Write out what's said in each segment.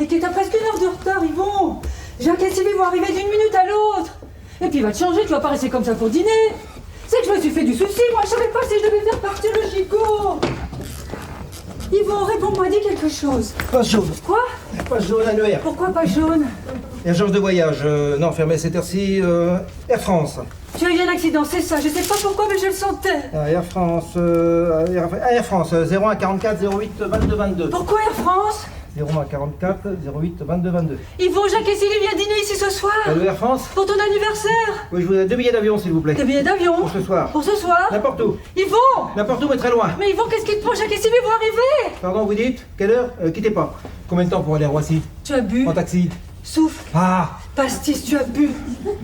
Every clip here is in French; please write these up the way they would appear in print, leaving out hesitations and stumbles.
t'es t'as presque 1 heure de retard, Yvon. Jacques et Sylvie vont arriver d'une minute à l'autre. Et puis il va te changer, tu vas pas rester comme ça pour dîner. C'est que je me suis fait du souci, moi je savais pas si je devais faire partir le gigot. Yvon, réponds-moi, dis quelque chose. Pas jaune. Quoi? Pas jaune annuaire. Pourquoi pas jaune? Urgence de voyage. Non, fermé à cette heure-ci. Air France. Tu as eu un accident, c'est ça, je sais pas pourquoi mais je le sentais. Air France. Air France. 01 44 08 22 22. Pourquoi Air France? 01 44 08 22 22. Yvon, Jacques et Sylvie viennent dîner ici ce soir. Allô, Air France? Pour ton anniversaire. Oui, je voudrais 2 billets d'avion, s'il vous plaît. Des billets d'avion. Pour ce soir. Pour ce soir? N'importe où. Yvon! N'importe où, mais très loin. Mais Yvon, qu'est-ce qu'il te prend? Jacques et Sylvie vont arriver. Pardon, vous dites? Quelle heure? Quittez pas. Combien de temps pour aller à Roissy? Tu as bu? En taxi. Souffle. Ah! Pastis, tu as bu.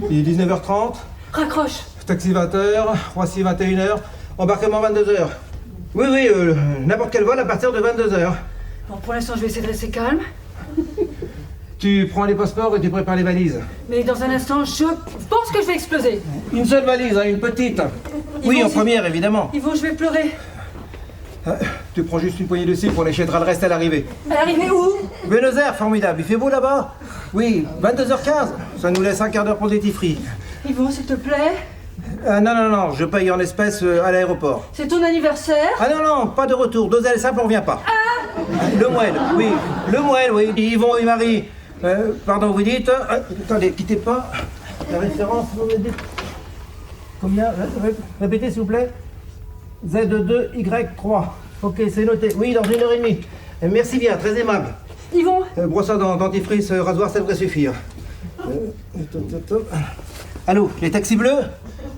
Il est 19h30. Raccroche. Taxi 20h. Roissy 21h. Embarquement 22h. Oui, oui, n'importe quel vol à partir de 22h. Bon, pour l'instant, je vais essayer de rester calme. Tu prends les passeports et tu prépares les valises. Mais dans un instant, je pense que je vais exploser. Une seule valise, hein, une petite. Oui, en première, évidemment. Yvon, je vais pleurer. Tu prends juste une poignée de cire, on achètera le reste à l'arrivée. À l'arrivée où? Buenos Aires, formidable. Il fait beau là-bas? Oui, 22h15. Ça nous laisse un quart d'heure pour le duty free. Yvon, s'il te plaît. Non, non, non, je paye en espèces à l'aéroport. C'est ton anniversaire. Ah non, non, pas de retour. 2 ailes simples, on revient pas. Le moelle, oui. Le moelle, oui. Yvon et Marie. Pardon, vous dites... attendez, quittez pas. La référence, vous me dites... Combien? Répétez, s'il vous plaît. Z2Y3. Ok, c'est noté. Oui, dans 1h30. Merci bien, très aimable. Yvon. Brosse à dents, dentifrice, rasoir, ça devrait suffire. Allô, les taxis bleus?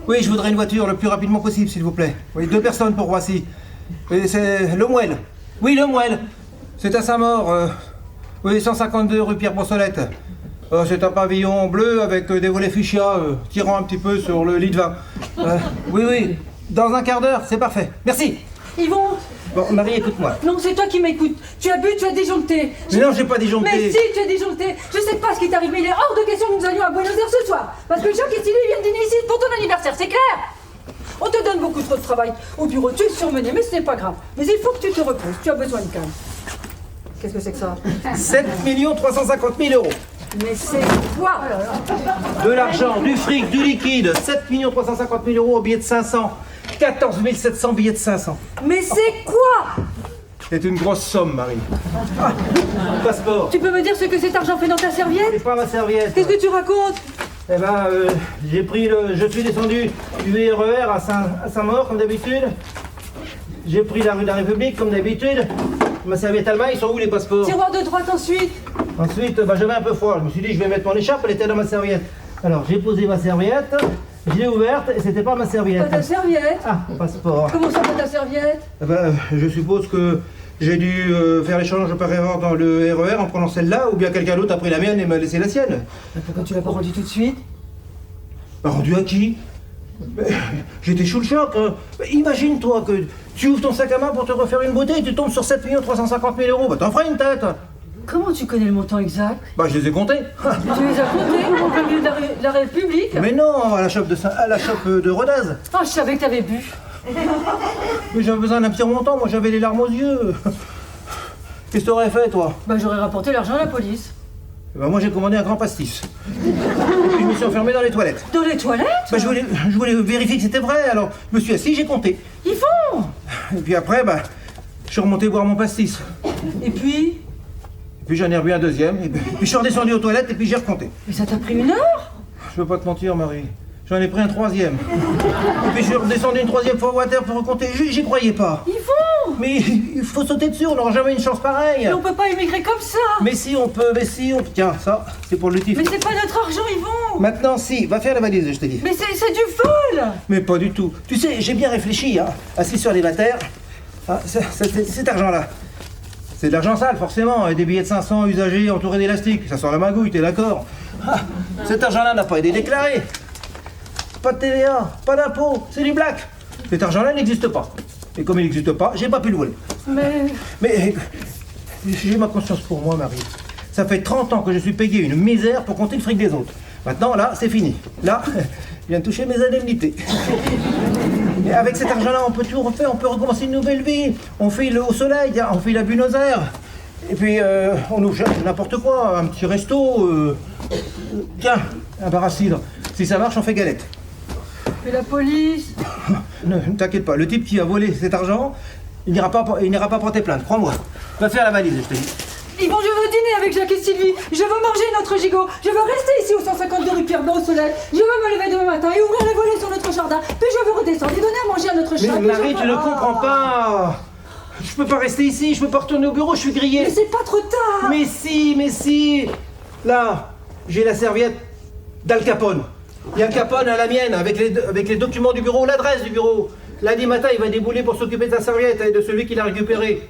Oui, je voudrais une voiture le plus rapidement possible, s'il vous plaît. Oui, 2 personnes pour Roissy. Et c'est le Mouelle. Oui, le Mouelle. C'est à Saint-Maur. Oui, 152 rue Pierre-Brossolette. C'est un pavillon bleu avec des volets fuchsia tirant un petit peu sur le lit de vin. Oui, oui. Dans un quart d'heure, c'est parfait. Merci. Yvon. Bon, Marie, écoute-moi. Non, c'est toi qui m'écoutes. Tu as bu, tu as disjoncté. Mais non, j'ai pas disjoncté. Mais si, tu as disjoncté. Je sais pas ce qui t'arrive, mais il est hors de question que nous allions à Buenos Aires ce soir. Parce que Jacques et Sylvie viennent dîner ici pour ton anniversaire, c'est clair? On te donne beaucoup trop de travail. Au bureau, tu es surmené, mais ce n'est pas grave. Mais il faut que tu te reposes. Tu as besoin de calme. Qu'est-ce que c'est que ça? 7 350 000 euros. Mais c'est quoi? De l'argent, du fric, du liquide. 7 350 000 euros au billet de 500. 14 700 billets de 500. Mais c'est quoi? C'est une grosse somme, Marie. Ah, passeport. Tu peux me dire ce que cet argent fait dans ta serviette? C'est pas ma serviette. Qu'est-ce que tu racontes? Eh ben, je suis descendu du RER à Saint-Maur, comme d'habitude. J'ai pris la rue de la République, comme d'habitude. Ma serviette à la main, ils sont où les passeports? Tiroir de droite ensuite. Ensuite, j'avais un peu froid. Je me suis dit, je vais mettre mon écharpe, elle était dans ma serviette. Alors, j'ai posé ma serviette, je l'ai ouverte et c'était pas ma serviette. Pas ta serviette? Ah, mon passeport. Comment ça, pas ta serviette? Eh ben, je suppose que j'ai dû faire l'échange par erreur dans le RER en prenant celle-là, ou bien quelqu'un d'autre a pris la mienne et m'a laissé la sienne. Mais pourquoi tu l'as pas rendu tout de suite? Bah, rendu à qui? J'étais sous le choc. Hein. Imagine-toi que tu ouvres ton sac à main pour te refaire une beauté et tu tombes sur 7 350 000 euros. Bah, t'en feras une tête. Comment tu connais le montant exact? Bah, je les ai comptés. Tu les as comptés au plein milieu de la République? Mais non, à la chope de Rodez. Ah, je savais que t'avais bu. Mais j'avais besoin d'un petit remontant, moi j'avais les larmes aux yeux. Qu'est-ce que t'aurais fait, toi? Bah, j'aurais rapporté l'argent à la police. Bah, moi j'ai commandé un grand pastis. Et je me suis enfermé dans les toilettes. Dans les toilettes? Bah, je voulais vérifier que c'était vrai, alors je me suis assis, j'ai compté. Ils font. Et puis après, bah, je suis remonté boire mon pastis. Et puis J'en ai rebu un deuxième, et puis je suis redescendu aux toilettes et puis j'ai recompté. Mais ça t'a pris 1 heure? Je veux pas te mentir, Marie. J'en ai pris un 3e. Et puis je suis redescendu une 3e fois au water pour recompter. J'y croyais pas. Ils font. Mais il faut sauter dessus, on n'aura jamais une chance pareille. Mais on peut pas émigrer comme ça. Mais si on peut, mais si on... Tiens, ça, c'est pour le tif. Mais c'est pas notre argent, ils vont. Maintenant, si, va faire la valise, je te dis. Mais c'est du vol. Mais pas du tout. Tu sais, j'ai bien réfléchi, hein. Assis sur les vatères. Ah, cet argent-là. C'est de l'argent sale, forcément. Des billets de 500 usagés entourés d'élastique. Ça sort la magouille, t'es d'accord? Ah, cet argent-là n'a pas été déclaré. Pas de TVA, pas d'impôt, c'est du black. Cet argent-là n'existe pas. Et comme il n'existe pas, j'ai pas pu le voler. Mais j'ai ma conscience pour moi, Marie. Ça fait 30 ans que je suis payé une misère pour compter le fric des autres. Maintenant, là, c'est fini. Là, je viens de toucher mes indemnités. Mais avec cet argent-là, on peut tout refaire, on peut recommencer une nouvelle vie. On file au soleil, on file à Buenos Aires. Et puis, on nous cherche n'importe quoi, un petit resto. Tiens, un bar à cidre. Si ça marche, on fait galette. Mais la police. Ne t'inquiète pas, le type qui a volé cet argent, il n'ira pas porter plainte, crois-moi. Va faire la valise, je te dis. Yvon, je veux dîner avec Jacques et Sylvie. Je veux manger notre gigot. Je veux rester ici au 152 rue Pierre-Blanc au soleil. Je veux me lever demain matin et ouvrir les volets sur notre jardin. Puis je veux redescendre et donner à manger à notre chat. Mais Marie, tu ne comprends pas. Je peux pas rester ici, je peux pas retourner au bureau, je suis grillé. Mais c'est pas trop tard. Mais si. Là, j'ai la serviette d'Al Capone. Il y a Al Capone à la mienne, avec les documents du bureau, l'adresse du bureau. Lundi matin, il va débouler pour s'occuper de sa serviette et de celui qui l'a récupéré.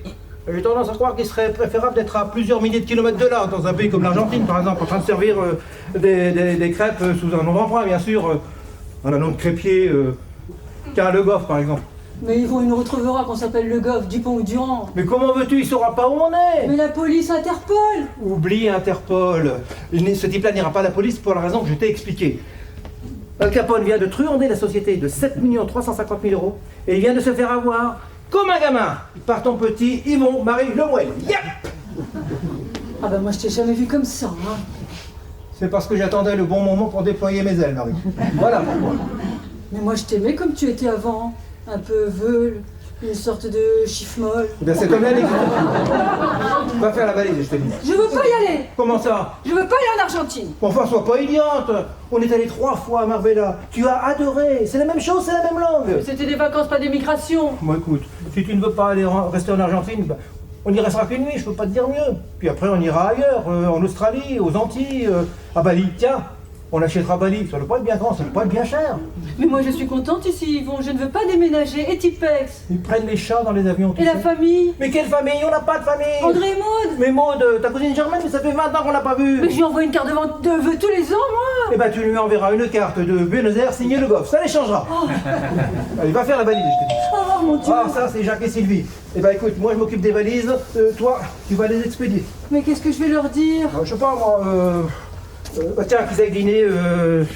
J'ai tendance à croire qu'il serait préférable d'être à plusieurs milliers de kilomètres de là, dans un pays comme l'Argentine, par exemple, en train de servir des crêpes sous un nom d'emprunt, bien sûr. Un nom de crêpier, qu'un Le Goff, par exemple. Mais Yvon, il nous retrouvera qu'on s'appelle Le Goff, Dupont ou Durand. Mais comment veux-tu? Il saura pas où on est. Mais la police Interpol. Oublie Interpol. Ce type-là n'ira pas à la police pour la raison que je t'ai expliquée. Al Capone vient de truander la société de 7 350 000 euros et il vient de se faire avoir comme un gamin par ton petit Yvon Marie Lemuel. Yep. Ah bah moi je t'ai jamais vu comme ça. Hein. C'est parce que j'attendais le bon moment pour déployer mes ailes, Marie. Voilà pourquoi. Mais moi je t'aimais comme tu étais avant. Un peu veule, une sorte de chiffre-molle. Eh bien, c'est comme la l'exemple. Va faire la valise, je te dis. Je veux pas y aller. Comment ça? Je veux pas aller en Argentine. Enfin, sois pas idiote. On est allé 3 fois à Marbella. Tu as adoré. C'est la même chose, c'est la même langue. C'était des vacances, pas des migrations. Bon, écoute, si tu ne veux pas rester en Argentine, bah, on n'y restera qu'une nuit, je peux pas te dire mieux. Puis après, on ira ailleurs, en Australie, aux Antilles, à Bali. Tiens, on achètera Bali. Ça ne doit pas être bien grand, ça ne doit pas être bien cher. Mais moi je suis contente ici, Yvon. Je ne veux pas déménager. Et Tipex. Ils prennent les chats dans les avions. Et la famille. Mais quelle famille? On n'a pas de famille. André et Maud. Mais Maud, ta cousine Germaine, mais ça fait 20 ans qu'on l'a pas vue. Mais je lui envoie une carte de vœux tous les ans, moi. Eh ben, tu lui enverras une carte de Buenos Aires signée Le Goff. Ça les changera. Oh. Allez, va faire la valise, je te dis. Oh mon Dieu. Ah, ça, c'est Jacques et Sylvie. Eh ben, écoute, moi, je m'occupe des valises. Toi, tu vas les expédier. Mais qu'est-ce que je vais leur dire? Je sais pas, moi, bah, tiens, qu'ils aillent dîner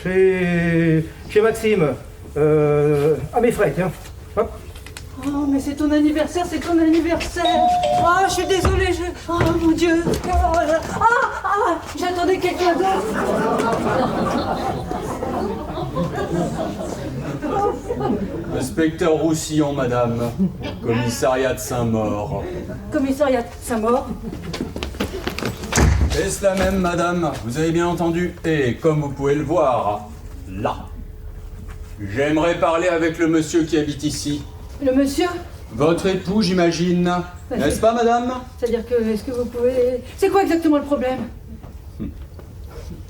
chez Maxime. À mes frais, tiens. Hop. Oh, mais c'est ton anniversaire, c'est ton anniversaire. Oh, je suis désolée, oh mon Dieu. J'attendais quelqu'un d'autre. Inspecteur Roussillon, madame. Commissariat de Saint-Maur. Commissariat de Saint-Maur. Est-ce la même, madame? Vous avez bien entendu? Et comme vous pouvez le voir, là. J'aimerais parler avec le monsieur qui habite ici. Le monsieur? Votre époux, j'imagine. N'est-ce pas, madame? C'est-à-dire que, est-ce que vous pouvez... C'est quoi exactement le problème?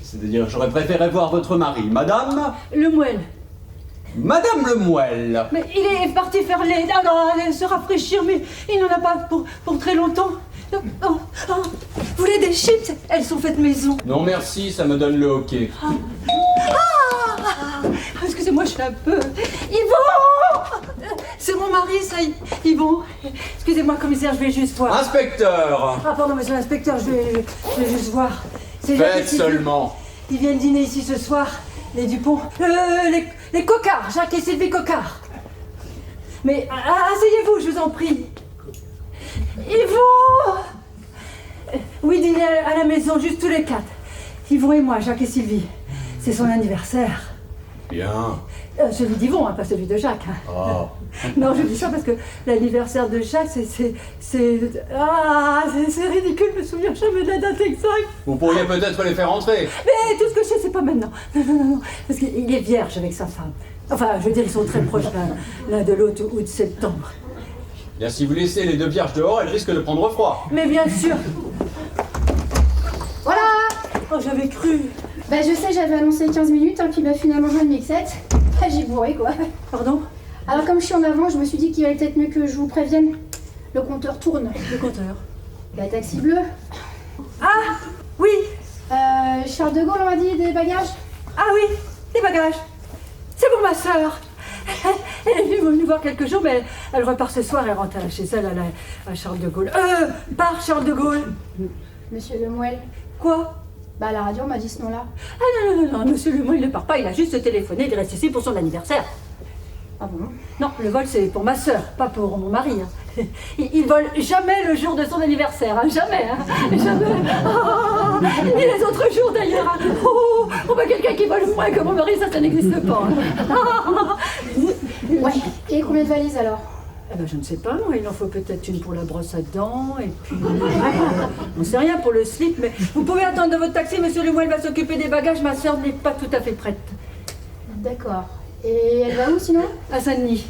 C'est-à-dire, j'aurais préféré voir votre mari. Madame? Lemuel. Madame Lemuel. Mais il est parti faire se rafraîchir, mais il n'en a pas pour très longtemps. Vous voulez des chips? Elles sont faites maison. Non, merci, ça me donne le hockey. Excusez-moi, je suis un peu... Yvon! C'est mon mari, ça, Yvon. Excusez-moi, commissaire, je vais juste voir. Inspecteur! Ah, pardon, monsieur l'inspecteur, je vais juste voir. C'est Faites Jacques et Sylvie. seulement. Ils viennent dîner ici ce soir, les Dupont. Les Coquards, Jacques et Sylvie Coquard. Mais asseyez-vous, je vous en prie. Yvon! Oui, dîner à la maison, juste tous les 4. Yvon et moi, Jacques et Sylvie. C'est son anniversaire. Bien. Celui d'Yvon, hein, pas celui de Jacques. Hein. Oh. Non, je dis ça parce que l'anniversaire de Jacques, c'est ridicule, je me souviens jamais de la date exacte. Vous pourriez peut-être les faire entrer. Mais tout ce que je sais, c'est pas maintenant. Non, parce qu'il est vierge avec sa femme. Enfin, je veux dire, ils sont très proches l'un de l'autre, août-septembre. Bien, si vous laissez les 2 vierges dehors, elles risquent de prendre froid. Mais bien sûr. Voilà. Oh, j'avais cru. Bah je sais, j'avais annoncé 15 minutes, hein, puis bah finalement j'en ai mis que 7. Bah j'ai bourré quoi. Pardon? Alors comme je suis en avant, je me suis dit qu'il valait peut-être mieux que je vous prévienne. Le compteur tourne. Le compteur. Bah taxi bleu. Ah, oui. Charles de Gaulle on m'a dit des bagages. Ah oui, les bagages. C'est pour ma sœur. Elle est venue voir quelques jours, mais elle repart ce soir, elle rentre chez elle à Charles de Gaulle. Par Charles de Gaulle. Monsieur Lemuel. Quoi? Bah à la radio on m'a dit ce nom-là. Ah non, monsieur Lemoyne, il ne part pas, il a juste téléphoné, il reste ici pour son anniversaire. Ah bon? Non, le vol c'est pour ma sœur, pas pour mon mari. Hein. Il vole jamais le jour de son anniversaire, hein. Jamais, hein. Jamais. Ah, et les autres jours d'ailleurs. Hein. Oh, bah, quelqu'un qui vole moins que mon mari, ça n'existe pas. Hein. Ah. Ouais. Et combien de valises alors? Eh ben, je ne sais pas, moi, il en faut peut-être une pour la brosse à dents, et puis... on sait rien pour le slip, mais vous pouvez attendre de votre taxi, monsieur Lemoine va s'occuper des bagages, ma sœur n'est pas tout à fait prête. D'accord. Et elle va où sinon? À Saint-Denis.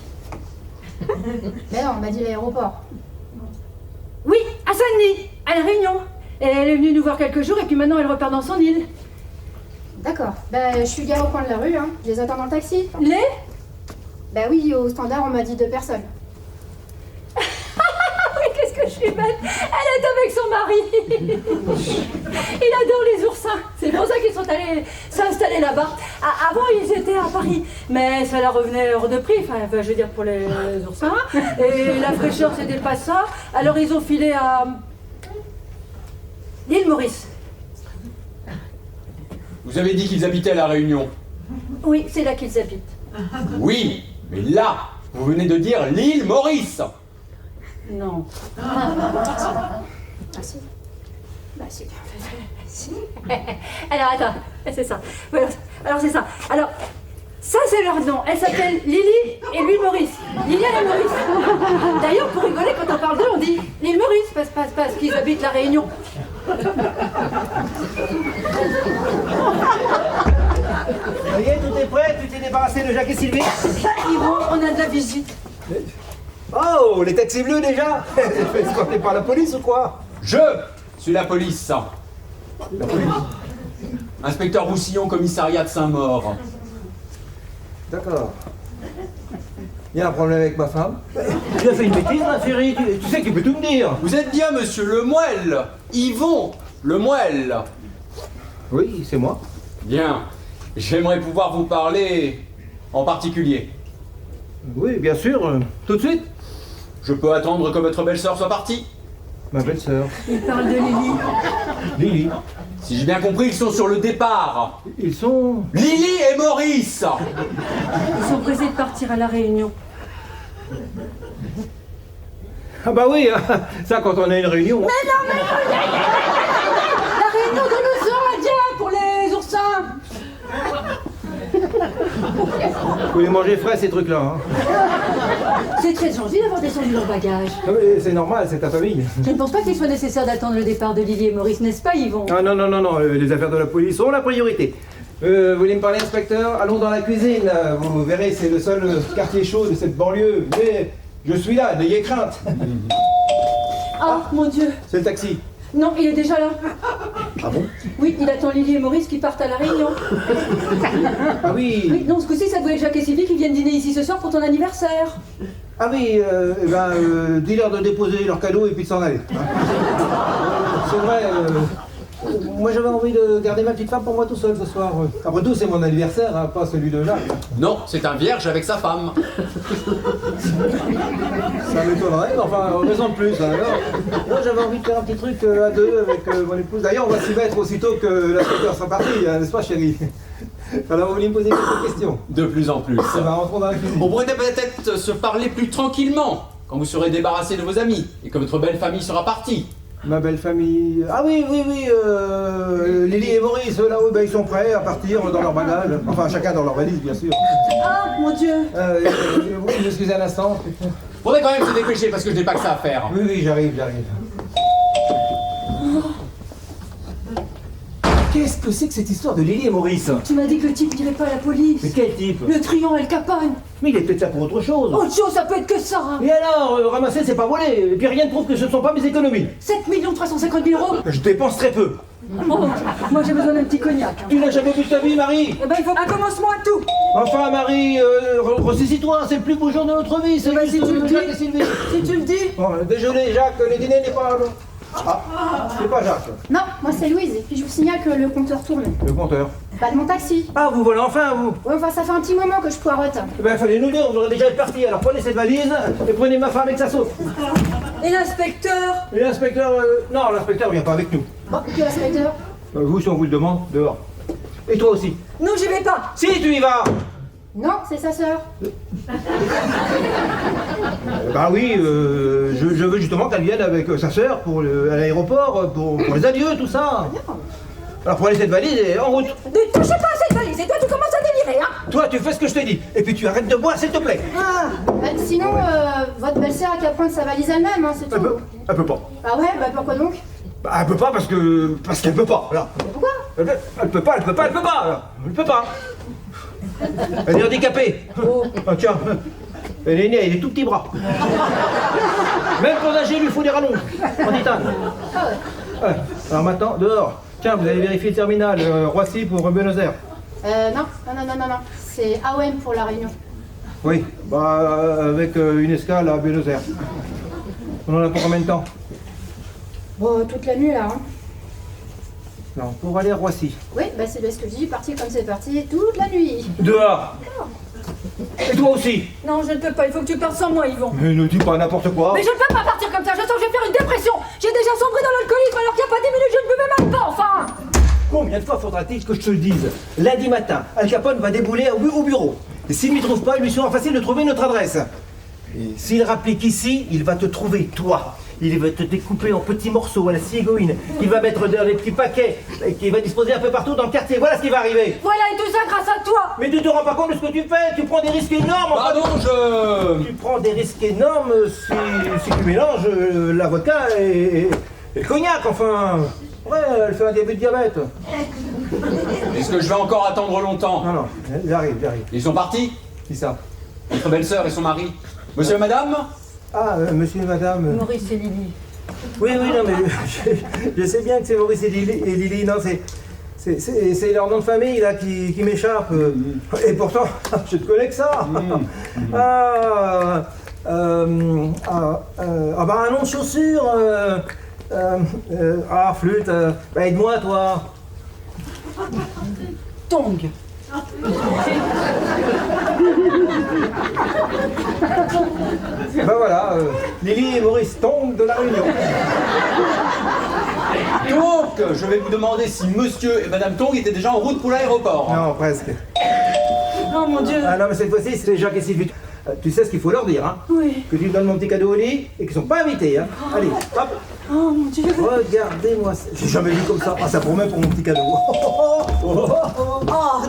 Mais non, on m'a dit l'aéroport. Oui, à Saint-Denis, à La Réunion. Et elle est venue nous voir quelques jours, et puis maintenant elle repart dans son île. D'accord. Bah, je suis gare au coin de la rue, hein. Je les attends dans le taxi. Les Bah oui, au standard, on m'a dit 2 personnes. Oui, qu'est-ce que je suis bête. Elle est avec son mari. Il adore les oursins. C'est pour ça qu'ils sont allés s'installer là-bas. Avant, ils étaient à Paris. Mais ça leur revenait hors de prix. Enfin, je veux dire pour les oursins. Et la fraîcheur, c'était pas ça. Alors, ils ont filé à l'île Maurice. Vous avez dit qu'ils habitaient à La Réunion. Oui, c'est là qu'ils habitent. Oui, mais là, vous venez de dire l'île Maurice. Non. Ah si. Bah si. Alors, attends. C'est ça. Voilà. Alors, c'est ça. Alors... ça, c'est leur nom. Elle s'appelle Lily et lui Maurice. Liliane et Maurice. D'ailleurs, pour rigoler, quand on parle d'eux, on dit l'île Maurice, parce qu'ils habitent La Réunion. Ça y est, tout est prêt, tu t'es débarrassé de Jacques et Sylvie? Yvon, on a de la visite. Oh, les taxis bleus déjà? Est-ce qu'on n'est pas la police ou quoi? Je suis la police. La police. Inspecteur Roussillon, commissariat de Saint-Maur. D'accord. Il y a un problème avec ma femme? Tu as fait une bêtise, ma chérie, tu sais que tu peux tout me dire. Vous êtes bien monsieur Lemoelle. Yvon Lemoelle. Oui, c'est moi. Bien. J'aimerais pouvoir vous parler en particulier. Oui, bien sûr, tout de suite. Je peux attendre que votre belle-sœur soit partie. Ma belle-sœur. Il parle de Lily. Lily. Si j'ai bien compris, ils sont sur le départ. Ils sont... Lily et Maurice. Ils sont pressés de partir à La Réunion. Ah bah oui, ça quand on a une réunion... La Réunion de l'océan Indien pour les oursins. Faut les manger frais ces trucs-là. Hein. C'est très gentil d'avoir descendu leurs bagages. Ah oui, c'est normal, c'est ta famille. Je ne pense pas qu'il soit nécessaire d'attendre le départ de Lily et Maurice, n'est-ce pas, Yvon? Ah non, non, non, non, les affaires de la police ont la priorité. Vous voulez me parler, inspecteur? Allons dans la cuisine. Vous verrez, c'est le seul quartier chaud de cette banlieue. Mais je suis là, n'ayez crainte. Ah, mon Dieu. C'est le taxi. Non, il est déjà là. Ah bon? Oui, il attend Lily et Maurice qui partent à La Réunion. Ah oui. Oui, non, ce coup-ci, ça doit être Jacques et Sylvie qui viennent dîner ici ce soir pour ton anniversaire. Ah oui, dis-leur de déposer leur cadeau et puis de s'en aller. C'est vrai, moi j'avais envie de garder ma petite femme pour moi tout seul ce soir. Après tout, c'est mon anniversaire, hein, pas celui de Jacques. Non, c'est un vierge avec sa femme. Ça m'étonnerait, mais enfin, raison de plus. Hein, alors. Moi j'avais envie de faire un petit truc à deux avec mon épouse. D'ailleurs, on va s'y mettre aussitôt que l'inspecteur sera parti, hein, n'est-ce pas, chérie? Alors, vous voulez me poser quelques questions? De plus en plus. Ça va, rentrons dans la cuisine. On pourrait peut-être se parler plus tranquillement quand vous serez débarrassé de vos amis et que votre belle famille sera partie. Ma belle famille... Ah oui, oui, oui, Lily et Maurice, là, oui, ben, ils sont prêts à partir dans leur bagage. Enfin, chacun dans leur valise, bien sûr. Ah, mon Dieu. Vous m'excusez un instant? Faudrait quand même se dépêcher parce que je n'ai pas que ça à faire. Oui, oui, j'arrive. Qu'est-ce que c'est que cette histoire de Lily et Maurice? Tu m'as dit que le type n'irait pas à la police. Mais quel type? Le truand El Capone. Mais il est peut-être là pour autre chose. Autre chose, ça peut être que ça. Hein. Et alors, ramasser, c'est pas voler. Et puis rien ne prouve que ce ne sont pas mes économies. 7 350 000 euros. Je dépense très peu. Oh, moi j'ai besoin d'un petit cognac. Hein. Tu n'as jamais vu ta vie, Marie? Eh ben, il faut un commencement à tout. Enfin, Marie, ressaisis-toi, c'est le plus beau jour de notre vie. C'est ben, si tu le dis. Jacques et Sylvie. Si tu le dis. Bon, désolé, Jacques, le dîner n'est pas... Ah, c'est pas Jacques. Non, moi c'est Louise. Et puis je vous signale que le compteur tourne. Le compteur. Pas de mon taxi. Ah, vous voilà enfin, vous. Ouais, enfin ça fait un petit moment que je poireaute. Eh ben, fallait nous dire, on aurait déjà été partis. Alors prenez cette valise et prenez ma femme avec sa sauce. Et l'inspecteur? Et l'inspecteur... Non, l'inspecteur vient pas avec nous. Bon, que l'inspecteur. Vous, si on vous le demande, dehors. Et toi aussi. Non, j'y vais pas. Si, tu y vas. Non, c'est sa sœur. Bah oui, je veux justement qu'elle vienne avec sa sœur à l'aéroport, pour les adieux, tout ça. Alors pour aller cette valise, et en route. Ne touchez pas à cette valise, et toi tu commences à délirer, hein. Toi, tu fais ce que je te dis. Et puis tu arrêtes de boire, s'il te plaît. Sinon, votre belle-sœur a qu'à prendre sa valise elle-même, hein, c'est Elle tout. peut pas. Ah ouais, bah pourquoi donc? Bah, elle peut pas parce qu'elle peut pas. Voilà. Mais pourquoi? Elle peut pas. Alors, elle peut pas. Elle est handicapée. Ah, tiens. Elle est née, il est tout petit bras. Même pour nager, il lui faut des rallonges. En titane. Ouais. Alors maintenant, dehors. Tiens, vous allez vérifier le terminal. Roissy pour Buenos Aires. Non. C'est AOM pour la Réunion. Oui, bah avec une escale à Buenos Aires. On en a pour combien de temps? Bon, toute la nuit là, hein. Non, pour aller à Roissy. Oui, bah c'est bien ce que je dis, parti comme c'est parti, toute la nuit. Dehors. Et toi aussi. Non, je ne peux pas, il faut que tu partes sans moi, Yvon. Mais ne dis pas n'importe quoi. Mais je ne peux pas partir comme ça, je sens que je vais faire une dépression. J'ai déjà sombré dans l'alcoolisme alors qu'il n'y a pas 10 minutes, je ne buvais même pas, enfin. Combien de fois faudra-t-il que je te le dise? Lundi matin, Al Capone va débouler au bureau. Et s'il ne m'y trouve pas, il lui sera facile de trouver notre adresse. Et s'il rapplique ici, il va te trouver, toi. Il va te découper en petits morceaux à la cigoïne. Il va mettre dans les petits paquets et qu'il va disposer un peu partout dans le quartier. Voilà ce qui va arriver. Voilà, et tout ça grâce à toi. Mais tu te rends pas compte de ce que tu fais? Tu prends des risques énormes. enfin, Pardon, Tu prends des risques énormes si tu mélanges la vodka et le cognac, enfin. Ouais, elle fait un début de diabète. Est-ce que je vais encore attendre longtemps? Non, j'arrive. Ils sont partis? Qui ça? Votre belle-sœur et son mari? Monsieur et madame? Ah, monsieur et madame. Maurice et Lily. Oui, non, mais je sais bien que c'est Maurice et Lily. Non, c'est leur nom de famille là qui m'échappe. Et pourtant, je te connais que ça. Bah un nom de chaussure. Flûte. Bah aide-moi, toi. Tong. Bah voilà, Lily et Maurice tombent de la Réunion. Donc, je vais vous demander si monsieur et madame Tong étaient déjà en route pour l'aéroport. Non, presque. Oh mon Dieu. Ah non, mais cette fois-ci, c'est Jacques et Sylvie. Tu sais ce qu'il faut leur dire, hein? Oui. Que tu donnes mon petit cadeau au lit et qu'ils sont pas invités, hein? Allez, hop. Oh mon Dieu. Regardez-moi ça. J'ai jamais vu comme ça. Ah, ça promet pour mon petit cadeau. Oh,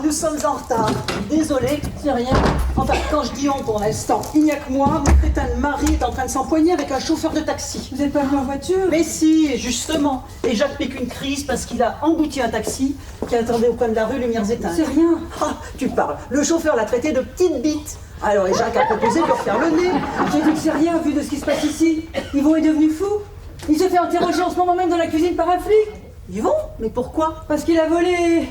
nous sommes en retard. Désolé, c'est rien. Enfin, quand je dis on pour l'instant, il n'y a que moi. Mon crétin de mari est en train de s'empoigner avec un chauffeur de taxi. Vous n'êtes pas venu en voiture? Mais si, justement. Et Jacques pique une crise parce qu'il a embouti un taxi qui attendait au coin de la rue, lumières éteintes. C'est rien. Ah, tu parles. Le chauffeur l'a traité de petite bite. Alors, et Jacques a proposé de lui refaire le nez. J'ai dit que c'est rien vu de ce qui se passe ici. Yvon est devenu fou. Il se fait interroger en ce moment même dans la cuisine par un flic. Yvon, mais pourquoi? Parce qu'il a volé.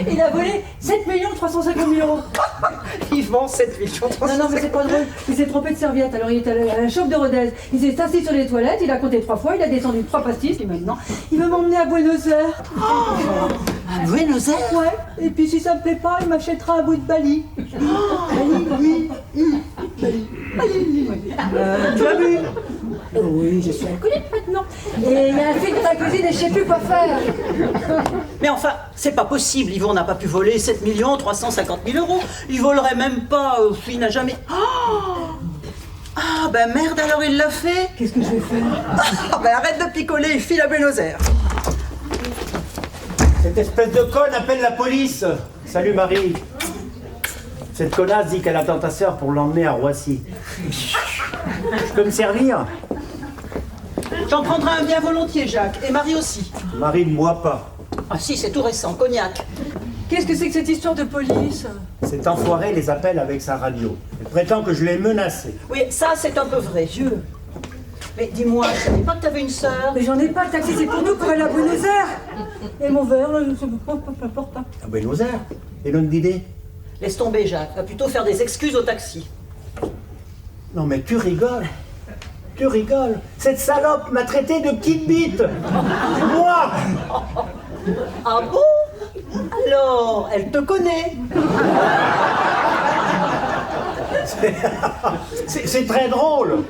Il a volé 7 350 000 euros. Yvon, 7 millions. Non, mais c'est pas drôle. Il s'est trompé de serviette. Alors il est allé à la chope de Rodez. Il s'est assis sur les toilettes, il a compté 3 fois, il a descendu 3 pastilles, et maintenant, il veut m'emmener à Buenos Aires. À Buenos Aires? Ouais. Et puis si ça me plaît pas, il m'achètera un bout de Bali. Bali, oui. Bali. Tu as bu? Oui, je suis alcoolique maintenant. Et il y a un flic dans la cuisine et je sais plus quoi faire. Mais enfin, c'est pas possible. Yvon n'a pas pu voler 7 350 000 euros. Il volerait même pas. Il n'a jamais. Ah, ben merde, alors il l'a fait. Qu'est-ce que je vais faire? Ah, ben arrête de picoler, il file à Buenos Aires. Cette espèce de conne appelle la police. Salut Marie. Cette connasse dit qu'elle attend ta sœur pour l'emmener à Roissy. Je peux me servir? J'en prendrai un bien volontiers, Jacques. Et Marie aussi. Marie ne boit pas. Ah si, c'est tout récent, cognac. Qu'est-ce que c'est que cette histoire de police? Cet enfoiré les appelle avec sa radio. Il prétend que je l'ai menacé. Oui, ça c'est un peu vrai. Dieu. Mais dis-moi, je savais pas que t'avais une sœur. Mais j'en ai pas, le taxi c'est pour nous pour aller à Buenos Aires. Et mon verre, là, c'est pas important. À Buenos Aires. Et l'autre d'idée? Laisse tomber, Jacques. Va plutôt faire des excuses au taxi. Non mais tu rigoles. Tu rigoles. Cette salope m'a traité de petite bite. Moi. Ah bon? Alors, elle te connaît. C'est très drôle.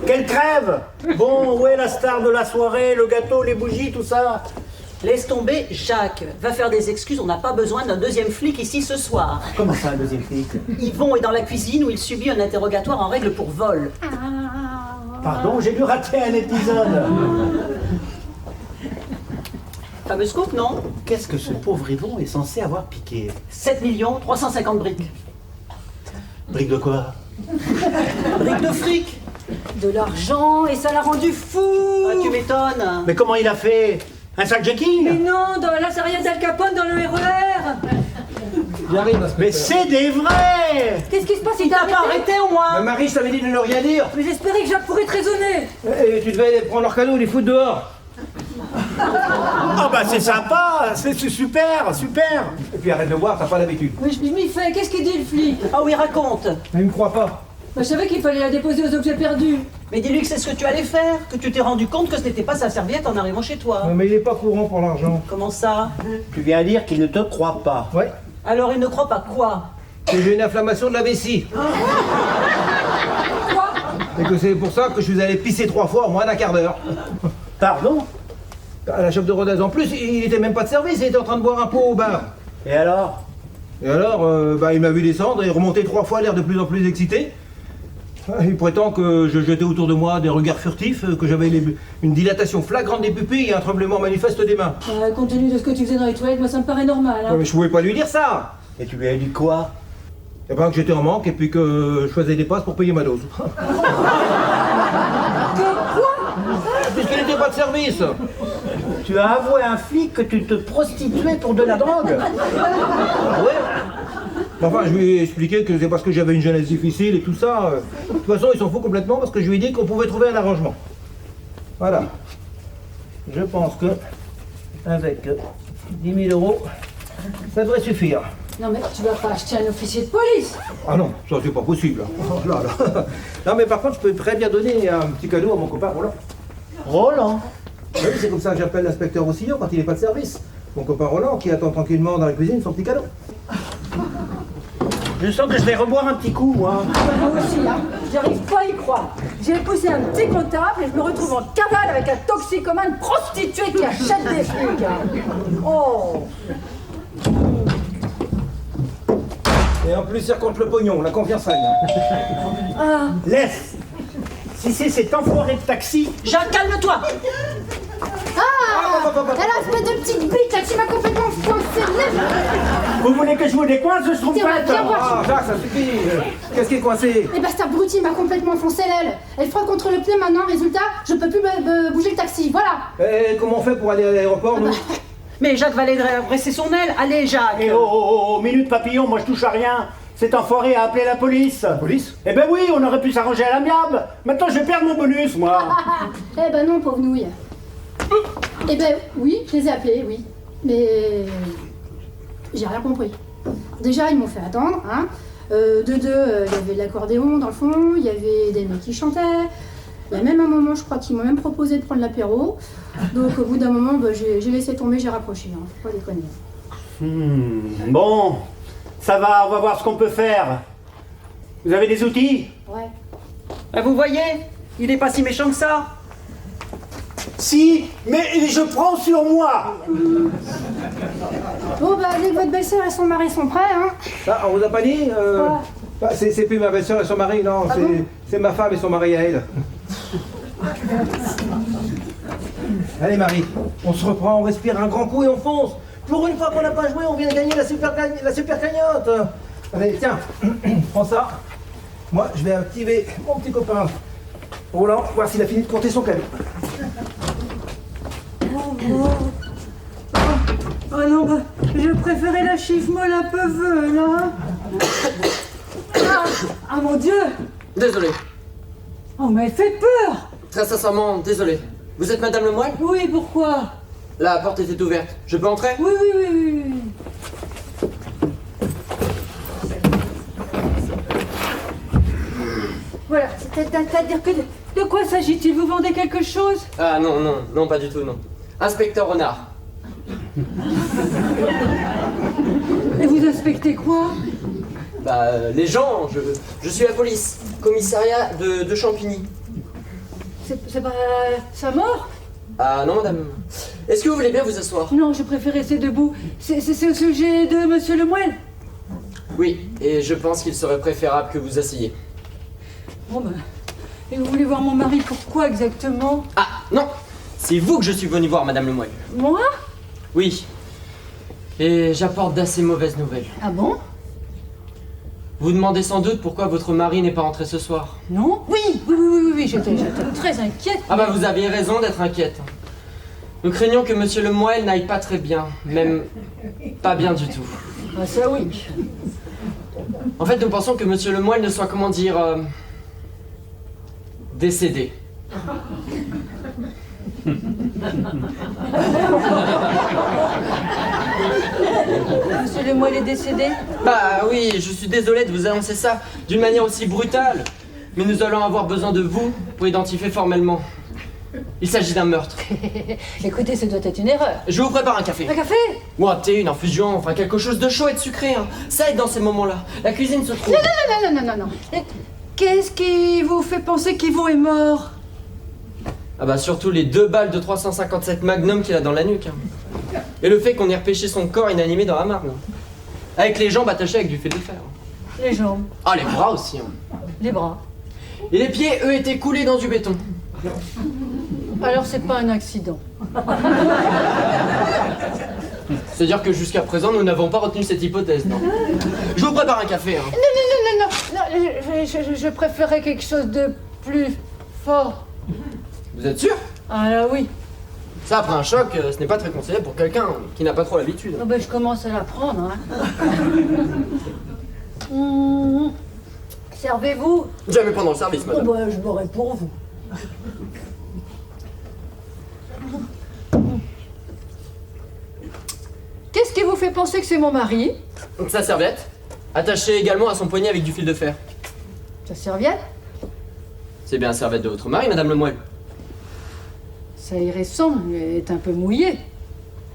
Qu'elle crève. Bon, où est la star de la soirée, le gâteau, les bougies, tout ça? Laisse tomber, Jacques. Va faire des excuses, on n'a pas besoin d'un deuxième flic ici ce soir. Comment ça, un deuxième flic? Yvon est dans la cuisine où il subit un interrogatoire en règle pour vol. Pardon, j'ai dû rater un épisode. Fameux scoop, non? Qu'est-ce que ce pauvre Yvon est censé avoir piqué? 7 350 briques. Brique de quoi? Briques de fric. De l'argent, et ça l'a rendu fou. Ah, tu m'étonnes. Mais comment il a fait? Un sac Mais jacking? non, dans la Sarriette d'Al Capone, dans le RER. J'arrive, inspecteur. Mais c'est des vrais! Qu'est-ce qui se passe? Il t'a pas arrêté au moins? Marie, je t'avais dit de ne rien dire. Mais j'espérais que Jacques pourrait te raisonner. Et tu devais prendre leur cadeau et les foutre dehors. Ah bah c'est sympa, c'est super, super. Et puis arrête de boire, t'as pas l'habitude. Mais je m'y fais, qu'est-ce qu'il dit le flic? Ah oui, raconte. Il me croit pas. Bah, je savais qu'il fallait la déposer aux objets perdus. Mais dis-lui que c'est ce que tu allais faire, que tu t'es rendu compte que ce n'était pas sa serviette en arrivant chez toi. Non, mais il est pas courant pour l'argent. Comment ça? Tu viens dire qu'il ne te croit pas. Ouais. Alors il ne croit pas quoi? Que j'ai une inflammation de la vessie. Quoi? Et que c'est pour ça que je suis allé pisser 3 fois en moins d'un quart d'heure. Pardon? À la chef de Rodez. En plus, il était même pas de service, il était en train de boire un pot au bar. Et alors? Et alors, il m'a vu descendre et remonter 3 fois, l'air de plus en plus excité. Il prétend que je jetais autour de moi des regards furtifs, que j'avais une dilatation flagrante des pupilles et un tremblement manifeste des mains. Compte tenu de ce que tu faisais dans les toilettes, moi ça me paraît normal. Hein. Ouais, mais je pouvais pas lui dire ça. Et tu lui as dit quoi? Eh ben, que j'étais en manque et puis que je faisais des passes pour payer ma dose. Puisqu'il n'était pas de service. Tu as avoué à un flic que tu te prostituais pour de la drogue? Ouais. Enfin, je lui ai expliqué que c'est parce que j'avais une jeunesse difficile et tout ça. De toute façon, ils s'en foutent complètement parce que je lui ai dit qu'on pouvait trouver un arrangement. Voilà. Je pense que, avec 10 000 euros, ça devrait suffire. Non mais tu vas pas acheter un officier de police. Ah non, ça c'est pas possible. Oh là là. Non mais par contre, je peux très bien donner un petit cadeau à mon copain Roland. Roland? Oui, c'est comme ça que j'appelle l'inspecteur Roussillon quand il n'est pas de service. Mon copain Roland qui attend tranquillement dans la cuisine son petit cadeau. Je sens que je vais reboire un petit coup, moi. Moi aussi, hein. J'arrive pas à y croire. J'ai poussé un petit comptable et je me retrouve en cavale avec un toxicomane prostitué qui achète des flics. Hein. Oh. Et en plus, il compte le pognon, la confiance règne. Ah. Laisse! Si c'est cet enfoiré de taxi, Jacques, calme-toi. Alors, espèce de petite bite, là, tu m'as complètement foncé. vous voulez que je vous décoince, je trouve Tiens, pas on va le bien temps. voir. Ah, Jacques, ça suffit. Qu'est-ce qui est coincé? Eh ben, cet abruti m'a complètement foncé l'aile. Elle frotte contre le pneu maintenant, résultat, je peux plus bouger le taxi, voilà. Et comment on fait pour aller à l'aéroport, nous? Mais Jacques va aller dresser son aile. Allez, Jacques. Eh oh, minute papillon, moi je touche à rien. Cet enfoiré a appelé la police. Police? Eh ben oui, on aurait pu s'arranger à l'amiable. Maintenant je vais perdre mon bonus, moi. Eh ben non, pauvre nouille. Eh ben oui, je les ai appelés, oui. Mais j'ai rien compris. Déjà, ils m'ont fait attendre, hein. De deux, il y avait de l'accordéon dans le fond, il y avait des mecs qui chantaient. Il y a même un moment, je crois qu'ils m'ont même proposé de prendre l'apéro. Donc au bout d'un moment, bah, j'ai laissé tomber, j'ai raccroché, hein. Faut pas déconner. Bon, ça va, on va voir ce qu'on peut faire. Vous avez des outils? Ouais. Ah, vous voyez, il est pas si méchant que ça. Si, mais je prends sur moi. Bon bah, dès que votre belle-sœur et son mari sont prêts, hein. Ah, on vous a pas dit Quoi? bah, c'est plus ma belle-sœur et son mari, non. Ah bon C'est ma femme et son mari à elle. Allez, Marie, on se reprend, on respire un grand coup et on fonce. Pour une fois qu'on n'a pas joué, on vient de gagner la super cagnotte. Allez, tiens, prends ça. Moi, je vais activer mon petit copain Roland, voir s'il a fini de compter son cadeau. Oh non, bah, je préférais la chiffre molle un peu veule, hein. Ah mon Dieu. Désolé. Oh, mais elle fait peur. Très sincèrement, désolé. Vous êtes Madame Lemoine? Oui, pourquoi? La porte était ouverte. Je peux entrer? Oui, oui, oui, oui, oui. Voilà, c'est-à-dire que de quoi s'agit-il? Vous vendez quelque chose? Ah non, non, non, pas du tout, non. Inspecteur Renard. Et vous inspectez quoi? Bah, les gens, je suis la police. Commissariat de Champigny. C'est pas sa mort? Ah non, madame. Est-ce que vous voulez bien vous asseoir? Non, je préfère rester debout. C'est au sujet de Monsieur Lemoine. Oui, et je pense qu'il serait préférable que vous asseyez. Bon ben... Et vous voulez voir mon mari, pourquoi exactement? Ah, non! C'est vous que je suis venu voir, Madame Lemoine. Moi? Oui. Et j'apporte d'assez mauvaises nouvelles. Ah bon? Vous demandez sans doute pourquoi votre mari n'est pas rentré ce soir. Non? Oui, j'étais très inquiète. Ah bah vous aviez raison d'être inquiète. Nous craignons que Monsieur Lemoine n'aille pas très bien, même pas bien du tout. Ah ça oui. En fait, nous pensons que Monsieur Lemoine ne soit, comment dire, décédé. Monsieur Lemoine est décédé? Bah oui, je suis désolé de vous annoncer ça d'une manière aussi brutale, mais nous allons avoir besoin de vous pour identifier formellement. Il s'agit d'un meurtre. Écoutez, ça doit être une erreur. Je vous prépare un café. Un café? Ou un thé, une infusion, enfin quelque chose de chaud et de sucré. Hein. Ça aide dans ces moments-là. La cuisine se trouve... Non. Et qu'est-ce qui vous fait penser qu'Yvon est mort? Ah bah surtout les 2 balles de 357 Magnum qu'il a dans la nuque. Hein. Et le fait qu'on ait repêché son corps inanimé dans la marne. Avec les jambes attachées avec du fil de fer. Les jambes, Ah, les bras aussi. Hein. les bras. Et les pieds, eux, étaient coulés dans du béton. Alors c'est pas un accident. C'est-à-dire que jusqu'à présent, nous n'avons pas retenu cette hypothèse, non? Je vous prépare un café, hein. Non, je préférais quelque chose de plus fort. Vous êtes sûr? Ah là oui. Ça, après un choc, ce n'est pas très conseillé pour quelqu'un qui n'a pas trop l'habitude. Oh ben, je commence à l'apprendre. Hein. Servez-vous? Jamais pendant le service, Oh madame. ben, je boirai pour vous. Qu'est-ce qui vous fait penser que c'est mon mari? Sa serviette, attachée également à son poignet avec du fil de fer. Sa serviette? C'est bien la serviette de votre mari, madame Lemoine. Ça y ressemble, mais est un peu mouillé.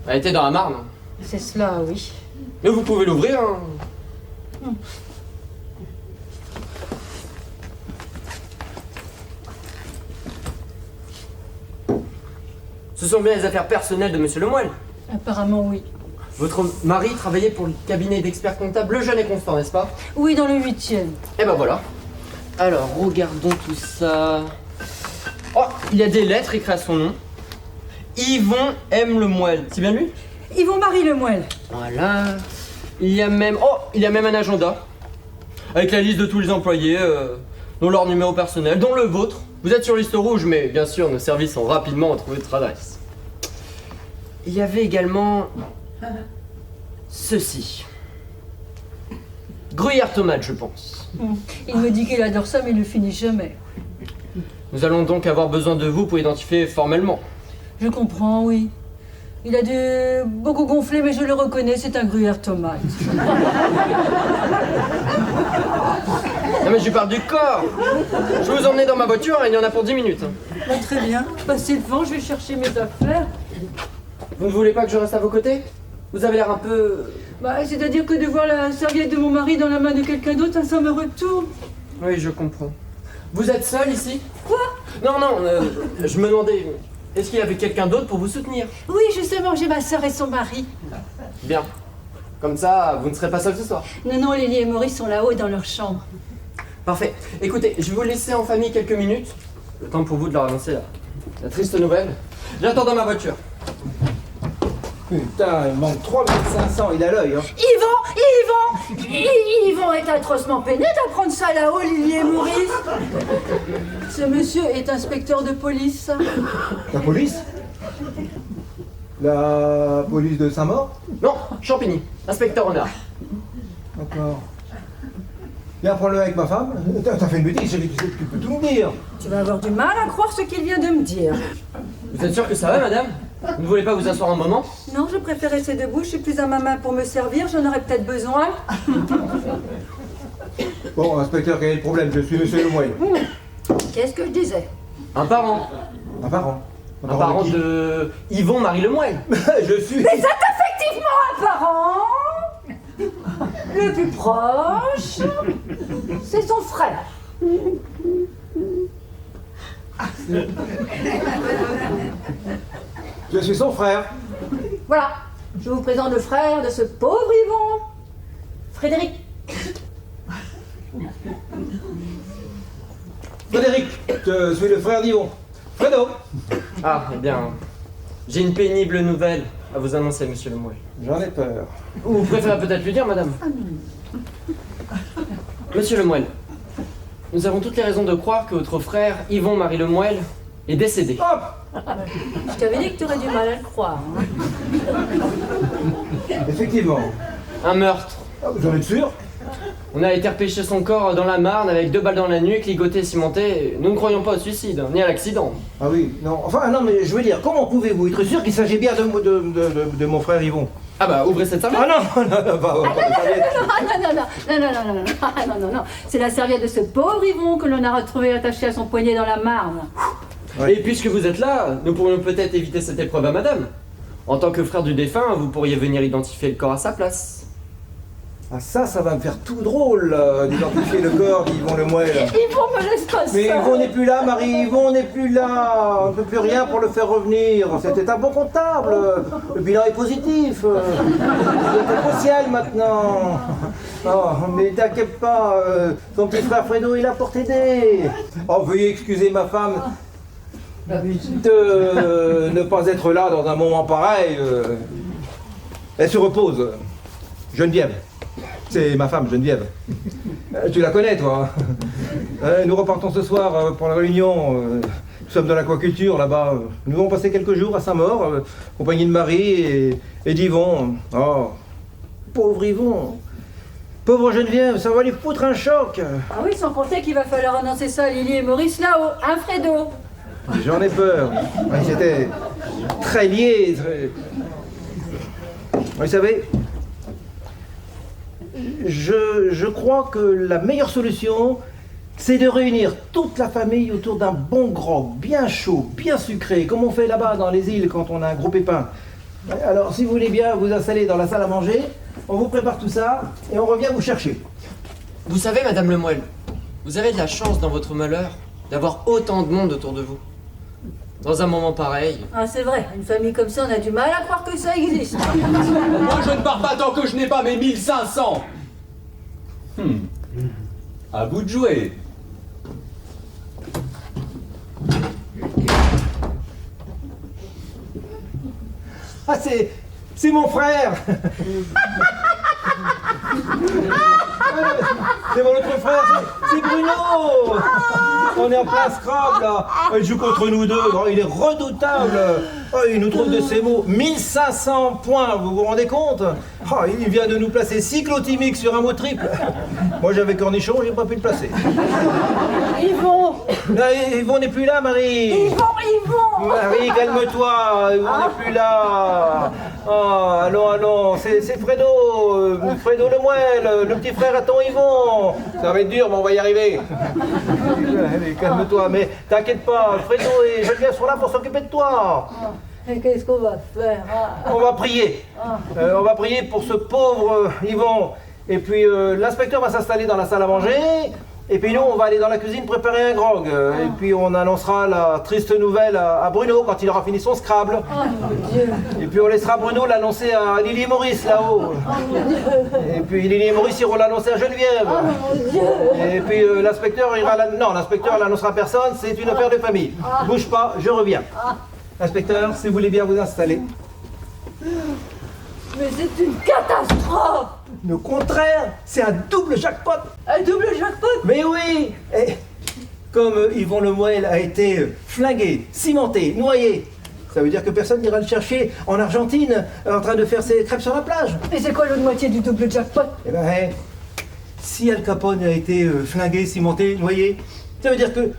Elle était dans la marne. C'est cela, oui. Mais vous pouvez l'ouvrir, hein. Ce sont bien les affaires personnelles de Monsieur Lemoine. Apparemment, oui. Votre mari travaillait pour le cabinet d'experts comptables Le Jeune et Constant, n'est-ce pas? Oui, dans le 8e. Eh ben voilà. Alors, regardons tout ça. Oh, il y a des lettres écrites à son nom. Yvon M. Lemoine. C'est bien lui? Yvon Marie Lemoine. Voilà. Il y a même un agenda. Avec la liste de tous les employés, dont leur numéro personnel, dont le vôtre. Vous êtes sur liste rouge, mais bien sûr, nos services ont rapidement retrouvé votre adresse. Il y avait également ceci. Gruyère tomate, je pense. Il me dit qu'il adore ça, mais il ne finit jamais. Nous allons donc avoir besoin de vous pour identifier formellement. Je comprends, oui. Il a dû beaucoup gonfler, mais je le reconnais, c'est un gruyère tomate. Non mais je parle du corps. Je vais vous emmener dans ma voiture et il y en a pour 10 minutes. Bah, très bien. Passez devant, je vais chercher mes affaires. Vous ne voulez pas que je reste à vos côtés? Vous avez l'air un peu... Bah, c'est-à-dire que de voir la serviette de mon mari dans la main de quelqu'un d'autre, ça me retourne. Oui, je comprends. Vous êtes seul ici? Quoi? Non, je me demandais, est-ce qu'il y avait quelqu'un d'autre pour vous soutenir? Oui, justement, j'ai ma sœur et son mari. Bien. Comme ça, vous ne serez pas seul ce soir. Non, Lélie et Maurice sont là-haut dans leur chambre. Parfait. Écoutez, je vais vous laisser en famille quelques minutes. Le temps pour vous de leur annoncer la triste nouvelle. J'attends dans ma voiture. Putain, il manque 3500, il a l'œil, hein. Yvon est atrocement peiné d'apprendre ça là-haut, Lily et Maurice. Ce monsieur est inspecteur de police. La police? La police de Saint-Maur? Non, Champigny, inspecteur honneur. D'accord. Il y a un problème avec ma femme? T'as fait une bêtise, chérie, tu peux tout me dire. Tu vas avoir du mal à croire ce qu'il vient de me dire. Vous êtes sûr que ça va, madame? Vous ne voulez pas vous asseoir un moment? Non, je préfère rester debout, je suis plus à ma main pour me servir, j'en aurais peut-être besoin. Bon, inspecteur, quel est le problème? Je suis monsieur Lemoine. Qu'est-ce que je disais? Un parent. Un parent. Un parent qui? de Yvon Marie Lemoine. Je suis... Mais c'est effectivement un parent. Le plus proche, c'est son frère. Je suis son frère. Voilà, je vous présente le frère de ce pauvre Yvon, Frédéric. Frédéric, je suis le frère d'Yvon. Fredo. Ah, eh bien, j'ai une pénible nouvelle à vous annoncer, monsieur Lemoyle. J'en ai peur. Ou vous préférez peut-être lui dire, madame. Monsieur Lemoyle, nous avons toutes les raisons de croire que votre frère, Yvon-Marie Lemoyle, est décédé. Hop. Je t'avais dit que tu aurais du mal à le croire. Hein. Effectivement. Un meurtre. Ah, vous en êtes sûr? On a été repêché son corps dans la Marne avec 2 balles dans la nuque, ligoté, cimenté. Nous ne croyons pas au suicide, ni à l'accident. Ah oui, non. Enfin, non, mais je veux dire, comment pouvez-vous être sûr qu'il s'agit bien de mon frère Yvon? Ah bah, ouvrez cette serviette. Ah non, non, non, pas Non, non. C'est la serviette de ce pauvre Yvon que l'on a retrouvé attachée à son poignet dans la Marne. Ouais. Et puisque vous êtes là, nous pourrions peut-être éviter cette épreuve à madame. En tant que frère du défunt, vous pourriez venir identifier le corps à sa place. Ah ça va me faire tout drôle, d'identifier le corps d'Yvon Lemoyle. Yvon me laisse pas Mais ça. Yvon n'est plus là, Marie, Yvon n'est plus là. On ne peut plus rien pour le faire revenir. C'était un bon comptable. Le bilan est positif. Il est au ciel maintenant. Oh, mais t'inquiète pas, ton petit frère Fredo, il a pour t'aider. Oh, veuillez excuser ma femme de ne pas être là dans un moment pareil. Elle se repose. Geneviève. C'est ma femme, Geneviève. Tu la connais, toi. Nous repartons ce soir pour la réunion. Nous sommes dans l'aquaculture, là-bas. Nous allons passer quelques jours à Saint-Maur, compagnie de Marie et d'Yvon. Oh, pauvre Yvon. Pauvre Geneviève, ça va lui foutre un choc. Ah oui, sans compter qu'il va falloir annoncer ça à Lily et Maurice là-haut. Hein, Fredo? J'en ai peur. Ils étaient très liés. Vous savez, je crois que la meilleure solution, c'est de réunir toute la famille autour d'un bon grog, bien chaud, bien sucré, comme on fait là-bas dans les îles quand on a un gros pépin. Alors, si vous voulez bien vous installer dans la salle à manger, on vous prépare tout ça et on revient vous chercher. Vous savez, madame Lemoyle, vous avez de la chance dans votre malheur d'avoir autant de monde autour de vous. Dans un moment pareil. Ah, c'est vrai, une famille comme ça, on a du mal à croire que ça existe. Moi, je ne pars pas tant que je n'ai pas mes 1500. À vous de jouer. Ah, c'est mon frère. C'est mon autre frère, c'est Bruno. On est en plein Scrabble, là. Il joue contre nous deux, oh, il est redoutable. Oh, il nous trouve de ses mots 1500 points, vous vous rendez compte? Oh, il vient de nous placer cyclotimique sur un mot triple. Moi j'avais cornichon, j'ai pas pu le placer. Yvon! Là, Yvon n'est plus là, Marie. Yvon! Marie, calme-toi, Yvon n'est plus là. Oh, allons, c'est Fredo, Fredo Lemoyle, le petit frère à ton Yvon. Ça va être dur, mais on va y arriver. Allez, calme-toi, mais t'inquiète pas, Fredo et Geneviève sont là pour s'occuper de toi. Et qu'est-ce qu'on va faire? On va prier. On va prier pour ce pauvre Yvon. Et puis l'inspecteur va s'installer dans la salle à manger. Et puis nous, on va aller dans la cuisine préparer un grog. Et puis on annoncera la triste nouvelle à Bruno quand il aura fini son Scrabble. Oh mon Dieu! Et puis on laissera Bruno l'annoncer à Lily et Maurice là-haut. Et puis Lily et Maurice iront l'annoncer à Geneviève. Oh mon Dieu! Et puis l'inspecteur ira non, l'inspecteur l'annoncera à personne, c'est une affaire de famille. Bouge pas, je reviens. Inspecteur, si vous voulez bien vous installer. Mais c'est une catastrophe! Le contraire, c'est un double jackpot. Un double jackpot! Mais oui. Et comme Yvon Lemoyle a été flingué, cimenté, noyé, ça veut dire que personne n'ira le chercher en Argentine en train de faire ses crêpes sur la plage. Et c'est quoi l'autre moitié du double jackpot? Eh ben, si Al Capone a été flingué, cimenté, noyé, ça veut dire que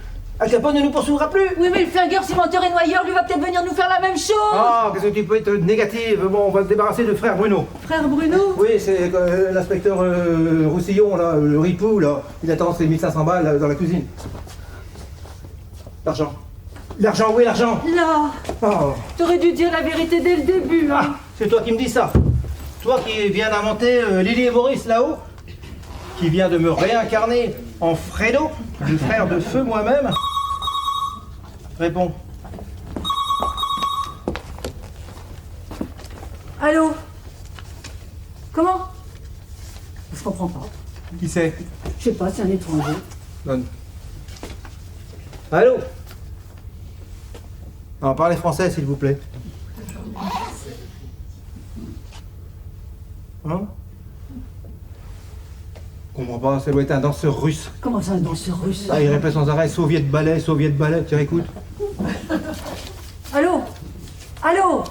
Al Capone ne nous poursuivra plus. Oui, mais le flingueur, cimenteur et noyeur, lui va peut-être venir nous faire la même chose! Ah, qu'est-ce que tu peux être négative? Bon, on va se débarrasser de frère Bruno. Frère Bruno? Oui, c'est l'inspecteur Roussillon, là, le ripou, là. Il attend ses 1500 balles dans la cuisine. L'argent. L'argent, où est l'argent? Là! Oh. T'aurais dû dire la vérité dès le début, hein! Ah, c'est toi qui me dis ça. Toi qui viens d'inventer Lily et Maurice là-haut, qui vient de me réincarner en Fredo, le frère de feu moi-même. Réponds. Allô? Comment? Je comprends pas. Qui c'est? Je sais pas, c'est un étranger. Donne. Allô? Non, parlez français, s'il vous plaît. Hein? Je comprends pas, ça doit être un danseur russe. Comment ça, un danseur russe? Ah, il répète sans arrêt soviet ballet, tiens, écoute. Allô? Allô?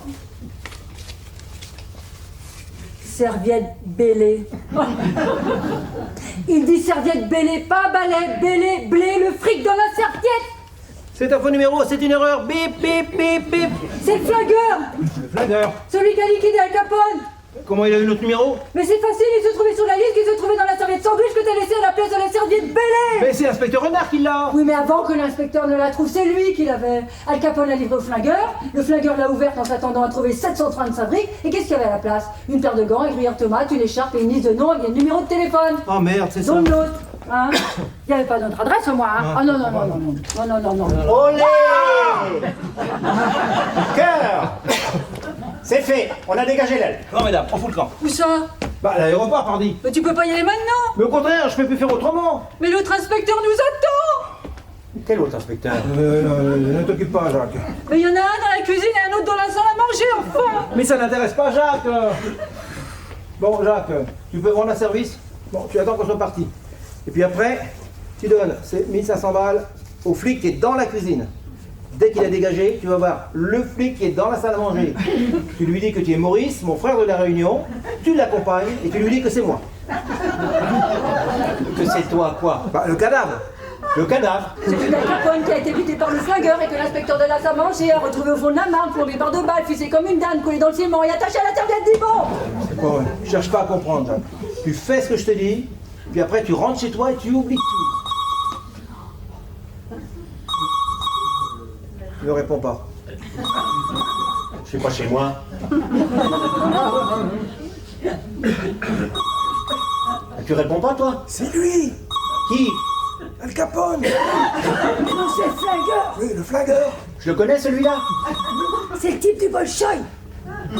Serviette bêlée. Il dit serviette bêlée, pas balai, bêlée, blé, le fric dans la serviette. C'est un faux numéro, c'est une erreur. Bip, bip, bip, bip. C'est le flingueur. Le flingueur. Celui qui a liquidé Al Capone. Comment il a eu notre numéro? Mais c'est facile, il se trouvait sur la liste qui se trouvait dans la serviette sandwich que t'as laissé à la place de la serviette bêlée. Mais c'est l'inspecteur Renard qui l'a. Oui, mais avant que l'inspecteur ne la trouve, c'est lui qui l'avait. Al Capone l'a livré au flingueur, le flingueur l'a ouverte en s'attendant à trouver 735 briques, et qu'est-ce qu'il y avait à la place? Une paire de gants, une gruyère tomate, une écharpe et une liste de noms avec des numéros de téléphone. Oh merde, c'est ça. Dont l'autre. Hein? Il n'y avait pas d'autre adresse, moi. Hein? Ah non, non, non, non, non, non, non, non, non. Olé! Cœur! C'est fait, on a dégagé l'aile. Non, mesdames, on fout le camp. Où ça? Bah, à l'aéroport, pardi. Mais tu peux pas y aller maintenant. Mais au contraire, je peux plus faire autrement. Mais l'autre inspecteur nous attend. Quel autre inspecteur? Ne t'occupe pas, Jacques. Mais il y en a un dans la cuisine et un autre dans la salle à manger, enfin. Mais ça n'intéresse pas Jacques. Bon, Jacques, tu peux rendre un service? Bon, tu attends qu'on soit parti. Et puis après, tu donnes ces 1500 balles au flic qui est dans la cuisine. Dès qu'il a dégagé, tu vas voir le flic qui est dans la salle à manger. Tu lui dis que tu es Maurice, mon frère de la Réunion, tu l'accompagnes et tu lui dis que c'est moi. Que c'est toi, quoi? Bah, le cadavre. Le cadavre? C'est celui d'Al Capone qui a été buté par le flingueur et que l'inspecteur de la salle à manger a retrouvé au fond de la marne, plombé par 2 balles, fixé comme une dame, collé dans le ciment et attaché à la serviette d'Ibon. C'est pas vrai. Cherche pas à comprendre, Jacques. Tu fais ce que je te dis, puis après tu rentres chez toi et tu oublies tout. Ne réponds pas. Je suis pas chez moi. Tu réponds pas, toi? C'est lui, Qui? Al Capone. Non, c'est le flingueur. Oui, le flingueur. Je le connais, celui-là? C'est le type du Bolchoï.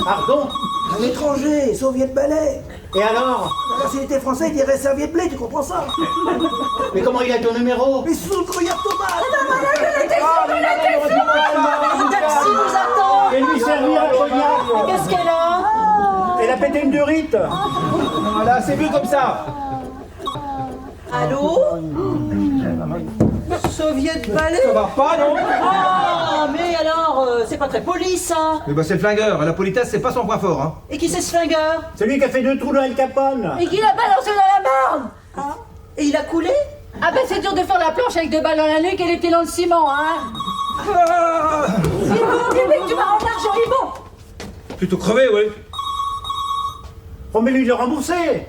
Pardon? Un étranger, soviet ballet. Et alors? Là, s'il était français, il dirait serviette blé, tu comprends ça? Mais comment il a ton numéro? Mais sous le gruyère tomate. Le taxi nous attend. Et lui servir un cognac. Qu'est-ce qu'elle a? Elle a pété une durite. Voilà, c'est vu comme ça. Allô? Soviet balai? Ça va pas, non? Ah, mais alors, c'est pas très poli, ça. Mais bah, c'est le flingueur. La politesse, c'est pas son point fort, hein. Et qui c'est ce flingueur? Celui qui a fait 2 trous dans Al Capone. Et qui l'a balancé dans la marne. Ah, et il a coulé? Ah ben c'est dur de faire la planche avec 2 balles dans la nuque et les pieds dans le ciment, hein. Ibon, tu vas rendre l'argent, Ibon. Plutôt crevé, oui. Promets-lui de le rembourser.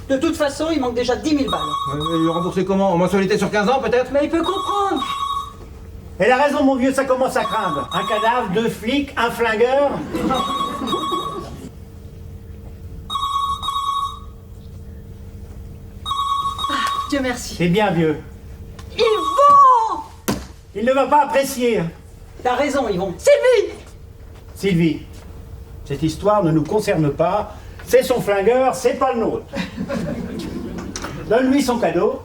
De toute façon, il manque déjà 10 000 balles. Il remboursé comment? En mensualité sur 15 ans, peut-être? Mais il peut comprendre. Elle a raison, mon vieux, ça commence à craindre. Un cadavre, 2 flics, un flingueur. Dieu merci. C'est bien, vieux. Yvon! Il ne va pas apprécier. T'as raison, Yvon. Sylvie! Sylvie, cette histoire ne nous concerne pas. C'est son flingueur, c'est pas le nôtre. Donne-lui son cadeau.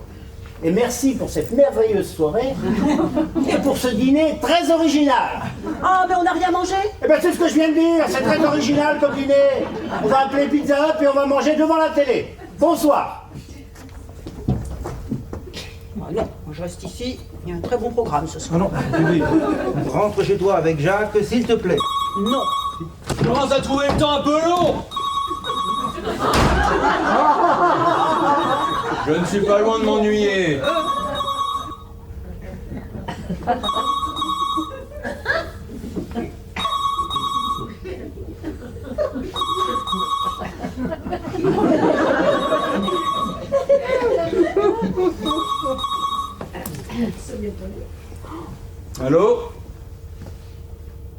Et merci pour cette merveilleuse soirée. Et pour ce dîner très original. Ah, mais on n'a rien mangé? Eh ben c'est ce que je viens de dire. C'est très original comme dîner. On va appeler Pizza Hut et on va manger devant la télé. Bonsoir. Ah non, moi je reste ici. Il y a un très bon programme ce soir. Ah non, oui. Rentre chez toi avec Jacques, s'il te plaît. Non. Je commence à trouver le temps un peu long. Je ne suis pas loin de m'ennuyer. Allô?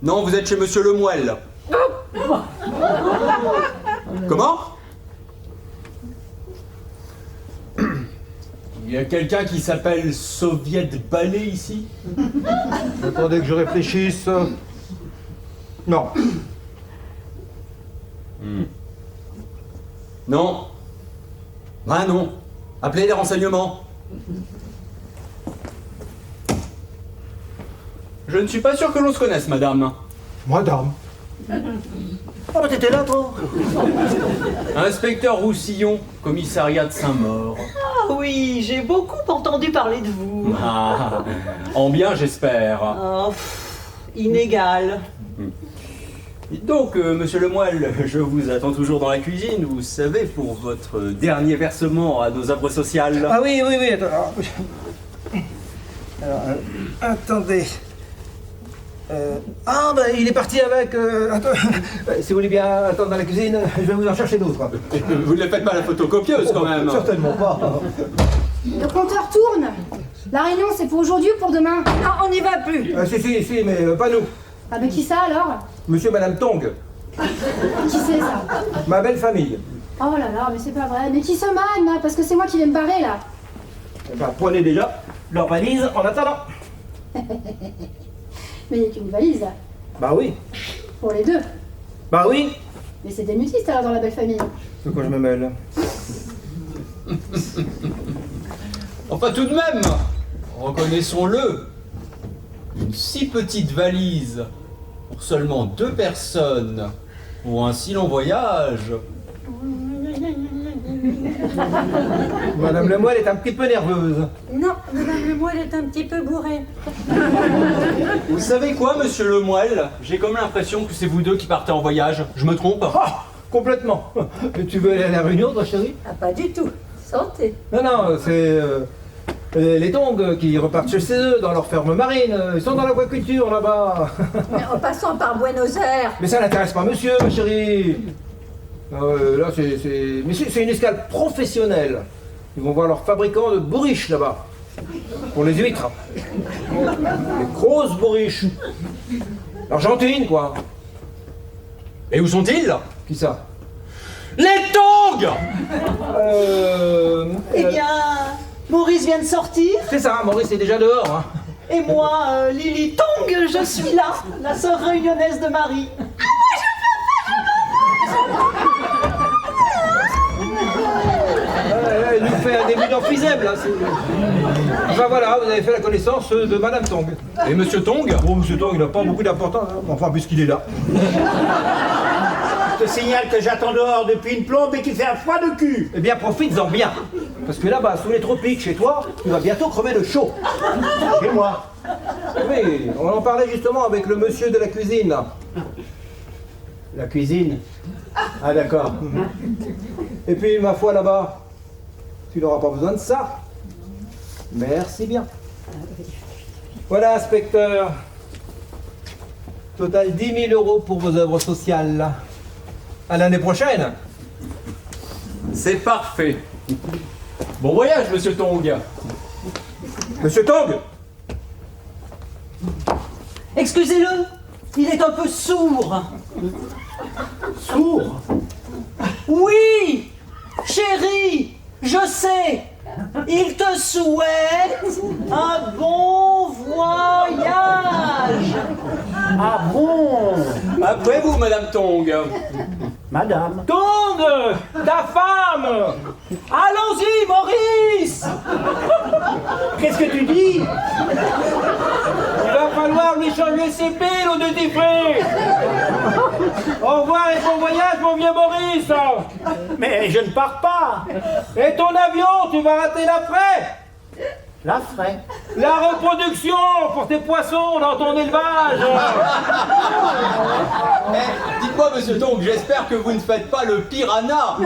Non, vous êtes chez Monsieur Lemuel. Comment? Il y a quelqu'un qui s'appelle Soviet Ballet ici? Attendez que je réfléchisse. Non. Non. Ah non. Appelez les renseignements. Je ne suis pas sûr que l'on se connaisse, madame. Madame. Ah, bah t'étais là, toi. Inspecteur Roussillon, commissariat de Saint-Maur. Ah oui, j'ai beaucoup entendu parler de vous. Ah, en bien, j'espère. Oh, inégal. Dites donc, monsieur Lemoyle, je vous attends toujours dans la cuisine, vous savez, pour votre dernier versement à nos œuvres sociales. Ah oui, oui, oui, attends. Alors, attendez. Ah, bah il est parti avec... attends, si vous voulez bien attendre dans la cuisine, je vais vous en chercher d'autres. Vous ne le faites pas la photocopieuse, quand même. Certainement pas. Le compteur tourne. La réunion, c'est pour aujourd'hui ou pour demain? Ah, on n'y va plus. Si, mais pas nous. Ah ben qui ça alors? Monsieur et Madame Tong, Qui c'est ça? ma belle famille. Oh là là, mais c'est pas vrai. Mais qui se magne là? Parce que c'est moi qui vais me barrer là. Enfin, prenez déjà leur valise en attendant. Mais il n'y a qu'une valise là. Bah oui. Pour les deux. Bah oui. Mais c'est des mutistes alors dans la belle famille. De quoi je me mêle? Enfin, tout de même, reconnaissons-le, une si petite valise pour seulement 2 personnes pour un si long voyage. Madame Lemoyle est un petit peu nerveuse. Non, Madame Lemoyle est un petit peu bourrée. Vous savez quoi, monsieur Lemoyle? J'ai comme l'impression que c'est vous deux qui partez en voyage. Je me trompe? Ah, complètement. Tu veux aller à la réunion, toi, chérie? Ah, pas du tout. Santé. Non, c'est les Tongs qui repartent chez eux dans leur ferme marine. Ils sont dans l'aquaculture là-bas. Mais en passant par Buenos Aires. Mais ça n'intéresse pas monsieur, ma chérie. Là, c'est une escale professionnelle. Ils vont voir leur fabricant de bourriches là-bas. Pour les huîtres. Les grosses bourriches. Argentine, quoi. Et où sont-ils? Qui ça? Les Tongs! Eh bien, Maurice vient de sortir. C'est ça, Maurice est déjà dehors. Hein. Et moi, Lily Tong, je suis là, la sœur réunionnaise de Marie. Il nous fait un début d'emphysème, là. Enfin voilà, vous avez fait la connaissance de Madame Tong. Et monsieur Tong? Bon, monsieur Tong, il n'a pas beaucoup d'importance, hein. Enfin, puisqu'il est là. Je te signale que j'attends dehors depuis une plombe et qu'il fait un froid de cul. Eh bien, profites-en bien. Parce que là-bas, sous les tropiques, chez toi, tu vas bientôt crever de chaud. Chez moi. Oui, on en parlait justement avec le monsieur de la cuisine. La cuisine. Ah d'accord. Et puis, ma foi, là-bas, tu n'auras pas besoin de ça. Merci bien. Voilà, inspecteur. Total 10 000 € pour vos œuvres sociales. À l'année prochaine. C'est parfait. Bon voyage, monsieur Tong. Monsieur Tong! Excusez-le, il est un peu sourd. Sourd. Oui, chérie, je sais. Il te souhaite un bon voyage. Ah bon? Après vous, madame Tong. Madame. Tong! Ta femme! Allons-y, Maurice. Qu'est-ce que tu dis? Il va falloir lui changer ses piles au duty free! Au revoir et bon voyage, mon vieux Maurice! Mais je ne pars pas. Et ton avion, tu vas rater l'après! La frais. La reproduction pour tes poissons dans ton élevage! Dites-moi, monsieur Tong, j'espère que vous ne faites pas le piranha.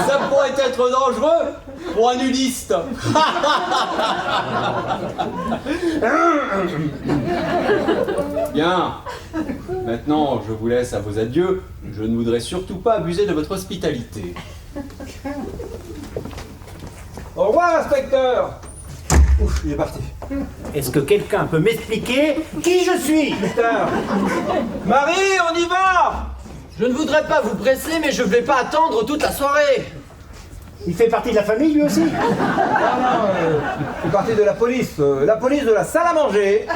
Ça pourrait être dangereux pour un nudiste. Bien. Maintenant, je vous laisse à vos adieux. Je ne voudrais surtout pas abuser de votre hospitalité. Au revoir, inspecteur! Ouf, il est parti. Est-ce que quelqu'un peut m'expliquer qui je suis? Putain! Marie, on y va! Je ne voudrais pas vous presser, mais je ne vais pas attendre toute la soirée. Il fait partie de la famille lui aussi? Non, c'est parti de la police de la salle à manger.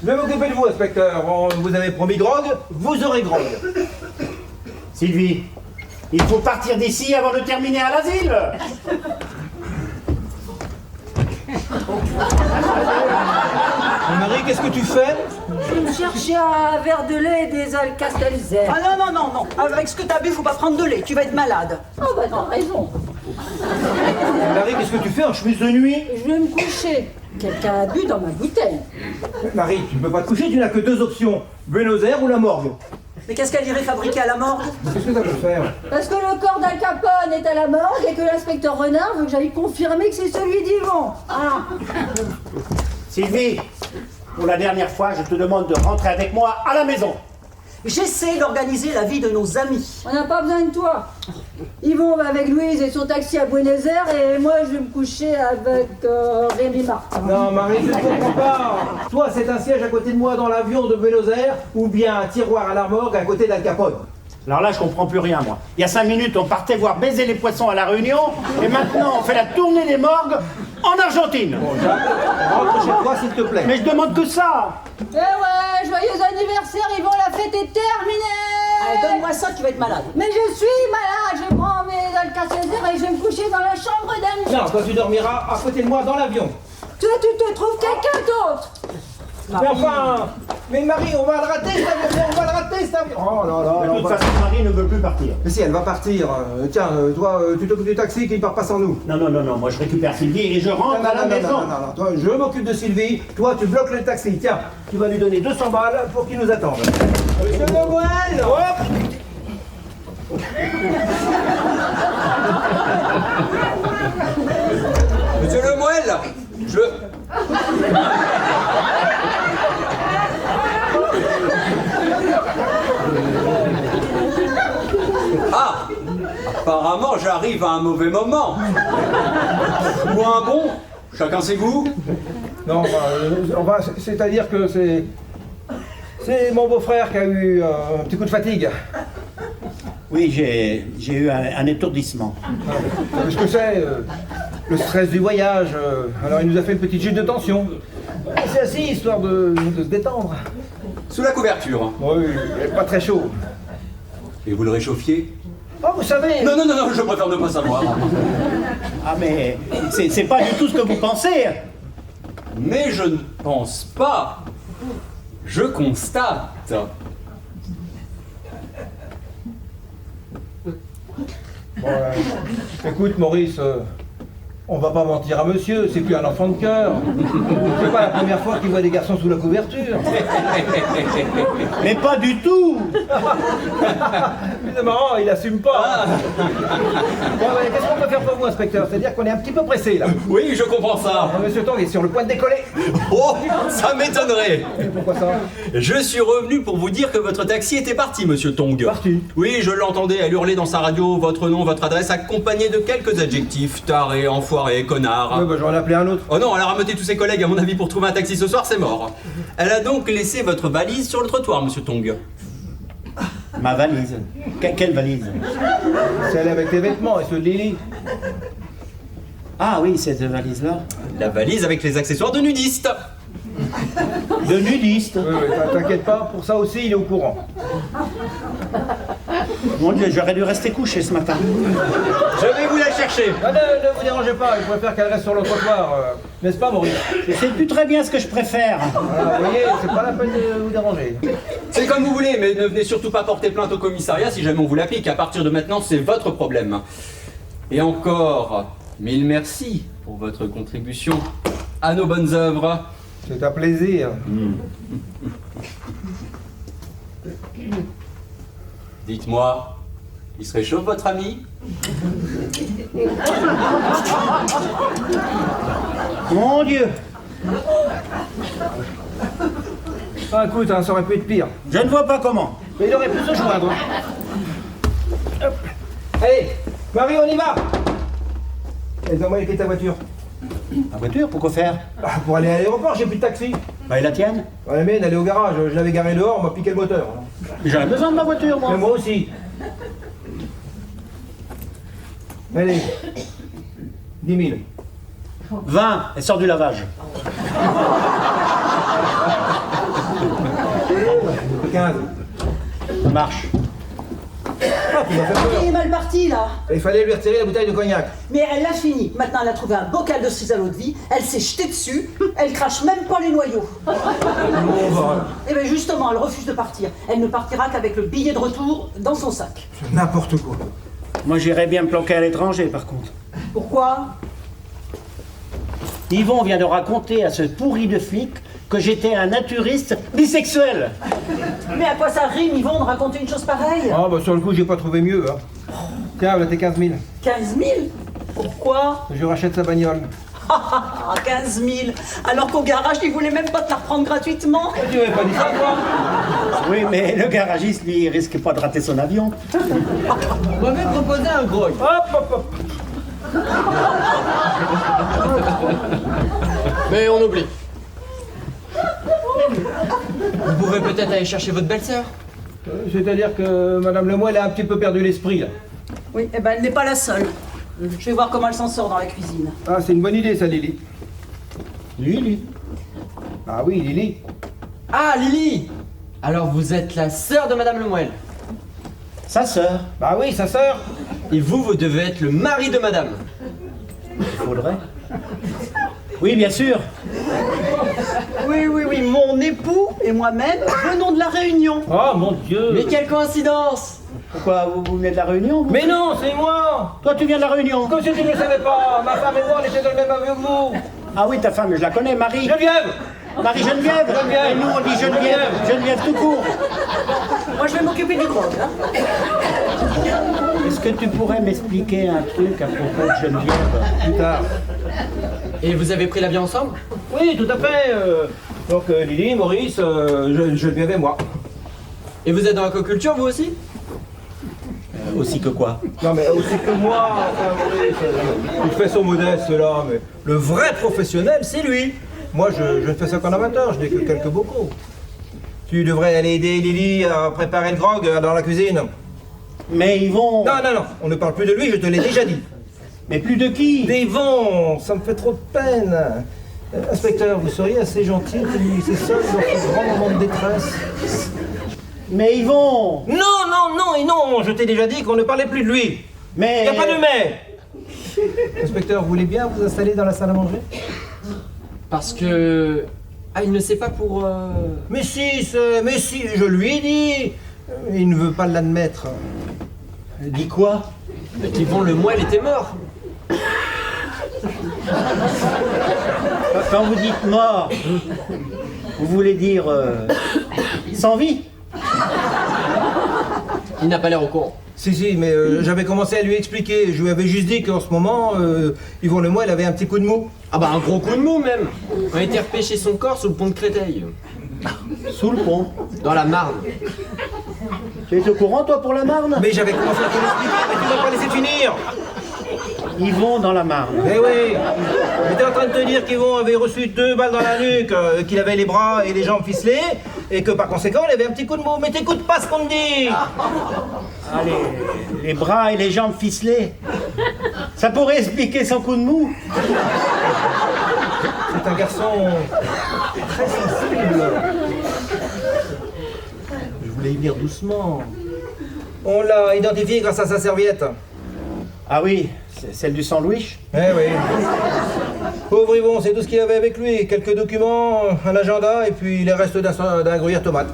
Je vais m'occuper de vous, inspecteur. Vous avez promis drogue, vous aurez drogue. Sylvie, il faut partir d'ici avant de terminer à l'asile. Marie, qu'est-ce que tu fais? Je vais me chercher un verre de lait et des Alka-Seltzer. Ah non, non, non, non. Avec ce que t'as bu, faut pas prendre de lait. Tu vas être malade. Oh bah t'as raison. Marie, qu'est-ce que tu fais en chemise de nuit? Je vais me coucher. Quelqu'un a bu dans ma bouteille. Marie, tu ne peux pas te coucher, tu n'as que deux options. Buenos Aires ou la morgue. Mais qu'est-ce qu'elle irait fabriquer à la morgue? Qu'est-ce que ça peut faire? Parce que le corps d'Al Capone est à la morgue et que l'inspecteur Renard veut que j'aille confirmer que c'est celui d'Yvon. Ah. Sylvie, pour la dernière fois, je te demande de rentrer avec moi à la maison. J'essaie d'organiser la vie de nos amis. On n'a pas besoin de toi. Yvon va avec Louise et son taxi à Buenos Aires et moi je vais me coucher avec Rémi Martin. Non, Marie, je ne comprends pas. Toi, c'est un siège à côté de moi dans l'avion de Buenos Aires ou bien un tiroir à la morgue à côté d'Al Capone. Alors là, je comprends plus rien, moi. Il y a 5 minutes, on partait voir baiser les poissons à La Réunion, et maintenant, on fait la tournée des morgues en Argentine. Bon, Jacques, rentre chez toi, s'il te plaît. Mais je demande que ça. Eh ouais, joyeux anniversaire Yvon, la fête est terminée. Allez, donne-moi ça, tu vas être malade. Mais je suis malade, je prends mes Alka-Seltzer et je vais me coucher dans la chambre d'Anne. Non, toi, tu dormiras à côté de moi dans l'avion. Toi tu te trouves quelqu'un d'autre. Mais enfin, mais Marie, on va le rater cet avion, on va le rater cet avion. Oh là là, De toute façon, Marie ne veut plus partir. Mais si, elle va partir. Tiens, toi, tu t'occupes du taxi qui ne part pas sans nous. Non, non, non, non, moi je récupère Sylvie et je rentre à la maison. Non, toi, je m'occupe de Sylvie, toi, tu bloques le taxi. Tiens, tu vas lui donner 200 balles pour qu'il nous attende. Monsieur Noël, hop. Monsieur Lemoel, je... Ah, apparemment j'arrive à un mauvais moment. Ou un bon, chacun ses goûts. Non, c'est-à-dire que c'est mon beau-frère qui a eu un petit coup de fatigue. Oui, j'ai eu un étourdissement. Vous savez ce que c'est le stress du voyage. Alors il nous a fait une petite chute de tension. Il s'est assis histoire de se détendre. Sous la couverture. Oui, il est pas très chaud. Et vous le réchauffiez? Oh, vous savez. Non, non, non, non, je préfère ne pas savoir. Ah mais c'est pas du tout ce que vous pensez. Mais je ne pense pas. Je constate. Bon, écoute, Maurice, on va pas mentir à monsieur, c'est plus un enfant de cœur. C'est pas la première fois qu'il voit des garçons sous la couverture. Mais pas du tout. C'est marrant, il assume pas. Bon, ouais, qu'est-ce qu'on peut faire pour vous, inspecteur? C'est-à-dire qu'on est un petit peu pressé, là. Oui, je comprends ça. Monsieur Tong est sur le point de décoller. Oh, ça m'étonnerait. Et pourquoi ça? Je suis revenu pour vous dire que votre taxi était parti, monsieur Tong. Parti? Oui, je l'entendais, elle hurlait dans sa radio votre nom, votre adresse, accompagné de quelques adjectifs. Taré, enfoiré, connard. Ouais, bah, j'en ai appelé un autre. Oh non, elle a rameuté tous ses collègues, à mon avis, pour trouver un taxi ce soir, c'est mort. Elle a donc laissé votre valise sur le trottoir, monsieur Tong. Ma valise. Quelle valise? Celle avec les vêtements et ceux de Lily. Ah oui, cette valise-là. La valise avec les accessoires de nudiste. De nudiste. Oui, t'inquiète pas, pour ça aussi, il est au courant. Mon Dieu, j'aurais dû rester couché ce matin. Je vais vous la chercher. Ah, ne vous dérangez pas, il préfère qu'elle reste sur le trottoir. N'est-ce pas, Maurice? Je sais plus très bien ce que je préfère. Voilà, vous voyez, c'est pas la peine de vous déranger. C'est comme vous voulez, mais ne venez surtout pas porter plainte au commissariat si jamais on vous l'applique. À partir de maintenant, c'est votre problème. Et encore, mille merci pour votre contribution à nos bonnes œuvres. C'est un plaisir. Dites-moi, il se réchauffe votre ami? Mon Dieu. Ah, écoute, hein, ça aurait pu être pire. Je ne vois pas comment. Mais il aurait pu se joindre. Hop. Allez, Marie, on y va. Donne-moi les clés de ta voiture. La voiture, pourquoi faire? Ah, pour aller à l'aéroport, j'ai plus de taxi. Bah, et la tienne? Ouais, la mienne, elle est au garage. Je l'avais garée dehors, on m'a piqué le moteur. J'aurais besoin de ma voiture, moi. Mais moi aussi. Allez. 10 000. 20, elle sort du lavage. marche. Il m'a fait peur. Il est mal parti, là. Il fallait lui retirer la bouteille de cognac. Mais elle l'a fini. Maintenant, elle a trouvé un bocal de cerises à l'eau de vie. Elle s'est jetée dessus. Elle crache même pas les noyaux. Bon, bah, Et bien justement, elle refuse de partir. Elle ne partira qu'avec le billet de retour dans son sac. n'importe quoi. Moi, j'irais bien me planquer à l'étranger, par contre. Pourquoi? Yvon vient de raconter à ce pourri de flic que j'étais un naturiste bisexuel. Mais à quoi ça rime, Yvon, de raconter une chose pareille? Ah, bah, sur le coup, j'ai pas trouvé mieux. Hein. Tiens, là, t'es 15 000. 15 000? Pourquoi? Je rachète sa bagnole. Ah, 15 000. Alors qu'au garage, ils voulaient même pas te la reprendre gratuitement. Tu m'avais pas dit ça, toi? Oui, mais le garagiste, lui, il risque pas de rater son avion. On m'avait proposé un grog. Hop, hop, hop. Mais on oublie. Vous pouvez peut-être aller chercher votre belle-sœur. C'est-à-dire que Madame Lemoine a un petit peu perdu l'esprit, là. Oui, eh ben elle n'est pas la seule. Je vais voir comment elle s'en sort dans la cuisine. Ah, c'est une bonne idée, ça, Lily. Lui. Ah oui, Lily. Ah, Lily! Alors vous êtes la sœur de Madame Lemoelle. Sa sœur. Bah oui, sa sœur. Et vous devez être le mari de Madame. Il faudrait. Oui, bien sûr. Oui, mon époux et moi-même venons de la Réunion. Oh, mon Dieu. Mais quelle coïncidence! Pourquoi, vous venez de la Réunion, vous? Mais non, c'est moi. Toi, tu viens de la Réunion? Comme si tu ne le savais pas, ma femme et moi, on était dans le même avion que vous. Ah oui, ta femme, je la connais, Marie. Geneviève. Marie-Geneviève. Geneviève. Et nous, on dit Geneviève. Geneviève tout court. Moi, je vais m'occuper du grog. Hein. Est-ce que tu pourrais m'expliquer un truc à propos de Geneviève? Plus tard. Et vous avez pris l'avion ensemble? Oui, tout à fait. Donc, Lily, Maurice, Geneviève et moi. Et vous êtes dans l'aquaculture vous aussi? Aussi que quoi? Non, mais aussi que moi, enfin, Maurice, il fait son modeste, là, mais le vrai professionnel, c'est lui. Moi, je ne fais ça qu'en amateur, je n'ai que quelques bocaux. Tu devrais aller aider Lily à préparer le grog dans la cuisine. Mais Yvon... Non, on ne parle plus de lui, je te l'ai déjà dit. Mais plus de qui? Yvon, ça me fait trop de peine. Inspecteur, vous seriez assez gentil de lui laisser seul dans ce grand moment de détresse. Mais Yvon... Non, je t'ai déjà dit qu'on ne parlait plus de lui. Mais... Il n'y a pas de mais. Inspecteur, vous voulez bien vous installer dans la salle à manger? Parce que... Ah, il ne sait pas pour... Mais si, je lui ai dit. Il ne veut pas l'admettre. Dis quoi? Yvon Lemoelle était mort. Quand vous dites mort, vous voulez dire sans vie? Il n'a pas l'air au courant. Si, mais j'avais commencé à lui expliquer. Je lui avais juste dit qu'en ce moment, Yvon Lemoyle avait un petit coup de mou. Ah bah un gros coup de mou même. On a été repêché son corps sous le pont de Créteil. Sous le pont. Dans la Marne. Tu es au courant, toi, pour la Marne? Mais j'avais commencé à te l'expliquer, mais tu m'as pas laissé finir. Yvon dans la Marne. Eh oui, j'étais en train de te dire qu'Yvon avait reçu 2 balles dans la nuque, qu'il avait les bras et les jambes ficelés, et que par conséquent, il avait un petit coup de mou. Mais t'écoutes pas ce qu'on te dit. Allez, les bras et les jambes ficelés. Ça pourrait expliquer son coup de mou. C'est un garçon très sensible. Je voulais y venir doucement. On l'a identifié grâce à sa serviette. Ah oui, c'est celle du sandwich. Eh oui. Pauvre Yvon, c'est tout ce qu'il avait avec lui. Quelques documents, un agenda et puis les restes d'un gruyère tomate.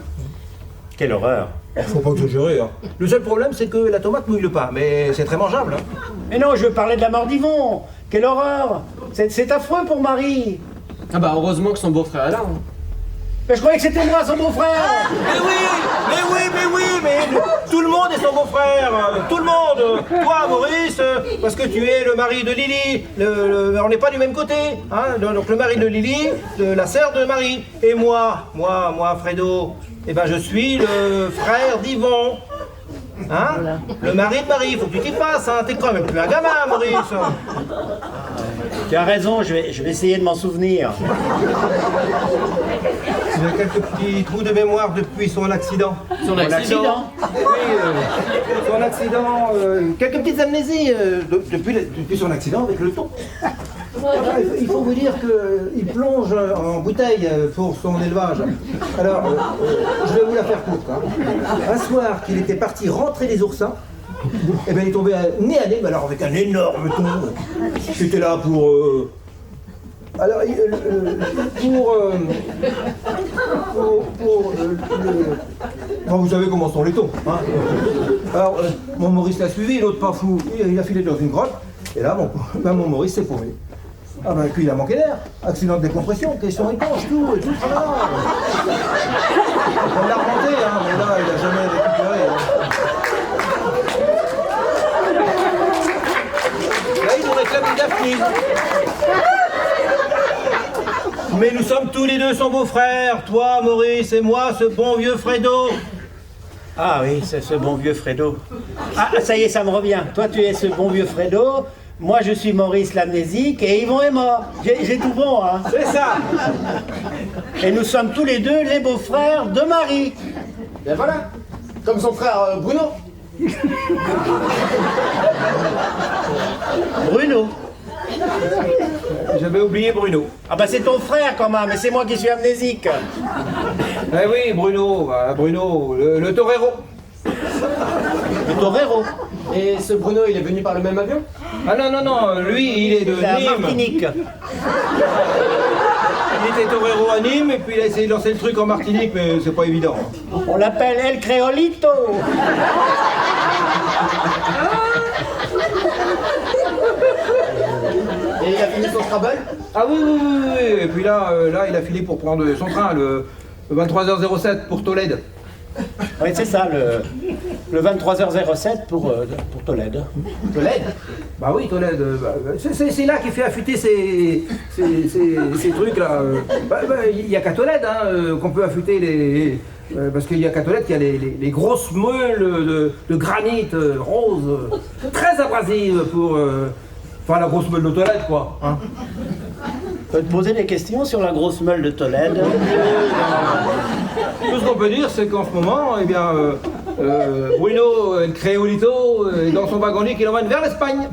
Quelle horreur. Faut pas exagérer, hein. Le seul problème, c'est que la tomate mouille pas, mais c'est très mangeable. Hein. Mais non, je veux parler de la mort d'Yvon. Quelle horreur. C'est affreux pour Marie. Ah bah heureusement que son beau-frère est là. Hein. Mais je croyais que c'était moi, son beau-frère. Mais tout le monde est son beau-frère. Tout le monde. Toi, Maurice, parce que tu es le mari de Lily. On n'est pas du même côté. Hein. Donc le mari de Lily, la sœur de Marie. Et moi, Fredo, eh ben je suis le frère d'Yvon. Hein? Le mari de Marie, faut que tu t'y fasses, hein. T'es quand même plus un gamin, Maurice. Tu as raison, je vais essayer de m'en souvenir. Il a quelques petits trous de mémoire depuis son accident. Son accident. Oui, son accident, quelques petites amnésies depuis son accident avec le ton. Il faut vous dire qu'il plonge en bouteille pour son élevage. Alors, je vais vous la faire courte. Hein. Un soir qu'il était parti rentrer les oursins, et bien il est tombé nez à nez, mais alors avec un énorme thon. C'était là pour... Alors, bon, vous savez comment sont les thons. Hein. Alors, mon Maurice l'a suivi, l'autre pas fou, il a filé dans une grotte, et là, mon Maurice s'est paumé. Ah ben, puis il a manqué d'air. Accident de décompression, question étanche, tout, et tout, voilà. On l'a remonté, hein, mais là, il a jamais récupéré. Hein. Là, il nous réclame une Daphne. Mais nous sommes tous les deux son beau-frère, toi, Maurice, et moi, ce bon vieux Fredo. Ah oui, c'est ce bon vieux Fredo. Ah, ça y est, ça me revient. Toi, tu es ce bon vieux Fredo. Moi, je suis Maurice l'amnésique et Yvon est mort. J'ai tout bon, hein. C'est ça. Et nous sommes tous les deux les beaux-frères de Marie. Ben voilà, comme son frère Bruno. Bruno. J'avais oublié Bruno. Ah bah c'est ton frère quand même, mais c'est moi qui suis amnésique. Eh oui, Bruno, Bruno, le torero. Le torero. Et ce Bruno, il est venu par le même avion? Ah non, lui, il est de La Nîmes. Martinique. Il était torero à Nîmes, et puis il a essayé de lancer le truc en Martinique, mais c'est pas évident. On l'appelle El Creolito. Et il a fini son Scrabble? Ah oui, et puis là, il a filé pour prendre son train, le 23h07 pour Tolède. Oui, c'est ça, le 23h07 pour Tolède. Tolède? Bah oui, Tolède. C'est là qu'il fait affûter ces trucs-là. Il n'y a qu'à Tolède qu'on peut affûter les... parce qu'il y a qu'à Tolède qu'il y a les grosses meules de granit rose, très abrasives pour... Enfin, la grosse meule de Tolède, quoi. Hein. Je peux te poser des questions sur la grosse meule de Tolède. Tout ce qu'on peut dire, c'est qu'en ce moment, eh bien, Bruno El Creolito est dans son wagon-lit qui l'emmène vers l'Espagne.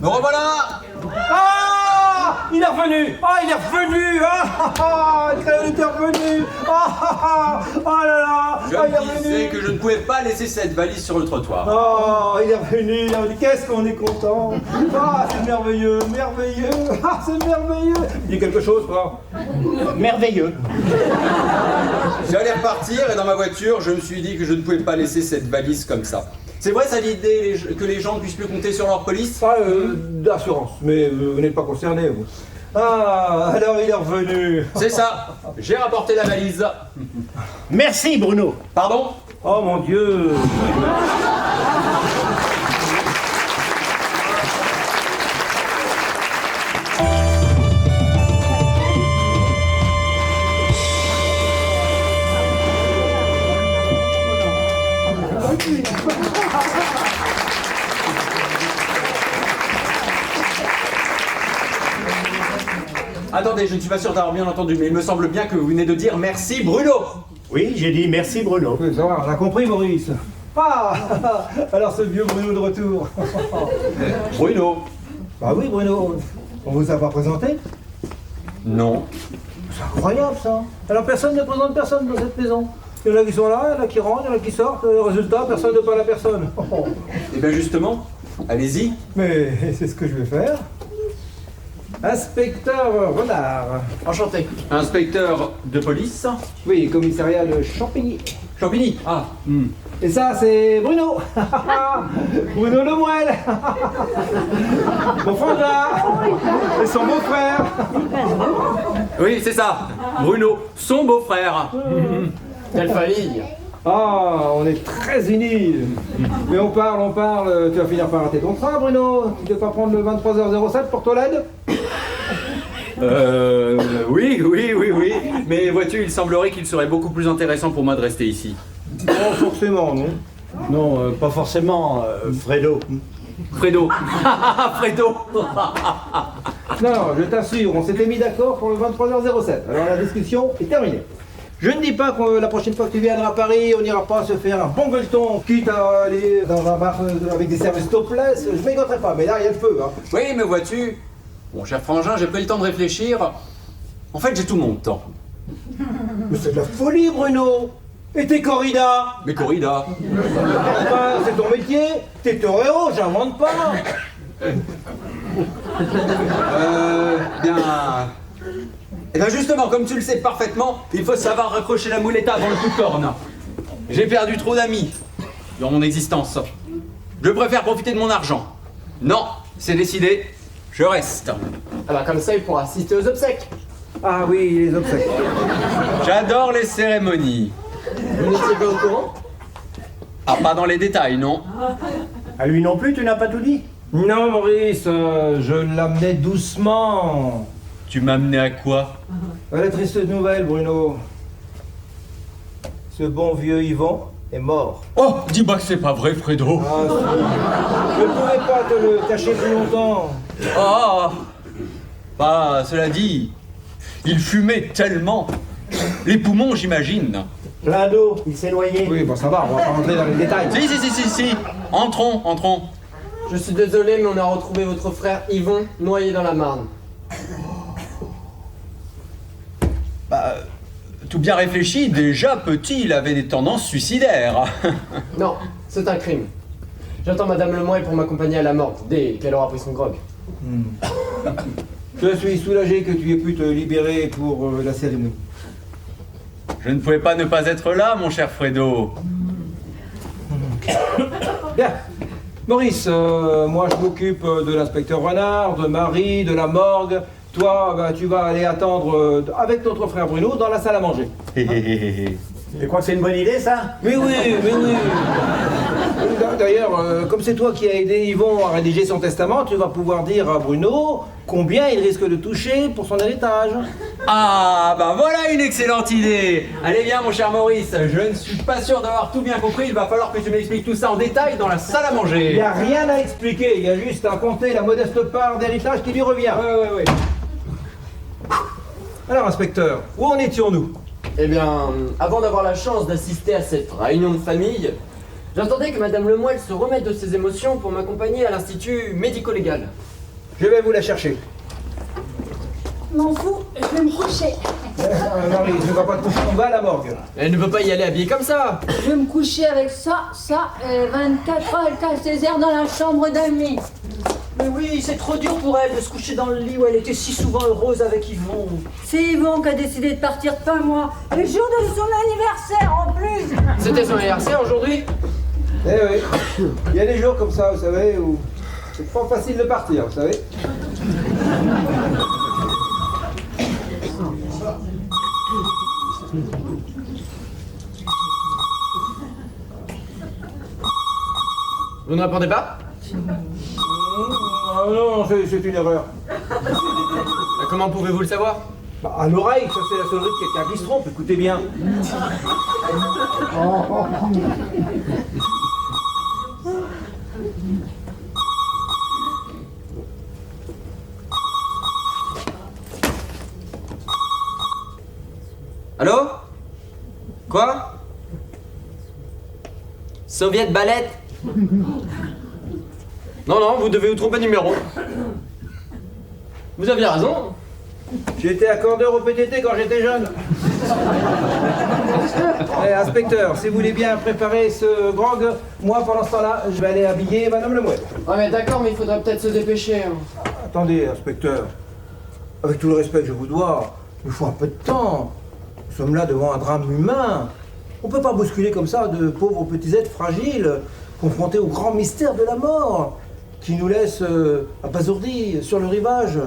Me revoilà! Ah! Il est revenu! Ah, il est revenu! Ah, El Creolito est revenu! Ah là là! Je Ah, il est me disais revenu! que je ne pouvais pas laisser cette valise sur le trottoir. Oh, il est revenu! Qu'est-ce qu'on est content! Ah, c'est merveilleux, merveilleux! Ah, c'est merveilleux! Dis quelque chose, quoi! Merveilleux. J'allais repartir et dans ma voiture, je me suis dit que je ne pouvais pas laisser cette valise comme ça. C'est vrai ça l'idée que les gens ne puissent plus compter sur leur police? Pas d'assurance, mais vous n'êtes pas concerné, vous. Ah, alors il est revenu! C'est ça, j'ai rapporté la valise. Merci Bruno. Pardon? Oh mon Dieu! Attendez, je ne suis pas sûr d'avoir bien entendu, mais il me semble bien que vous venez de dire merci Bruno. Oui, j'ai dit merci Bruno. Oui, ça va, on a compris, Maurice. Ah! Alors ce vieux Bruno de retour. Bruno? Bah oui, Bruno. On vous a pas présenté? Non. C'est incroyable, ça. Alors personne ne présente personne dans cette maison. Il y en a qui sont là, il y en a qui rentrent, il y en a qui sortent. Résultat, personne ne parle à personne. Eh bien justement, allez-y. Mais c'est ce que je vais faire. Inspecteur Renard. Enchanté. Inspecteur de police? Oui, commissariat de Champigny. Champigny? Ah. Et ça, c'est Bruno. Bruno Le Moelle. Mon frangin. Et son beau-frère. Oui, c'est ça. Bruno, son beau-frère. Quelle famille. Ah, on est très unis. Mais on parle. Tu vas finir par rater ton train, Bruno. Tu ne veux pas prendre le 23h07 pour Tolède? Oui. Mais vois-tu, il semblerait qu'il serait beaucoup plus intéressant pour moi de rester ici. Non, forcément, non. Non, pas forcément, Fredo. Fredo. Fredo. Non, je t'assure, on s'était mis d'accord pour le 23h07. Alors la discussion est terminée. Je ne dis pas que la prochaine fois que tu viendras à Paris, on n'ira pas se faire un bon gueuleton, quitte à aller dans un bar avec des services topless. Je ne mégoterai pas, mais là, il y a le feu. Hein. Oui, mais vois-tu, Mon cher frangin, j'ai pris le temps de réfléchir. En fait, j'ai tout mon temps. Mais c'est de la folie, Bruno. Et tes corridas? Mais corrida. Enfin, c'est ton métier. T'es torero, j'invente pas. Bien... Eh bien justement, comme tu le sais parfaitement, il faut savoir raccrocher la mouletta avant le coup de corne. J'ai perdu trop d'amis dans mon existence. Je préfère profiter de mon argent. Non, c'est décidé, je reste. Ah bah comme ça, il pourra assister aux obsèques. Ah oui, les obsèques. J'adore les cérémonies. Vous n'étiez pas au courant? Ah, pas dans les détails, non. À lui non plus, tu n'as pas tout dit? Non, Maurice, je l'amenais doucement. Tu m'as amené à quoi? La triste nouvelle, Bruno. Ce bon vieux Yvon est mort. Oh, dis-moi que c'est pas vrai, Fredo. Ah, je ne pouvais pas te le cacher plus longtemps. Oh, bah, cela dit, il fumait tellement. Les poumons, j'imagine. Plein d'eau, il s'est noyé. Oui, bon, ça va, on va pas rentrer dans les détails. Si. Entrons. Je suis désolé, mais on a retrouvé votre frère Yvon noyé dans la Marne. Bah, tout bien réfléchi, déjà petit, il avait des tendances suicidaires. Non, c'est un crime. J'attends Madame Lemoyle pour m'accompagner à la morgue, dès qu'elle aura pris son grog. Je suis soulagé que tu aies pu te libérer pour la cérémonie. Je ne pouvais pas ne pas être là, mon cher Fredo. Bien. Maurice, moi je m'occupe de l'inspecteur Renard, de Marie, de la morgue. Toi, bah, tu vas aller attendre avec notre frère Bruno dans la salle à manger. Tu crois que c'est une bonne idée, ça? Mais oui. D'ailleurs, comme c'est toi qui as aidé Yvon à rédiger son testament, tu vas pouvoir dire à Bruno combien il risque de toucher pour son héritage. Ah, bah voilà une excellente idée. Allez bien, mon cher Maurice, je ne suis pas sûr d'avoir tout bien compris. Il va falloir que tu m'expliques tout ça en détail dans la salle à Il manger. n'y a rien à expliquer, il y a juste à compter la modeste part d'héritage qui lui revient. Ouais. Alors, inspecteur, où en étions-nous? Eh bien, avant d'avoir la chance d'assister à cette réunion de famille, j'attendais que Madame Lemoyle se remette de ses émotions pour m'accompagner à l'institut médico-légal. Je vais vous la chercher. M'en fous, je vais me coucher. Marie, je ne vais pas te coucher, on va à la morgue. Elle ne peut pas y aller habillée comme ça. Je vais me coucher avec ça, 24 heures, elle casse ses airs dans la chambre d'amis. Mais oui, c'est trop dur pour elle de se coucher dans le lit où elle était si souvent heureuse avec Yvon. C'est Yvon qui a décidé de partir, pas moi. Le jour de son anniversaire en plus. C'était son anniversaire aujourd'hui. Eh oui, il y a des jours comme ça, vous savez, où c'est pas facile de partir, vous savez. Vous ne répondez pas? Non, c'est une erreur. Comment pouvez-vous le savoir? Bah, à l'oreille, ça c'est la sonnerie de quelqu'un qui se trompe, écoutez bien. Allô? Quoi? Soviet Ballet? Non, vous devez vous tromper de numéro. Vous aviez raison. J'étais accordeur au PTT quand j'étais jeune. Eh, inspecteur, si vous voulez bien préparer ce grog, moi pendant ce temps-là, je vais aller habiller Madame Lemoyle. Ouais, mais d'accord, mais il faudrait peut-être se dépêcher. Attendez, inspecteur. Avec tout le respect que je vous dois, il faut un peu de temps. Nous sommes là devant un drame humain. On ne peut pas bousculer comme ça de pauvres petits êtres fragiles, confrontés au grand mystère de la mort, qui nous laisse abasourdis sur le rivage.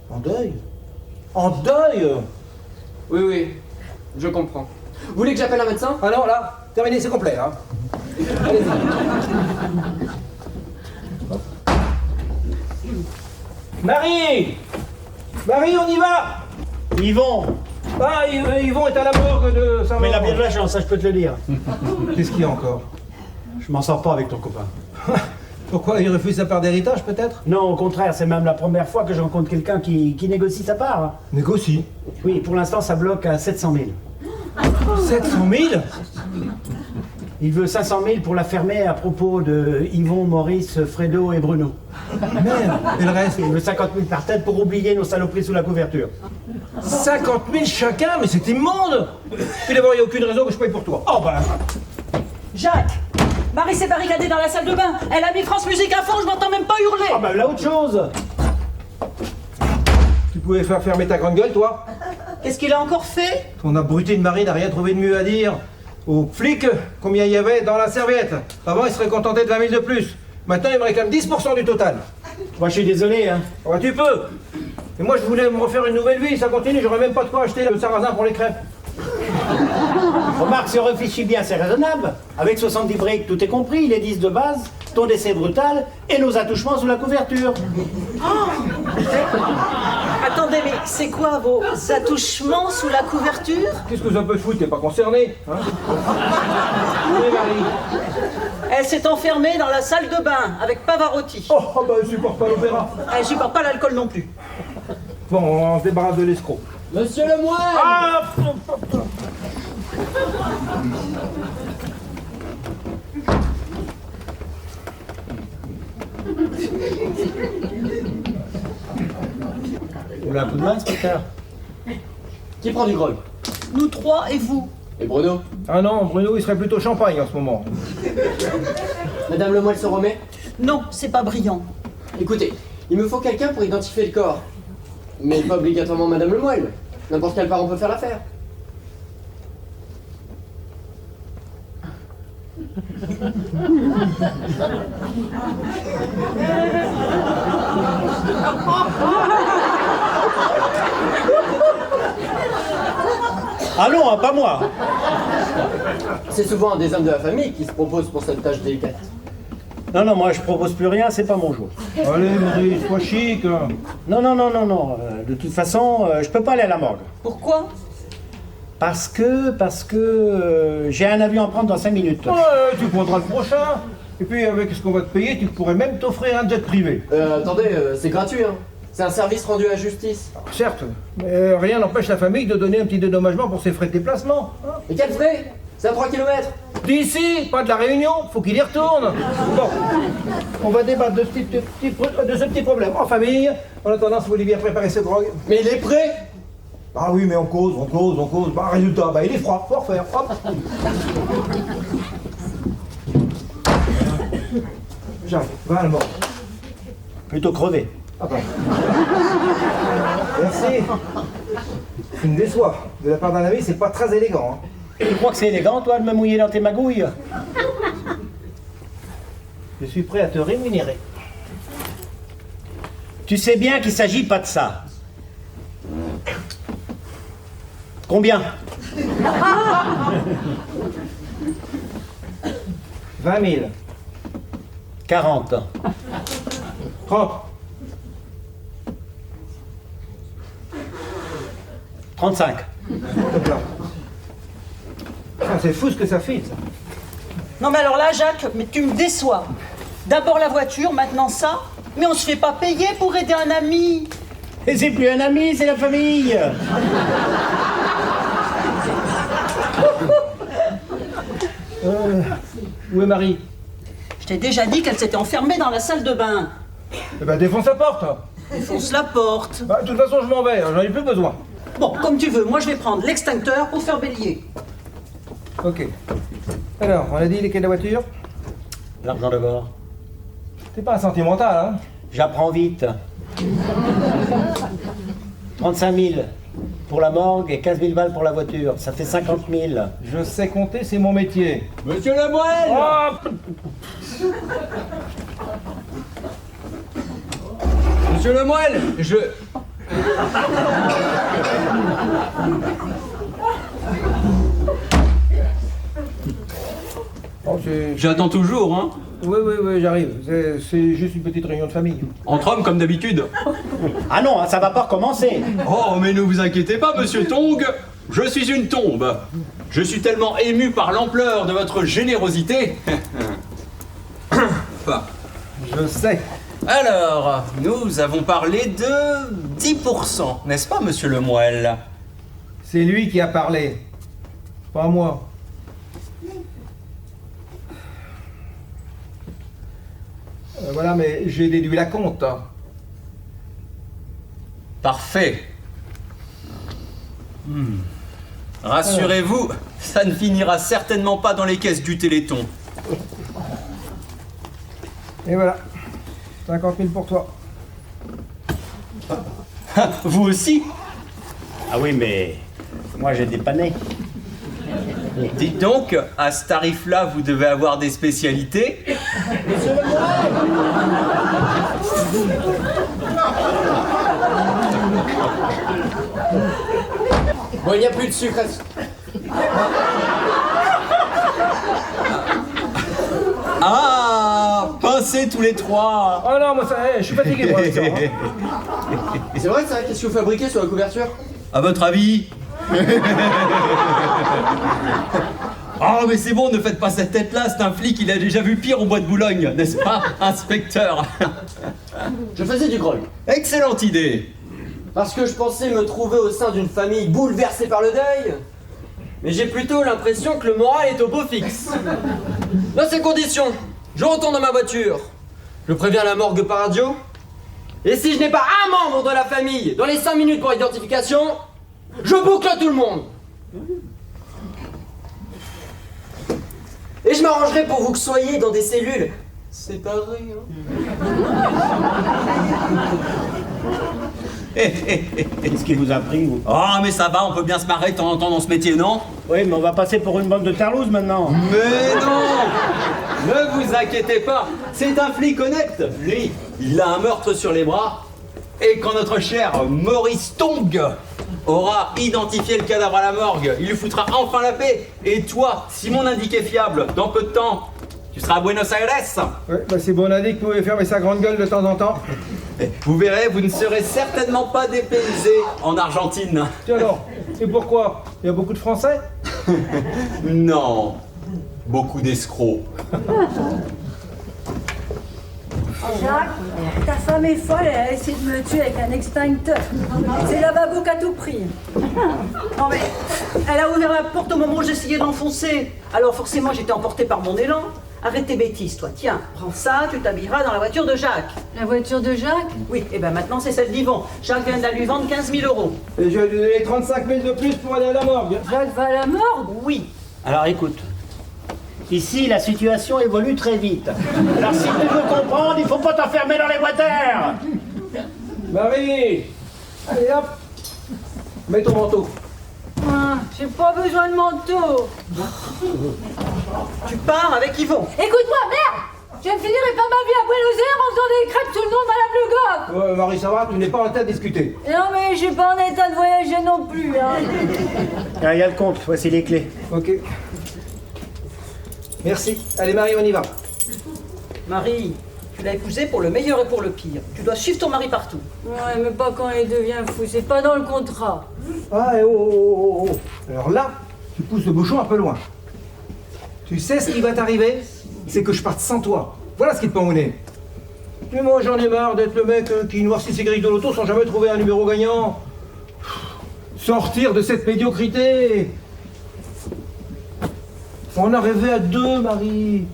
En deuil. En deuil! Oui, je comprends. Vous voulez que j'appelle un médecin? Ah non, là, terminé, c'est complet. Hein. Allez-y. Marie! Marie, on y va! Yvon! Ah, Yvon est à la morgue de sa Mais il a mort. bien de la chance, ça je peux te le dire. Qu'est-ce qu'il y a encore? Je m'en sors pas avec ton copain. Pourquoi il refuse sa part d'héritage, peut-être? Non, au contraire, c'est même la première fois que je rencontre quelqu'un qui négocie sa part. Négocie. Oui, pour l'instant, ça bloque à 700 000. 700 000? Il veut 500 000 pour la fermer à propos de Yvon, Maurice, Fredo et Bruno. Merde, et le reste? Il veut 50 000 par tête pour oublier nos saloperies sous la couverture. 50 000 chacun, mais c'est immonde! Puis d'abord, il n'y a aucune raison que je paye pour toi. Oh ben, Jacques, Marie s'est barricadée dans la salle de bain. Elle a mis France Musique à fond, je m'entends même pas hurler. oh ben là autre chose. Tu pouvais faire fermer ta grande gueule, toi? Qu'est-ce qu'il a encore fait? Ton abruti de mari n'a rien trouvé de mieux à dire aux flics combien il y avait dans la serviette. Avant, il serait contenté de 20 000 de plus. Maintenant, il me réclame 10% du total. Moi je suis désolé, hein. Ah bah, tu peux. Et moi, je voulais me refaire une nouvelle vie. Ça continue, j'aurais même pas de quoi acheter le sarrasin pour les crêpes. Remarque, si on réfléchit bien, c'est raisonnable. Avec 70 briques, tout est compris, les 10 de base, ton décès brutal et nos attouchements sous la couverture. Attendez, mais c'est quoi vos attouchements sous la couverture? Qu'est-ce que ça peut te foutre? T'es pas concerné, hein? Oui, Marie. Elle s'est enfermée dans la salle de bain avec Pavarotti. Oh, bah, je supporte pas l'opéra. Elle supporte pas l'alcool non plus. Bon, on se débarrasse de l'escroc. Monsieur le moine! Ah! Vous voulez un coup de main, inspecteur? Qui prend du grog? Nous trois et vous. Et Bruno? Ah non, Bruno, il serait plutôt champagne en ce moment. Madame le moine se remet? Non, c'est pas brillant. Écoutez, il me faut quelqu'un pour identifier le corps. Mais pas obligatoirement Madame le moine. N'importe quel parent peut faire l'affaire. Ah non, hein, pas moi. C'est souvent un des hommes de la famille qui se propose pour cette tâche délicate. Non, non, moi je propose plus rien, c'est pas mon jour. Allez, Maurice, sois chic. Non, non, non, non, non. De toute façon, je peux pas aller à la morgue. Pourquoi? Parce que j'ai un avion à prendre dans 5 minutes. Ouais, tu prendras le prochain. Et puis, avec ce qu'on va te payer, tu pourrais même t'offrir un jet privé. Attendez, c'est gratuit, hein. C'est un service rendu à la justice. Certes, mais rien n'empêche la famille de donner un petit dédommagement pour ses frais de déplacement. Hein. Et quel frais? C'est à 3 km. D'ici, pas de la Réunion, faut qu'il y retourne. Bon, on va débattre de ce petit problème en famille. En attendant, si vous voulez bien préparer ce grog. Mais il est prêt. Ah oui, mais on cause. Bah, résultat, bah, il est froid, faut refaire. Hop. J'arrive, va le mort. Plutôt crevé. Ah bah. Merci. Tu me déçois. De la part d'un ami, c'est pas très élégant. Hein. Tu crois que c'est élégant, toi, de me mouiller dans tes magouilles? Je suis prêt à te rémunérer. Tu sais bien qu'il s'agit pas de ça. Combien? 20 000. 40. 30. 35. Hop là. Ah, c'est fou ce que ça fait, ça. Non mais alors là, Jacques, mais tu me déçois. D'abord la voiture, maintenant ça. Mais on se fait pas payer pour aider un ami. Et c'est plus un ami, c'est la famille. Où est Marie? Je t'ai déjà dit qu'elle s'était enfermée dans la salle de bain. Eh ben, défonce la porte. Fonce la porte. Bah, de toute façon, je m'en vais, hein, j'en ai plus besoin. Bon, comme tu veux, moi je vais prendre l'extincteur pour faire bélier. Ok. Alors, on a dit lesquels de la voiture? L'argent de bord. T'es pas un sentimental, hein? J'apprends vite. 35 000 pour la morgue et 15 000 balles pour la voiture. Ça fait 50 000. Je sais compter, c'est mon métier. Monsieur le moine! Oh, Monsieur le moine, oh, J'attends toujours, hein. Oui, j'arrive. C'est juste une petite réunion de famille. Entre hommes comme d'habitude. Ah non, hein, ça va pas recommencer. Oh, mais ne vous inquiétez pas, monsieur Tong. Je suis une tombe. Je suis tellement ému par l'ampleur de votre générosité. Enfin, Je sais. alors, nous avons parlé de 10%, n'est-ce pas, monsieur le moelle? C'est lui qui a parlé. Pas moi. Voilà, mais j'ai déduit la compte. Hein. Parfait. Rassurez-vous, ça ne finira certainement pas dans les caisses du Téléthon. Et voilà, 50 000 pour toi. Vous aussi? Ah oui, mais moi j'ai dépanné. Dites donc, à ce tarif-là, vous devez avoir des spécialités. Bon, il n'y a plus de sucre. Ah, pincez tous les trois. Oh non, moi ça, je suis fatigué pour l'instant. Hein. C'est vrai ça? Qu'est-ce que vous fabriquez sur la couverture? À votre avis? Oh, mais c'est bon, ne faites pas cette tête-là, c'est un flic, il a déjà vu pire au bois de Boulogne, n'est-ce pas, inspecteur? Je faisais du grog. Excellente idée. Parce que je pensais me trouver au sein d'une famille bouleversée par le deuil. Mais j'ai plutôt l'impression que le moral est au beau fixe. Dans ces conditions, je retourne dans ma voiture. Je préviens la morgue par radio. Et si je n'ai pas un membre de la famille dans les 5 minutes pour identification, je boucle tout le monde. Et je m'arrangerai pour vous que soyez dans des cellules séparées. Qu'est-ce qui vous a pris, vous? Oh, mais ça va, on peut bien se marrer de temps en temps dans ce métier, non? Oui, mais on va passer pour une bande de terlouses maintenant. Mais non! Ne vous inquiétez pas, c'est un flic honnête. Lui, il a un meurtre sur les bras. Et quand notre cher Maurice Tong aura identifié le cadavre à la morgue, il lui foutra enfin la paix. Et toi, si mon indique est fiable, dans peu de temps, tu seras à Buenos Aires. Ouais, bah c'est Bonadic qui pouvait fermer sa grande gueule de temps en temps. Vous verrez, vous ne serez certainement pas dépaysé en Argentine. Tiens alors, et pourquoi? Il y a beaucoup de Français? Non, beaucoup d'escrocs. Jacques, ta femme est folle, elle a essayé de me tuer avec un extincteur. C'est la babouk à tout prix. Non mais, elle a ouvert la porte au moment où j'essayais de l'enfoncer. Alors forcément, j'étais emportée par mon élan. Arrête tes bêtises, toi. Tiens, prends ça, tu t'habilleras dans la voiture de Jacques. La voiture de Jacques? Oui, et ben maintenant c'est celle d'Yvon. Jacques vient de la lui vendre 15 000 €. Et je vais lui donner 35 000 de plus pour aller à la morgue. Jacques va à la morgue? Oui. Alors écoute, ici la situation évolue très vite. Alors si tu veux comprendre, il faut pas t'enfermer dans les water. Marie! Allez hop! Mets ton manteau. Ah, j'ai pas besoin de manteau. Tu pars avec Yvon. Écoute-moi, merde! Je ne finirai pas ma vie à Buenos Aires en faisant des crêpes sous le nom de Madame Le Goff. Ouais, Marie, ça va, tu n'es pas en état de discuter. Non mais je suis pas en état de voyager non plus, hein. Ah, il y a le compte, voici les clés. Ok. Merci. Allez Marie, on y va. Marie, tu l'as épousé pour le meilleur et pour le pire. Tu dois suivre ton mari partout. Ouais, mais pas quand il devient fou, c'est pas dans le contrat. Ah, et oh. Alors là, tu pousses le bouchon un peu loin. Tu sais ce qui va t'arriver? C'est que je parte sans toi. Voilà ce qui te pend au nez. Mais moi, j'en ai marre d'être le mec qui noircit ses grilles de l'auto sans jamais trouver un numéro gagnant. Sortir de cette médiocrité. On a rêvé à deux, Marie.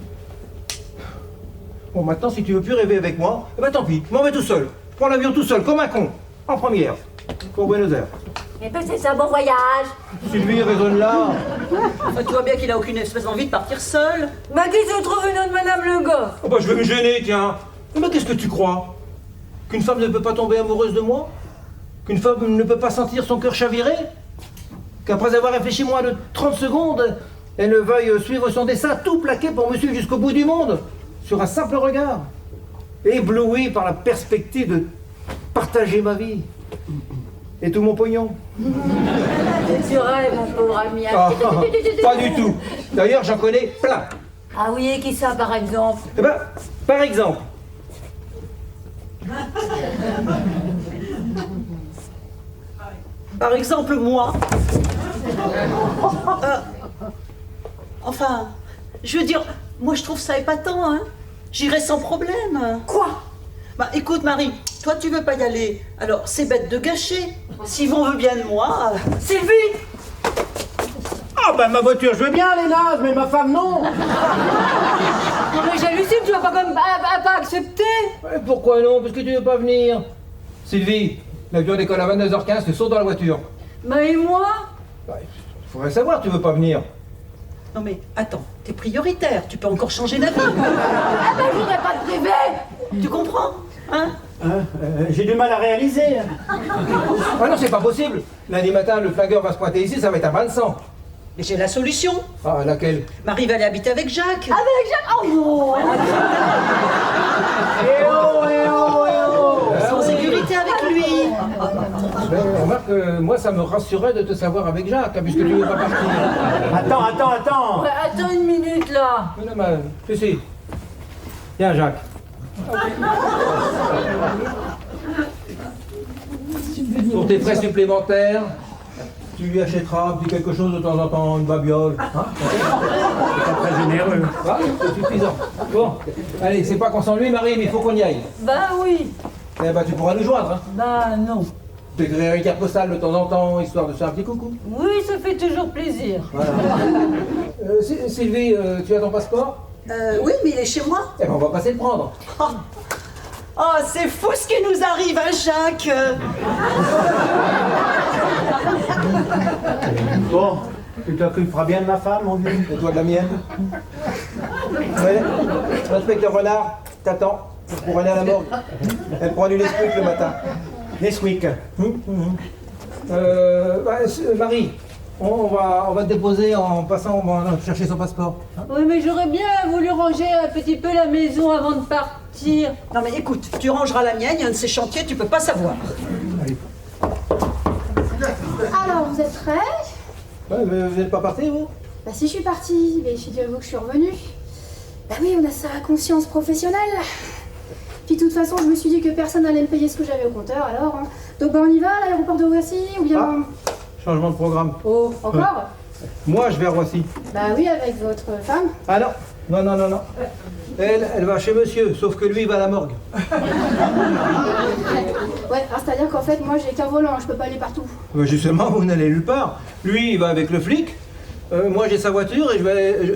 Bon, maintenant, si tu veux plus rêver avec moi, eh ben tant pis, je m'en vais tout seul. Je prends l'avion tout seul, comme un con, en première, pour Buenos Aires. Et ben c'est ça, bon voyage. Sylvie, raisonne là. Tu vois bien qu'il a aucune espèce d'envie de partir seul. Bah qui se trouve une autre Madame Le Goff? Oh bah je vais me gêner, tiens. Mais qu'est-ce que tu crois? Qu'une femme ne peut pas tomber amoureuse de moi? Qu'une femme ne peut pas sentir son cœur chavirer? Qu'après avoir réfléchi moins de 30 secondes, elle ne veuille suivre son dessein, tout plaqué pour me suivre jusqu'au bout du monde, sur un simple regard, ébloui par la perspective de partager ma vie et tout mon pognon? Tu rêves, mon pauvre ami. Ah, pas du tout. D'ailleurs, j'en connais plein. Ah oui, et qui ça par exemple? Eh ben, par exemple, Par exemple, moi. Enfin, je veux dire, moi je trouve ça épatant, hein. J'irai sans problème. Quoi? Bah écoute Marie, toi tu veux pas y aller, alors c'est bête de gâcher. Si Yvon veut bien de moi. Sylvie! Ah bah ma voiture, je veux bien, les nazes, mais ma femme, non. Non mais j'hallucine, tu vas pas comme à Pâques accepté. Ouais, pourquoi non? Parce que tu veux pas venir. Sylvie, l'avion décolle à 22h15, tu sautes dans la voiture. Bah et moi? Bah, faudrait savoir, tu veux pas venir. Non mais attends, t'es prioritaire, tu peux encore changer d'avis. Ah ben je voudrais pas te priver. Tu comprends? Hein? J'ai du mal à réaliser. Ah non, c'est pas possible. Lundi matin, le flingueur va se pointer ici, ça va être un bain de sang. Mais j'ai la solution. Ah, laquelle? Marie va aller habiter avec Jacques. Avec Jacques. Oh non. En sécurité avec lui. Ben, remarque, moi, ça me rassurait de te savoir avec Jacques, hein, puisque tu veux pas partir. Attends. Ouais, attends une minute là. Madame, si. Tiens, Jacques. Pour tes frais supplémentaires, tu lui achèteras un petit quelque chose de temps en temps, une babiole. Hein? C'est pas très généreux. Ah, c'est suffisant. Bon, allez, c'est pas qu'on s'ennuie, Marie, mais il faut qu'on y aille. Bah oui. Eh ben, tu pourras nous joindre. Hein. Bah non. T'écrire une carte postale de temps en temps, histoire de faire un petit coucou. Oui, ça fait toujours plaisir. Voilà. Sylvie, tu as ton passeport? Oui, mais il est chez moi. Eh ben, on va passer le prendre. Oh, c'est fou ce qui nous arrive, hein, Jacques. Bon, tu t'occuperas bien de ma femme, mon vieux. Et toi de la mienne? Ouais. L'inspecteur Renard t'attend pour aller à la morgue. Elle prend du Nesquik le matin. Nesquik. Marie, on va te déposer en passant, on va chercher son passeport. Oui, mais j'aurais bien voulu ranger un petit peu la maison avant de partir. Non mais écoute, tu rangeras la mienne, il y a un de ces chantiers, tu peux pas savoir. Allez. Alors, vous êtes prêts? Ouais, mais vous n'êtes pas parti, vous? Bah si, je suis partie, mais figurez-vous que je suis revenue. Bah oui, on a sa conscience professionnelle. Puis de toute façon, je me suis dit que personne n'allait me payer ce que j'avais au compteur, alors... Hein. Donc bah on y va, à l'aéroport de Roissy, ou bien... Ah. Changement de programme. Oh, encore? Moi, je vais à Roissy. Bah oui, avec votre femme. Ah non. Elle va chez monsieur, sauf que lui, il va à la morgue. Ouais, alors c'est-à-dire qu'en fait, moi, j'ai qu'un volant, je peux pas aller partout. Ben justement, vous n'allez nulle part. Lui, il va avec le flic. Moi, j'ai sa voiture et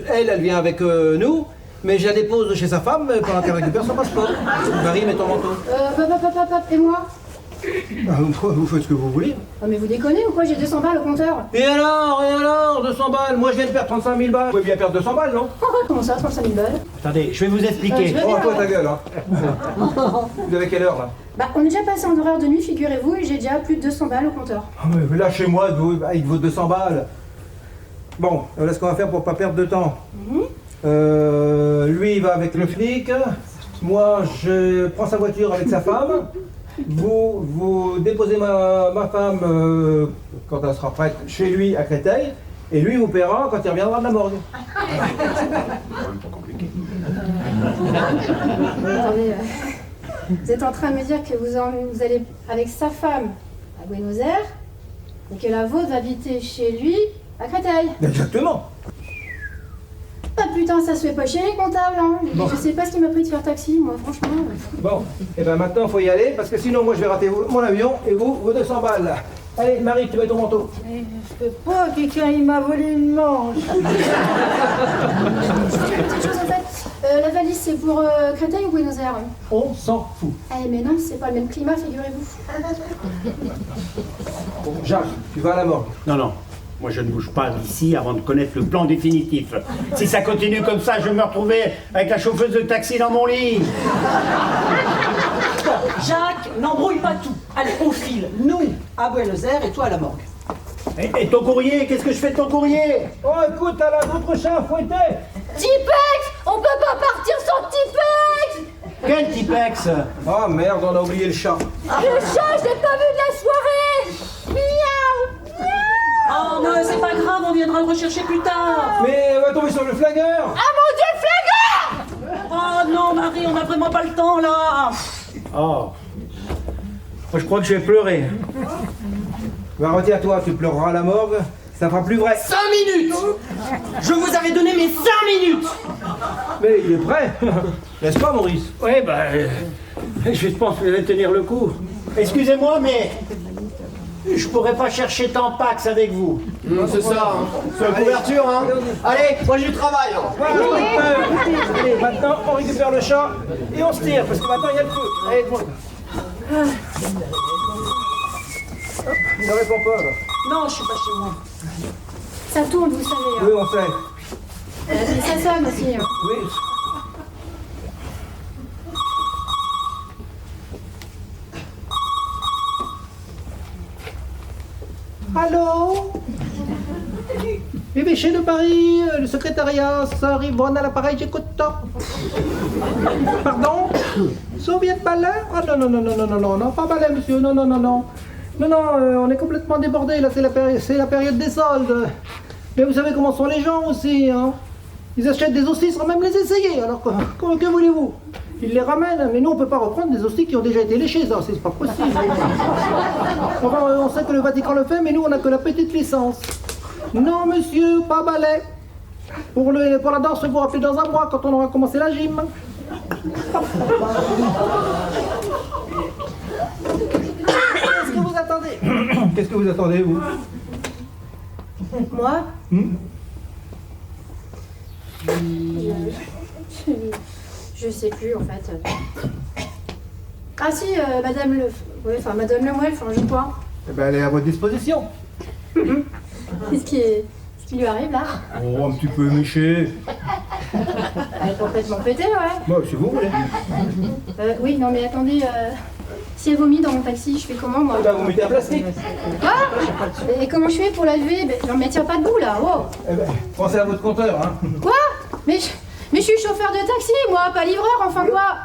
elle vient avec nous. Mais je la dépose chez sa femme pendant qu'elle récupère son passeport. Marie, mets ton manteau. Et moi? Ah, vous faites ce que vous voulez. Oh, mais vous déconnez ou quoi? J'ai 200 balles au compteur. Et alors, 200 balles. Moi, je viens de perdre 35 000 balles. Vous pouvez bien perdre 200 balles, non? Comment ça, 35 000 balles? Attendez, je vais vous expliquer. Je vais Oh, bien, toi, ouais. ta gueule, hein. Vous avez quelle heure, là? Bah, on est déjà passé en horaire de nuit, figurez-vous, et j'ai déjà plus de 200 balles au compteur. Ah, mais là, chez moi, il vaut 200 balles. Bon, voilà ce qu'on va faire pour pas perdre de temps. Lui, il va avec le flic. Moi, je prends sa voiture avec sa femme. Vous déposez ma femme quand elle sera prête chez lui à Créteil. Et lui, vous paiera quand il reviendra de la morgue. Attendez, vous êtes en train de me dire que vous allez avec sa femme à Buenos Aires et que la vôtre va habiter chez lui à Créteil. Exactement. Ah putain, ça se fait pas chier les comptables, hein. Bon. Je sais pas ce qui m'a pris de faire taxi, moi, franchement. Bon, et ben maintenant, il faut y aller, parce que sinon, moi, je vais rater mon avion et vous, vos 200 balles. Allez, Marie, tu mets ton manteau. Mais je peux pas, quelqu'un il m'a volé une manche. Petite chose en fait, la valise c'est pour Créteil ou Buenos Aires? On s'en fout. Eh mais non, c'est pas le même climat, figurez-vous. Bon, Jacques, tu vas à la morgue. Non. Moi, je ne bouge pas d'ici avant de connaître le plan définitif. Si ça continue comme ça, je vais me retrouver avec la chauffeuse de taxi dans mon lit. Jacques, n'embrouille pas tout. Allez, on file. Nous, à Buenos Aires et toi à la morgue. Et ton courrier, qu'est-ce que je fais de ton courrier? Oh, écoute, t'as là d'autres chats à fouetter. Tipex! On peut pas partir sans Tipex! Quel Tipex? Ah merde, on a oublié le chat. Le chat, je l'ai pas vu de la soirée! Miaou! Oh, mais c'est pas grave, on viendra le rechercher plus tard. Mais on va tomber sur le flingueur. Ah mon Dieu, le flingueur! Oh non, Marie, on n'a vraiment pas le temps là. Oh. Moi, je crois que je vais pleurer. Va, retiens-toi, tu pleureras à la morgue, ça fera plus vrai. 5 minutes. Je vous avais donné mes 5 minutes. Mais il est prêt. N'est-ce pas, Maurice? Oui, je pense que je vais tenir le coup. Excusez-moi, mais Je pourrais pas chercher Tampax avec vous. C'est ça, hein. Sur la couverture, hein. Allez, moi j'ai du travail, hein. Voilà, allez, maintenant on récupère le chat et on se tire, parce que maintenant il y a le feu. Allez, bon. Hop, il ne répond pas là. Non, je suis pas chez moi. Ça tourne, vous savez. Oui, on sait. Mais ça sonne aussi. Hein. Oui. Allô? Évêché de Paris, le secrétariat, ça arrive, bon à l'appareil, j'écoute. Pardon? Soviet ballet? Ah non, non, non, non, non, non, non, non, pas ballet, monsieur, non, non, non, non. Non, non, on est complètement débordé, là, c'est la période des soldes. Mais vous savez comment sont les gens aussi, hein? Ils achètent des hosties sans même les essayer, alors que voulez-vous? Ils les ramènent, mais nous on peut pas reprendre des hosties qui ont déjà été léchées, ça, c'est pas possible. Enfin, on sait que le Vatican le fait, mais nous on a que la petite licence. Non monsieur, pas balai. Pour la danse, vous rappelez dans un mois quand on aura commencé la gym. Qu'est-ce que vous attendez? Qu'est-ce que vous attendez, vous? Moi Je sais plus en fait. Ah si, Madame Le... Oui, enfin Madame Lemuel, enfin je crois. Eh ben, elle est à votre disposition. Qu'est-ce qui lui arrive là? Oh, un petit peu éméché. Elle est complètement pétée, ouais. Bon, si vous voulez. Oui, non mais attendez, si elle vomit dans mon taxi, je fais comment moi? Bah, vous mettez un plastique. Quoi? Et comment je fais pour la lever? Non mais elle tient pas debout là, wow. Eh ben, pensez à votre compteur, hein. Quoi? Mais je suis chauffeur de taxi, moi, pas livreur, enfin quoi?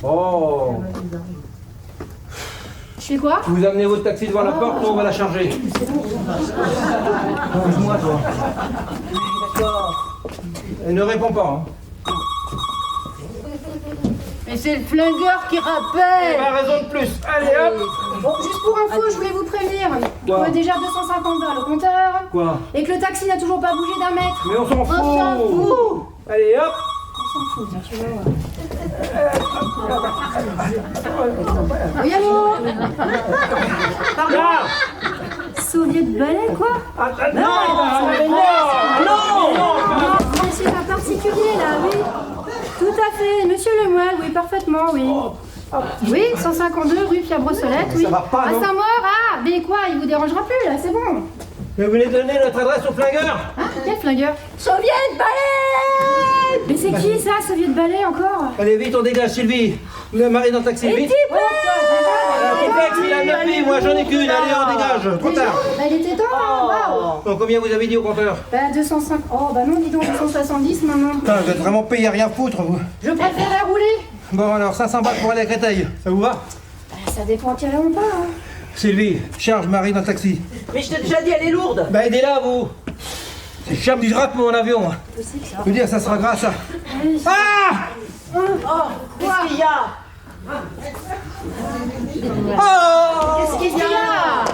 Oh. Je fais quoi? Vous amenez votre taxi devant la porte, nous on va la charger. Bouge-moi, toi. Elle ne répond pas, hein. Mais c'est le flingueur qui Eh rappelle. ben, raison de plus. Allez, hop. Bon, juste pour info, je voulais vous prévenir. Quoi? On a déjà 250 balles au compteur. Quoi? Et que le taxi n'a toujours pas bougé d'un mètre. Mais on s'en fout. On s'en fout. Allez, hop. On s'en fout, tiens, tu vas voir. Oui, allô? Là. Soviet de balai, quoi? Ah, non, Non, c'est un particulier, là, oui. Tout à fait, monsieur Lemuel, oui, parfaitement, oui. Oui, 152 rue Pierre-Brossolette, oui. Ça va pas, À non? Saint-Maur, ah, mais quoi, il vous dérangera plus, là, c'est bon. Mais vous voulez donner notre adresse au flingueur? Ah, quel flingueur? Soviet de balai. Mais c'est qui, ça, Soviet de balai, encore? Allez, vite, on dégage, Sylvie. Le mari dans le taxi, vite. Complexe, il a 9 vies, moi j'en ai qu'une. Allez, on dégage. Trop tard. Bah, il était temps, hein, waouh. Donc, combien vous avez dit au compteur? Bah, 205. Oh, bah non, dis donc, 270 maintenant. Putain, vous êtes vraiment payé à rien foutre, vous. Je préférais rouler. Bon, alors, 500 balles pour aller à Créteil. Ça vous va? Bah, ça dépend à quelle heure on part, hein. Sylvie, charge Marie dans le taxi. Mais je t'ai déjà dit, elle est lourde. Bah, aidez-la, vous. C'est Cham du rate mon avion. Possible, ça. Je veux dire, ça sera grâce à... Allez, Ah! Qu'est-ce qu'il y a? Oh! qu'est-ce qu'il y a?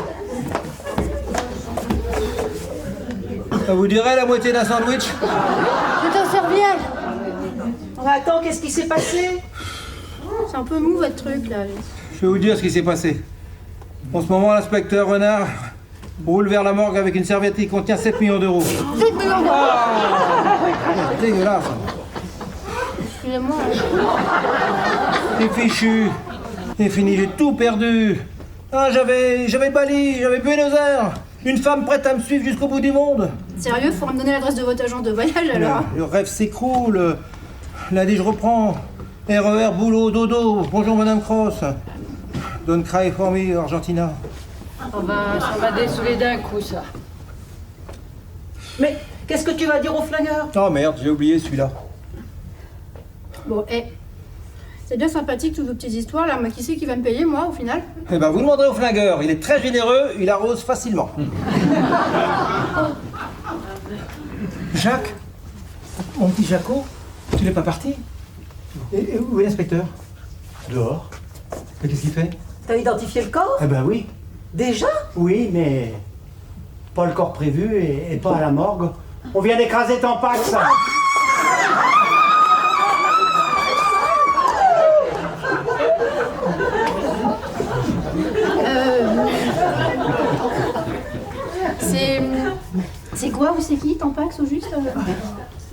Ça vous dirait la moitié d'un sandwich? Je t'en serviette. Attends, qu'est-ce qui s'est passé? C'est un peu mou, votre truc, là. Je vais vous dire ce qui s'est passé. En ce moment, l'inspecteur Renard roule vers la morgue avec une serviette qui contient 7 millions d'euros. 7 millions d'euros. C'est dégueulasse. Excusez-moi. C'est fichu. C'est fini, j'ai tout perdu. Ah, j'avais Bali, j'avais Buenos Aires. Une femme prête à me suivre jusqu'au bout du monde. Sérieux, faut me donner l'adresse de votre agent de voyage, alors? Le rêve s'écroule. Lundi, je reprends. RER, boulot, dodo. Bonjour, Madame Cross. Don't cry for me, Argentina. Oh ben, ça va dessouler d'un coup, ça. Mais qu'est-ce que tu vas dire au flingueur? Oh merde, j'ai oublié celui-là. Bon, c'est bien sympathique toutes vos petites histoires, là, mais qui c'est qui va me payer, moi, au final? Eh ben, vous demanderez au flingueur. Il est très généreux, il arrose facilement. Jacques, mon petit Jaco, tu n'es pas parti? Et où est l'inspecteur? Dehors. Mais qu'est-ce qu'il fait? T'as identifié le corps? Eh ben oui. Déjà? Oui, mais pas le corps prévu et pas à la morgue. On vient d'écraser Tampax. c'est qui, Tampax, au juste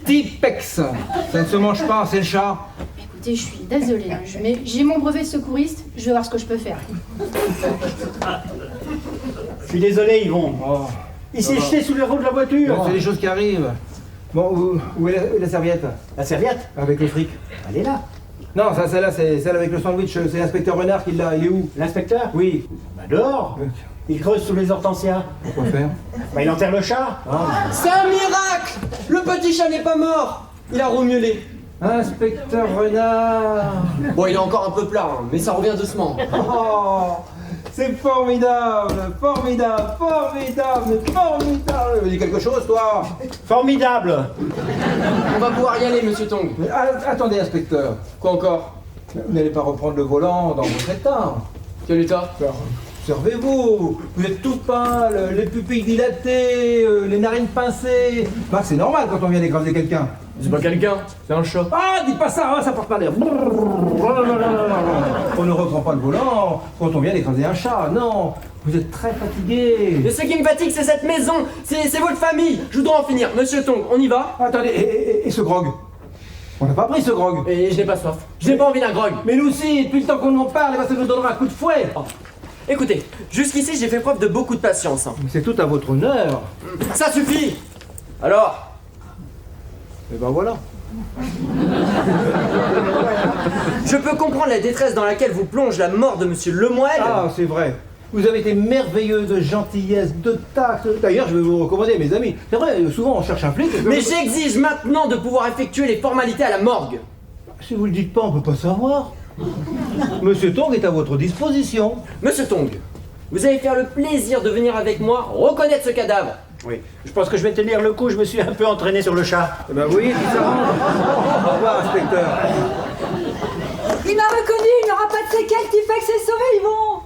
Tipex. Ça ne se mange pas, c'est le chat. Écoutez, je suis désolée, hein, mais j'ai mon brevet de secouriste, je vais voir ce que je peux faire. Je suis désolé, Yvon. Oh, Il s'est jeté sous les roues de la voiture. c'est des choses qui arrivent. Bon, où est la serviette? La serviette, Avec le fric. elle est là. Non, ça, celle-là, c'est celle avec le sandwich. C'est l'inspecteur Renard qui l'a. Il est où? L'inspecteur Oui. Bah dehors. Il creuse sous les hortensias. Pourquoi faire? Bah il enterre le chat. C'est un miracle! Le petit chat n'est pas mort! Il a romiolé. Inspecteur Renard. Bon, il est encore un peu plat, hein, mais ça revient doucement. Oh, c'est formidable, formidable, formidable, formidable. Dis quelque chose, toi. Formidable. On va pouvoir y aller, monsieur Tong. Mais, attendez, inspecteur. Quoi encore? Vous n'allez pas reprendre le volant dans votre état. Quel état? Alors, observez-vous, vous êtes tout pâle, les pupilles dilatées, les narines pincées. Bah, c'est normal quand on vient d'écraser quelqu'un. C'est pas quelqu'un, c'est un chat. Ah, dites pas ça, hein, ça porte pas l'air. On ne reprend pas le volant quand on vient d'écraser un chat, non. Vous êtes très fatigué. Mais ce qui me fatigue, c'est cette maison, c'est votre famille. Je voudrais en finir. Monsieur Tong, on y va? Attendez, et ce grog? On n'a pas pris ce grog. Et je n'ai pas soif. Je n'ai pas envie d'un grog. Mais nous aussi, depuis le temps qu'on en parle, eh ben, ça nous donnera un coup de fouet. Écoutez, jusqu'ici, j'ai fait preuve de beaucoup de patience. Hein. C'est tout à votre honneur. Ça suffit. Alors, Et ben voilà. je peux comprendre la détresse dans laquelle vous plonge la mort de monsieur Lemoine. Ah, c'est vrai. Vous avez été merveilleux de gentillesse, de tact. D'ailleurs, je vais vous recommander, mes amis. C'est vrai, souvent on cherche un flic. Mais j'exige maintenant de pouvoir effectuer les formalités à la morgue. Si vous le dites pas, on peut pas savoir. Monsieur Tong est à votre disposition. Monsieur Tong, vous allez faire le plaisir de venir avec moi reconnaître ce cadavre. Oui. Je pense que je vais tenir le coup, je me suis un peu entraîné sur le chat. Eh ben oui, qui s'arrange. Au revoir, inspecteur. Il m'a reconnu, il n'aura pas de séquelles, Tipex est sauvé, ils vont.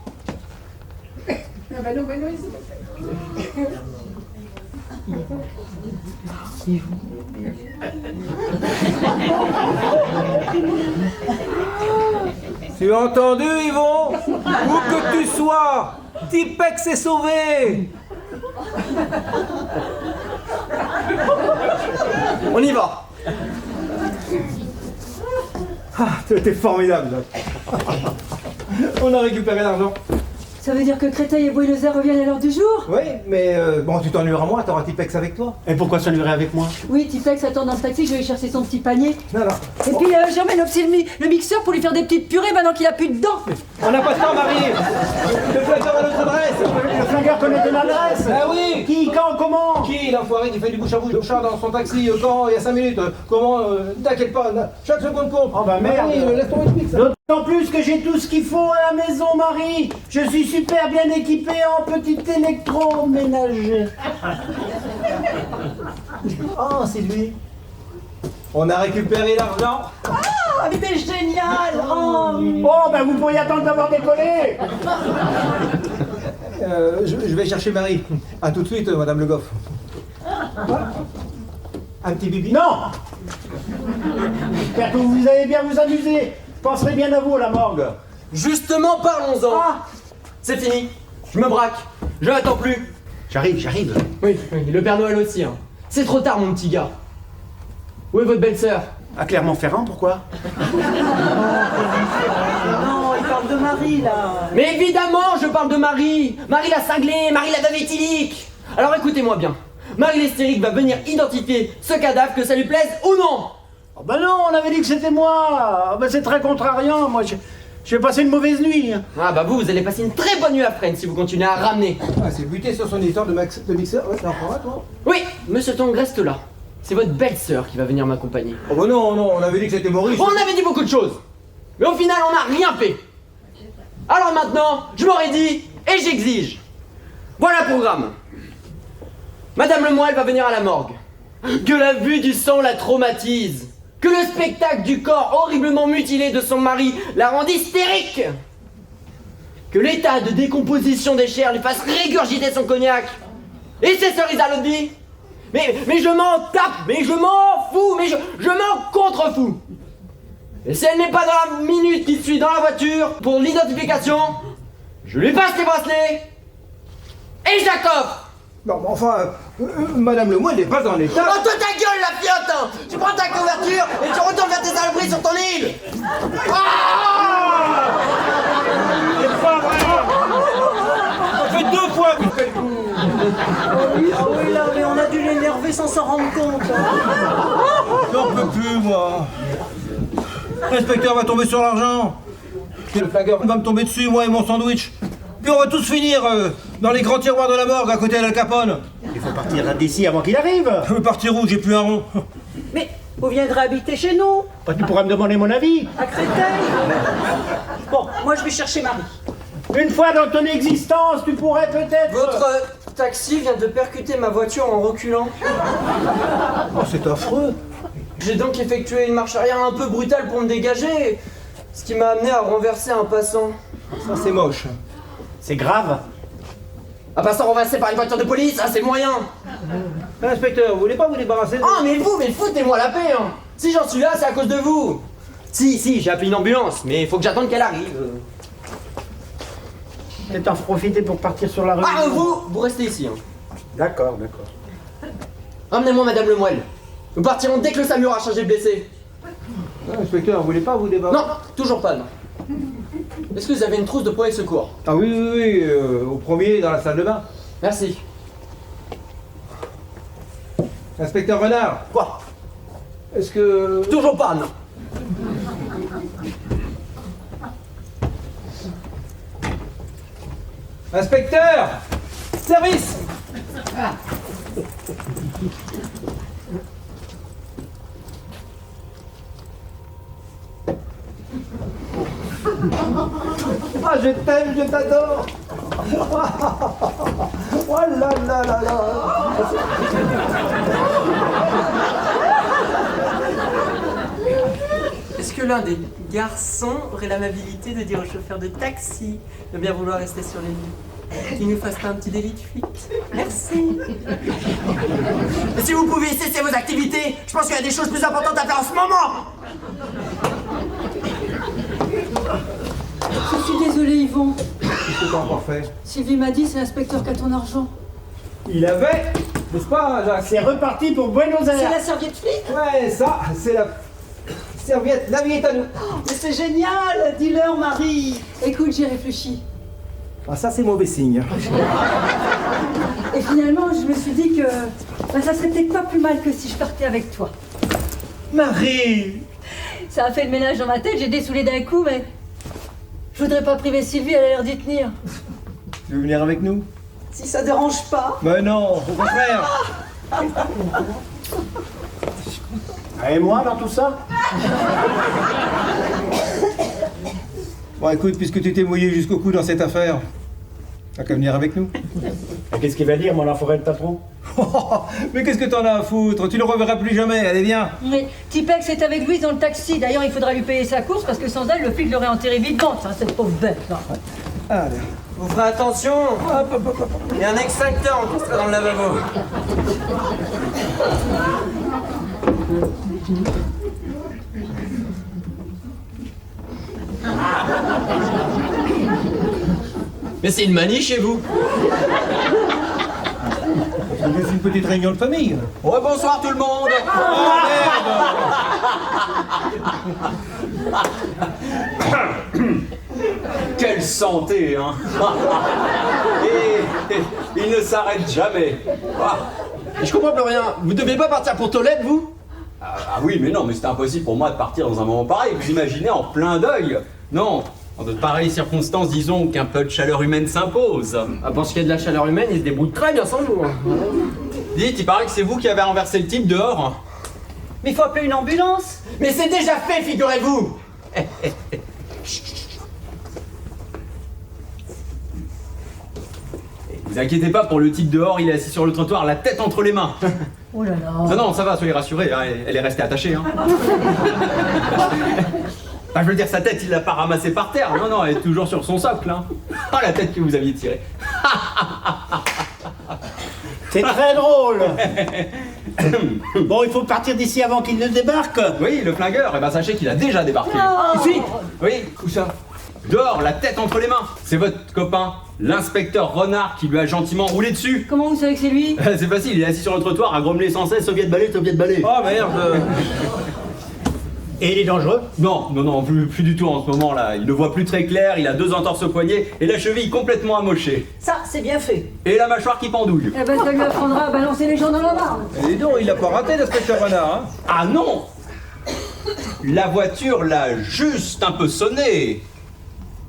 Tu as entendu, Yvon? Où que tu sois, Tipex est sauvé. On y va. Ah, t'es formidable. On a récupéré l'argent. Ça veut dire que Créteil et Buenos Aires reviennent à l'heure du jour? Oui, mais bon, tu t'ennuieras moins, t'auras Tipex avec toi. Et pourquoi s'ennuierait avec moi? Oui, Tipex attend dans le taxi, je vais chercher son petit panier. Non, non. Et puis j'emmène aussi le mixeur pour lui faire des petites purées maintenant qu'il a plus de dents. On n'a pas de temps, Marie. Le flingueur a notre adresse. Le flingueur connaît ton adresse. Ah oui. Qui, quand, comment? Qui, l'enfoiré qui fait du bouche à bouche au chat dans son taxi, quand, il y a 5 minutes. Comment, t'inquiète pas, chaque seconde compte. Oh bah merde. Marie, laisse tomber Tipex. D'autant plus que j'ai tout ce qu'il faut à la maison, Marie. Je suis super bien équipé en petit électroménager. Oh, c'est lui. On a récupéré l'argent. Ah, mais c'est génial. Oh. Oh, ben vous pourriez attendre d'avoir décollé. Je vais chercher Marie. À tout de suite, Madame Le Goff. Un petit bibi? Non. J'espère que vous allez bien vous amuser. Je penserai bien à vous à la morgue. Justement, parlons-en. C'est fini. Je me braque. Je n'attends plus. J'arrive. Oui, le Père Noël aussi. Hein. C'est trop tard, mon petit gars. Où est votre belle-sœur? À Clermont-Ferrand, pourquoi? Non, il parle de Marie, là. Mais évidemment, je parle de Marie. Marie la cinglée, Marie la veuve éthylique. Alors écoutez-moi bien. Marie l'hystérique va venir identifier ce cadavre, que ça lui plaise ou non. Oh ben non, on avait dit que c'était moi. Ben c'est très contrariant. Moi, j'ai passé une mauvaise nuit. Ah bah vous allez passer une très bonne nuit à Fresnes si vous continuez à ramener. Ah, c'est buté sur son histoire de mixeur. Ouais, t'es encore là, toi? Oui, monsieur Tong reste là. C'est votre belle-sœur qui va venir m'accompagner. Oh bah non, on avait dit que c'était Maurice. On avait dit beaucoup de choses. Mais au final, on n'a rien fait. Alors maintenant, je m'aurais dit et j'exige. Voilà le programme. Madame Lemoine va venir à la morgue. Que la vue du sang la traumatise. Que le spectacle du corps horriblement mutilé de son mari la rende hystérique. Que l'état de décomposition des chairs lui fasse régurgiter son cognac. Et ses cerises à l'autre vie. Mais je m'en tape, mais je m'en fous, mais je m'en contrefous. Et si elle n'est pas dans la minute qui suit dans la voiture pour l'identification, je lui passe les bracelets et je la coffre. Non, mais enfin, Madame Lemoine n'est pas en état. Oh, toi ta gueule, la fiotte hein. Tu prends ta couverture et tu retournes vers tes saloperies sur ton île. Ah C'est pas vrai. Ça fait 2 fois que je fais le coup. Ah oui, là, mais on a dû l'énerver sans s'en rendre compte. J'en peux plus, moi. L'inspecteur va tomber sur l'argent. Et le flagueur va me tomber dessus, moi et mon sandwich. Puis on va tous finir dans les grands tiroirs de la morgue à côté d'Al Capone. Il faut partir d'ici avant qu'il arrive. Je veux partir où? J'ai plus un rond. Mais vous viendrez habiter chez nous, Bah, tu pourras me demander mon avis. à Créteil. Bon, moi je vais chercher Marie. Une fois dans ton existence, tu pourrais peut-être... Votre taxi vient de percuter ma voiture en reculant. Oh, c'est affreux. J'ai donc effectué une marche arrière un peu brutale pour me dégager, ce qui m'a amené à renverser un passant. Ça, c'est moche. C'est grave. Un passant renversé par une voiture de police, ça c'est moyen. Inspecteur, vous voulez pas vous débarrasser de... Ah mais foutez-moi la paix hein. Si j'en suis là, c'est à cause de vous. Si, j'ai appelé une ambulance, mais il faut que j'attende qu'elle arrive. Peut-être en profiter pour partir sur la rue. Ah vous restez ici hein. D'accord, d'accord. Ramenez-moi Madame Lemoine. Nous partirons dès que le SAMU aura chargé le blessé. Inspecteur, vous voulez pas vous débarrasser... Non, toujours pas non. Est-ce que vous avez une trousse de premier secours? Ah oui, au premier, dans la salle de bain. Merci. Inspecteur Renard, Quoi? est-ce que... Toujours pas non. Inspecteur! Service! Ah, je t'aime, je t'adore! Oh là là là là! Est-ce que l'un des garçons aurait l'amabilité de dire au chauffeur de taxi de bien vouloir rester sur les lieux? Qu'il ne nous fasse pas un petit délit de fuite? Merci. Et si vous pouviez cesser vos activités, je pense qu'il y a des choses plus importantes à faire en ce moment. Je suis désolée, Yvon. Qu'est-ce que t'as encore fait? Sylvie m'a dit, c'est l'inspecteur qui a ton argent. Il avait, n'est-ce pas, Jacques? C'est reparti pour Buenos C'est Aires. la serviette flic. Ouais, ça, c'est la serviette, la vie est à nous. Mais c'est génial, dis-leur Marie. Écoute, j'ai réfléchi. Ah, ça, c'est mauvais signe. Et finalement, je me suis dit que ça serait peut-être pas plus mal que si je partais avec toi. Marie! Ça a fait le ménage dans ma tête, j'ai dessoulé d'un coup, mais je voudrais pas priver Sylvie, elle a l'air d'y tenir. Tu veux venir avec nous? Si ça dérange pas. Ben non, au contraire. Et moi dans tout ça? Bon, écoute, puisque tu t'es mouillé jusqu'au cou dans cette affaire, t'as qu'à venir avec nous. Qu'est-ce qu'il va dire, mon enfoiré de patron? Mais qu'est-ce que t'en as à foutre? Tu le reverras plus jamais, allez, viens. Mais Tipex est avec Louise dans le taxi. D'ailleurs, il faudra lui payer sa course parce que sans elle, le flic l'aurait enterré vivement, hein, cette pauvre bête. Là. Allez. Vous ferez attention. Il y a un extincteur encastré dans le lavabo. Mais c'est une manie chez vous. C'est juste une petite réunion de famille. Ouais, bonsoir tout le monde. Quelle santé, hein. Et il ne s'arrête jamais. Ah, Je comprends plus rien. Vous deviez pas partir pour Tolède, vous? ah oui, mais non, mais c'était impossible pour moi de partir dans un moment pareil. Vous imaginez, en plein deuil. Non, dans de pareilles circonstances, disons qu'un peu de chaleur humaine s'impose. Ah, pour ce qui est de la chaleur humaine, il se débrouille très bien sans vous. Hein. Dites, il paraît que c'est vous qui avez renversé le type dehors. Mais il faut appeler une ambulance. Mais c'est déjà fait, figurez-vous. Vous inquiétez pas, pour le type dehors, il est assis sur le trottoir, la tête entre les mains. Oh là là. Non, non, ça va, soyez rassurés, hein, elle est restée attachée. Hein. Enfin, je veux dire, sa tête, il l'a pas ramassée par terre. Non, non, elle est toujours sur son socle. Hein. Ah, la tête que vous aviez tirée. C'est très drôle. Bon, il faut partir d'ici avant qu'il ne débarque. Oui, le flingueur, eh ben sachez qu'il a déjà débarqué. Oh. Ici. Oui, où ça? Dehors, la tête entre les mains. C'est votre copain, l'inspecteur Renard, qui lui a gentiment roulé dessus. Comment vous savez que c'est lui? C'est facile, il est assis sur le trottoir à grommeler sans cesse Soviet balai, Soviet balai. Oh merde. Et il est dangereux? Non, plus du tout en ce moment là. Il ne voit plus très clair, il a 2 entorses au poignet et la cheville complètement amochée. Ça, c'est bien fait. Et la mâchoire qui pendouille. Eh ben, ça lui apprendra à balancer les gens dans la barre. Et dis donc, il a pas raté l'inspecteur Renard, hein. Ah non! La voiture l'a juste un peu sonné.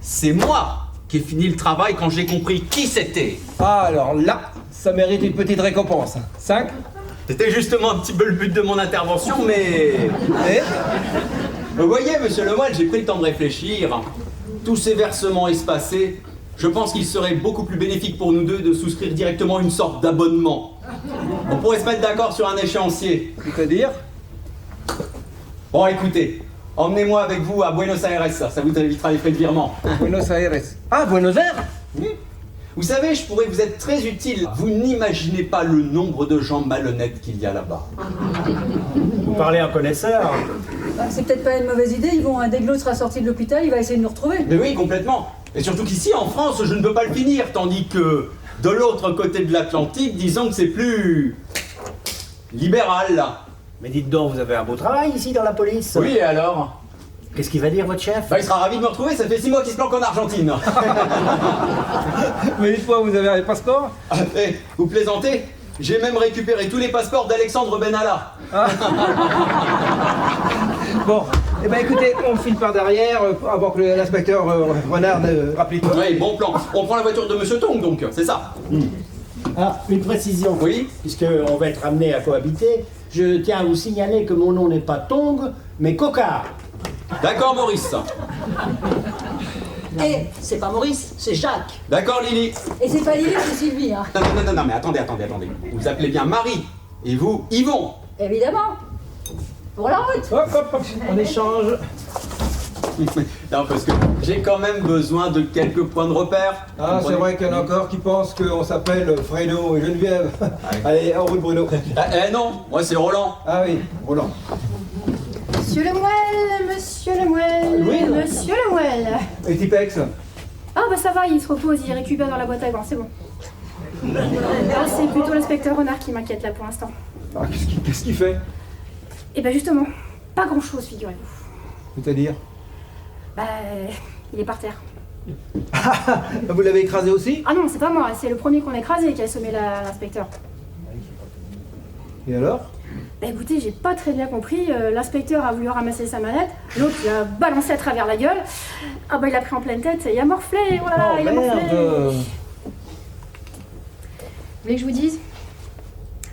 C'est moi qui ai fini le travail quand j'ai compris qui c'était. Ah, alors là, ça mérite une petite récompense. 5? C'était justement un petit peu le but de mon intervention, mais... Vous voyez, monsieur Lemoine, j'ai pris le temps de réfléchir. Tous ces versements espacés, je pense qu'il serait beaucoup plus bénéfique pour nous deux de souscrire directement une sorte d'abonnement. On pourrait se mettre d'accord sur un échéancier. C'est-à-dire? Bon, écoutez, emmenez-moi avec vous à Buenos Aires, ça vous évitera les frais de virement. Buenos Aires. Ah, Buenos Aires? Vous savez, je pourrais vous être très utile. Vous n'imaginez pas le nombre de gens malhonnêtes qu'il y a là-bas. Vous parlez en connaisseur. Bah, c'est peut-être pas une mauvaise idée, dès que l'autre sera sorti de l'hôpital, il va essayer de nous retrouver. Mais oui, complètement. Et surtout qu'ici, en France, je ne peux pas le finir, tandis que de l'autre côté de l'Atlantique, disons que c'est plus... libéral, là. Mais dites donc, vous avez un beau travail ici dans la police. Oui, et alors? Qu'est-ce qu'il va dire votre chef? Bah, il sera ravi de me retrouver, ça fait 6 mois qu'il se planque en Argentine. Mais dites-moi, vous avez un passeport? Eh, vous plaisantez? J'ai même récupéré tous les passeports d'Alexandre Benalla. Bon, eh ben écoutez, on file par derrière avant que l'inspecteur Renard ne rappelle tout. Oui, bon plan. On prend la voiture de Monsieur Tong, donc, c'est ça. Ah, une précision. Oui. Puisqu'on va être amené à cohabiter, je tiens à vous signaler que mon nom n'est pas Tong, mais Cocard. D'accord, Maurice. Et c'est pas Maurice, c'est Jacques. D'accord, Lily. Et c'est pas Lily, c'est Sylvie, hein. Non, mais attendez. Vous appelez bien Marie. Et vous, Yvon. Évidemment. Pour la route. Hop, on échange. Non, parce que j'ai quand même besoin de quelques points de repère. Ah, c'est vrai qu'il y en a encore qui pensent qu'on s'appelle Fredo et Geneviève. Allez, en route, Bruno. Non, moi c'est Roland. Ah oui, Roland. Monsieur Lemoine, monsieur Lemoine, Oui. monsieur Lemoine. Et Tipex? Ah bah ça va, il se repose, il récupère dans la boîte à gants, c'est bon. Ah, c'est plutôt l'inspecteur Renard qui m'inquiète là pour l'instant. Ah, qu'est-ce qu'il fait? Et bah justement, pas grand-chose, figurez-vous. C'est-à-dire? Bah, il est par terre. Vous l'avez écrasé aussi? Ah non, c'est pas moi, c'est le premier qu'on a écrasé qui a assommé l'inspecteur. Et alors? Bah écoutez, j'ai pas très bien compris, l'inspecteur a voulu ramasser sa manette, l'autre il a balancé à travers la gueule, ah bah il a pris en pleine tête, il a morflé, voilà, il a morflé. Vous voulez que je vous dise?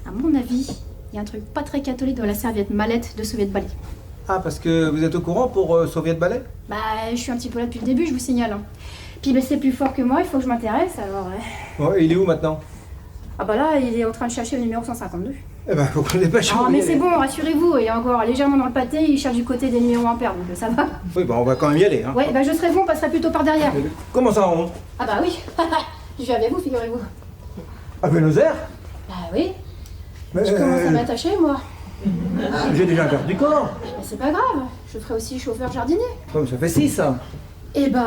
À mon avis, il y a un truc pas très catholique dans la serviette mallette de Soviet Ballet. Ah, parce que vous êtes au courant pour Soviet Ballet? Bah, je suis un petit peu là depuis le début, je vous signale. Hein. Puis bah, c'est plus fort que moi, il faut que je m'intéresse, alors... Ouais, il est où maintenant? Ah bah là, il est en train de chercher le numéro 152. Eh ben, faut qu'on le dépêche. Ah mais c'est bon, rassurez-vous, il est encore légèrement dans le pâté, il cherche du côté des numéros impairs, donc ça va. Oui, bah on va quand même y aller, hein. Ouais, bah je serai vous, on passerait plutôt par derrière. Comment ça, on? Ah bah oui, je vais avec vous, figurez-vous. À Buenos Aires? Bah oui, Mais, je commence à m'attacher, moi. j'ai déjà un garde du corps. Mais c'est pas grave, je ferai aussi chauffeur jardinier. Comme ça fait 6, ça. Eh ben,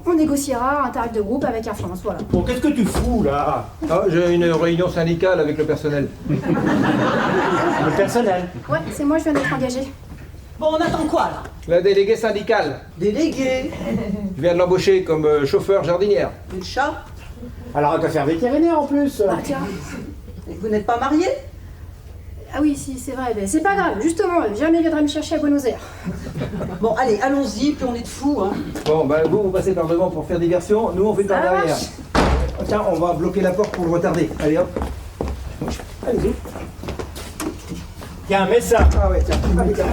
on négociera un tarif de groupe avec Air France, voilà. Bon, qu'est-ce que tu fous là? Ah, j'ai une réunion syndicale avec le personnel. Le personnel. Ouais, c'est moi, je viens d'être engagée. Bon, on attend quoi là? La déléguée syndicale. Délégué. Je viens de l'embaucher comme chauffeur jardinière. Le chat. Alors, on va faire vétérinaire en plus. Ah tiens. Et vous n'êtes pas marié? Ah oui, si, c'est vrai, mais c'est pas grave, justement, jamais viendra me chercher à Buenos Aires. Bon, allez, allons-y, puis on est de fous, hein. Bon, bah vous passez par devant pour faire diversion, nous on fait par Ça derrière. marche. Tiens, on va bloquer la porte pour le retarder. Allez hop. Allez-y. Tiens, mets ça. Ah ouais, tiens. Allez, tiens.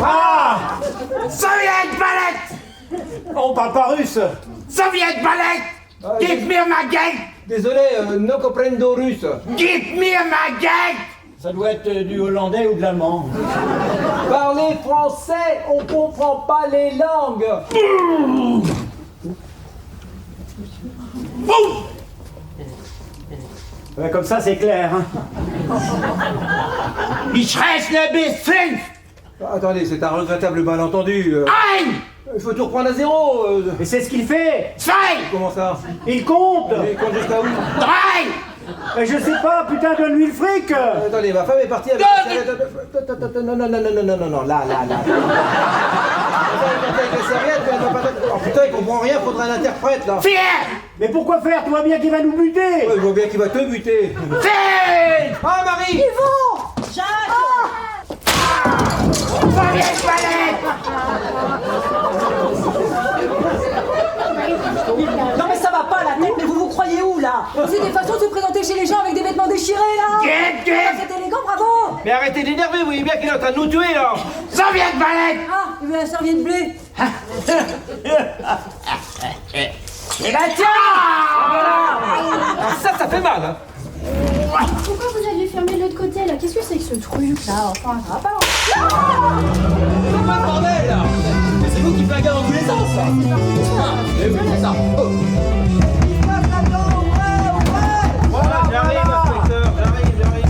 Ah! Soviet Ballet! On parle pas russe. Soviet Ballet! Give me my gang! Désolé, no comprendo russe. Give me my gang! Ça doit être du hollandais ou de l'allemand. Parlez français, on comprend pas les langues. Ouais, comme ça, c'est clair. Hein. Ich rechne bis 5! Attendez, c'est un regrettable malentendu. Aïe! Il faut tout reprendre à zéro. Et c'est ce qu'il fait! 5! Comment ça? Il compte! Il compte jusqu'à où? 3! Mais je sais pas, putain, donne-lui le fric! Attendez, ma femme est partie avec... Non, là. Ma femme est partie avec les serviettes, mais elle va pas... Oh putain, il comprend rien, faudrait un interprète, là. Fier! Mais pourquoi faire? Tu vois bien qu'il va nous buter! Ouais, je vois bien qu'il va te buter. Fier! Ah, Marie! Non mais ça va pas la tête, mais vous vous croyez où là? C'est des façons de se présenter chez les gens avec des vêtements déchirés, là. Get! C'est élégant, bravo. Mais arrêtez d'énerver, vous voyez bien qu'il est en train de nous tuer, là. Serviette balèque! Ah, il veut la serviette de blé. Et bah tiens! Ça fait mal, hein. Pourquoi vous aviez fermé de l'autre côté là? Qu'est-ce que c'est que ce truc là? Enfin, ça va pas. C'est pas le bordel là. Mais c'est vous qui faites un gars dans tous les sens ça. Et oui, c'est ça. Oh. Voilà, j'arrive, inspecteur, j'arrive.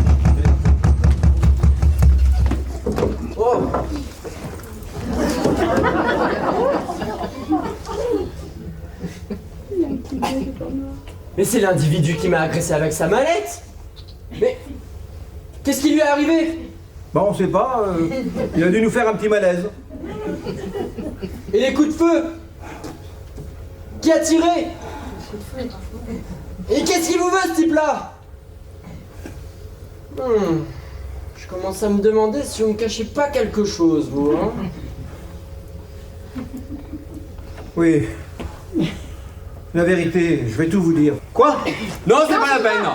Oh. Mais c'est l'individu qui m'a agressé avec sa mallette. Mais qu'est-ce qui lui est arrivé? Bon, on sait pas, il a dû nous faire un petit malaise. Et les coups de feu? Qui a tiré? Et qu'est-ce qu'il vous veut ce type-là? Je commence à me demander si vous me cachez pas quelque chose, vous, hein? Oui. La vérité, je vais tout vous dire. Quoi? Non, c'est pas la peine.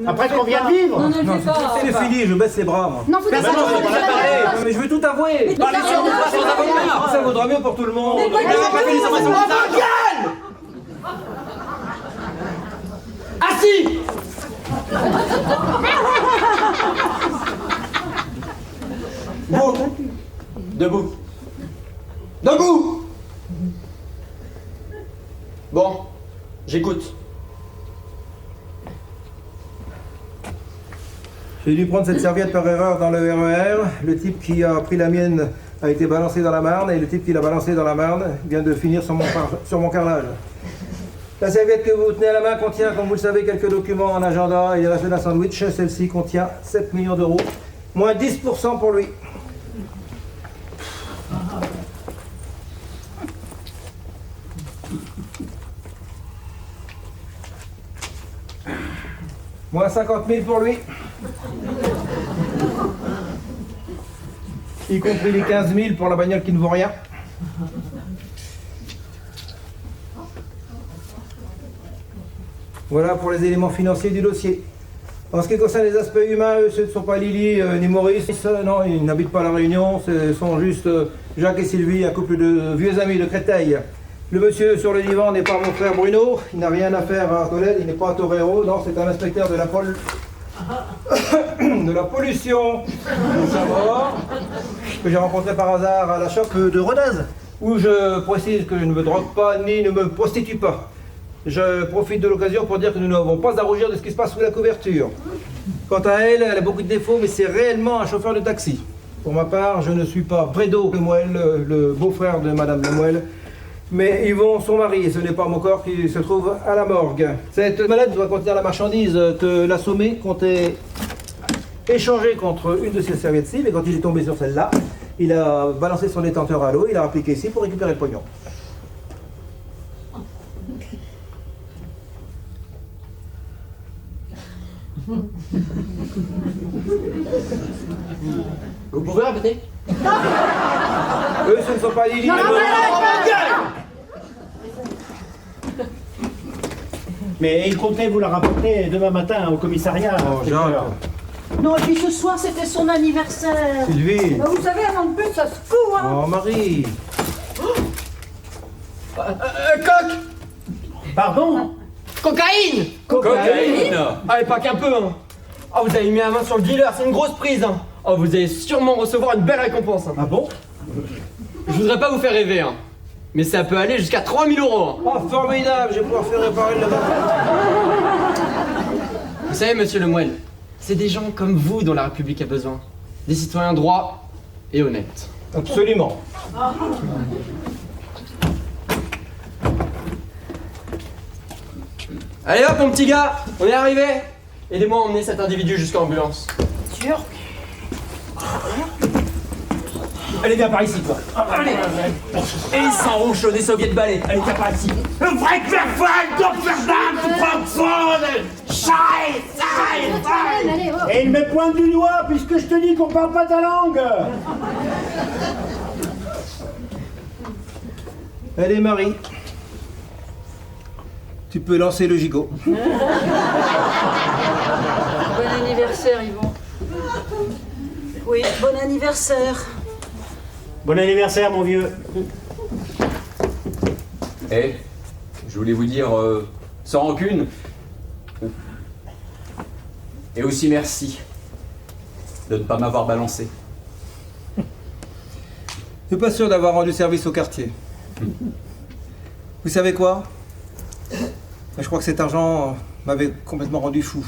Après ce qu'on vient de vivre? Non, ne le fais pas. C'est fini, je baisse les bras, moi. Non, faut pas. Non, mais je veux tout avouer. Parlez sur nous, pas sans avocat. Ça vaudra mieux pour tout le monde. On n'a pas fait les informations comme ça. Assis! Bon. Debout. Debout! Bon, j'écoute. J'ai dû prendre cette serviette par erreur dans le RER. Le type qui a pris la mienne a été balancé dans la Marne et le type qui l'a balancé dans la Marne vient de finir sur mon carrelage. La serviette que vous tenez à la main contient, comme vous le savez, quelques documents en agenda et il reste d'un sandwich. Celle-ci contient 7 millions d'euros, moins 10% pour lui. Moins 50 000 pour lui. Y compris les 15 000 pour la bagnole qui ne vaut rien. Voilà pour les éléments financiers du dossier. En ce qui concerne les aspects humains, eux, ce ne sont pas Lily ni Maurice. Non, ils n'habitent pas à La Réunion. Ce sont juste Jacques et Sylvie, un couple de vieux amis de Créteil. Le monsieur sur le divan n'est pas mon frère Bruno. Il n'a rien à faire à Tolède. Il n'est pas un torero. Non, c'est un inspecteur de la de la pollution de Chamort, que j'ai rencontré par hasard à la chope de Rodez, où je précise que je ne me drogue pas ni ne me prostitue pas. Je profite de l'occasion pour dire que nous n'avons pas à rougir de ce qui se passe sous la couverture. Quant à elle, elle a beaucoup de défauts, mais c'est réellement un chauffeur de taxi. Pour ma part, je ne suis pas Bredo Lemoel, le beau-frère de Madame Lemoel, mais Yvon, son mari, et ce n'est pas mon corps qui se trouve à la morgue. Cette mallette doit contenir la marchandise que l'assommé comptait échanger contre une de ses serviettes-ci, mais quand il est tombé sur celle-là, il a balancé son détenteur à l'eau, il a appliqué ici pour récupérer le pognon. Vous pouvez répéter? Eux, ce ne sont pas Lily. Mais il comptait vous la rapporter demain matin au commissariat. Oh, Jacques. Non, et puis ce soir c'était son anniversaire. Sylvie. Bah, vous savez, un an de plus, ça se fout, hein. Oh, Marie. Coq! Pardon? Cocaïne! Cocaïne. Ah, et pas qu'un peu, hein. Oh, vous avez mis la main sur le dealer, c'est une grosse prise, hein. Oh, vous allez sûrement recevoir une belle récompense, hein. Ah bon? Je voudrais pas vous faire rêver, hein. Mais ça peut aller jusqu'à 3 000 euros, hein. Oh, formidable, je vais pouvoir faire réparer le bateau. Vous savez, monsieur Lemoine, c'est des gens comme vous dont la République a besoin. Des citoyens droits et honnêtes. Absolument. Allez hop, mon petit gars, on est arrivé. Aidez-moi à emmener cet individu jusqu'à l'ambulance. Sûr. Allez, viens par ici, toi. Et il s'en rouge des soviets de balai. Allez, viens par ici. Allez, oh. Et il me pointe du doigt puisque je te dis qu'on parle pas ta langue. Allez, Marie. Tu peux lancer le gigot. Bon anniversaire, Yvon. Oui, bon anniversaire. Bon anniversaire, mon vieux. Eh, je voulais vous dire, sans rancune, et aussi merci de ne pas m'avoir balancé. Je suis pas sûr d'avoir rendu service au quartier. Vous savez quoi? Je crois que cet argent m'avait complètement rendu fou.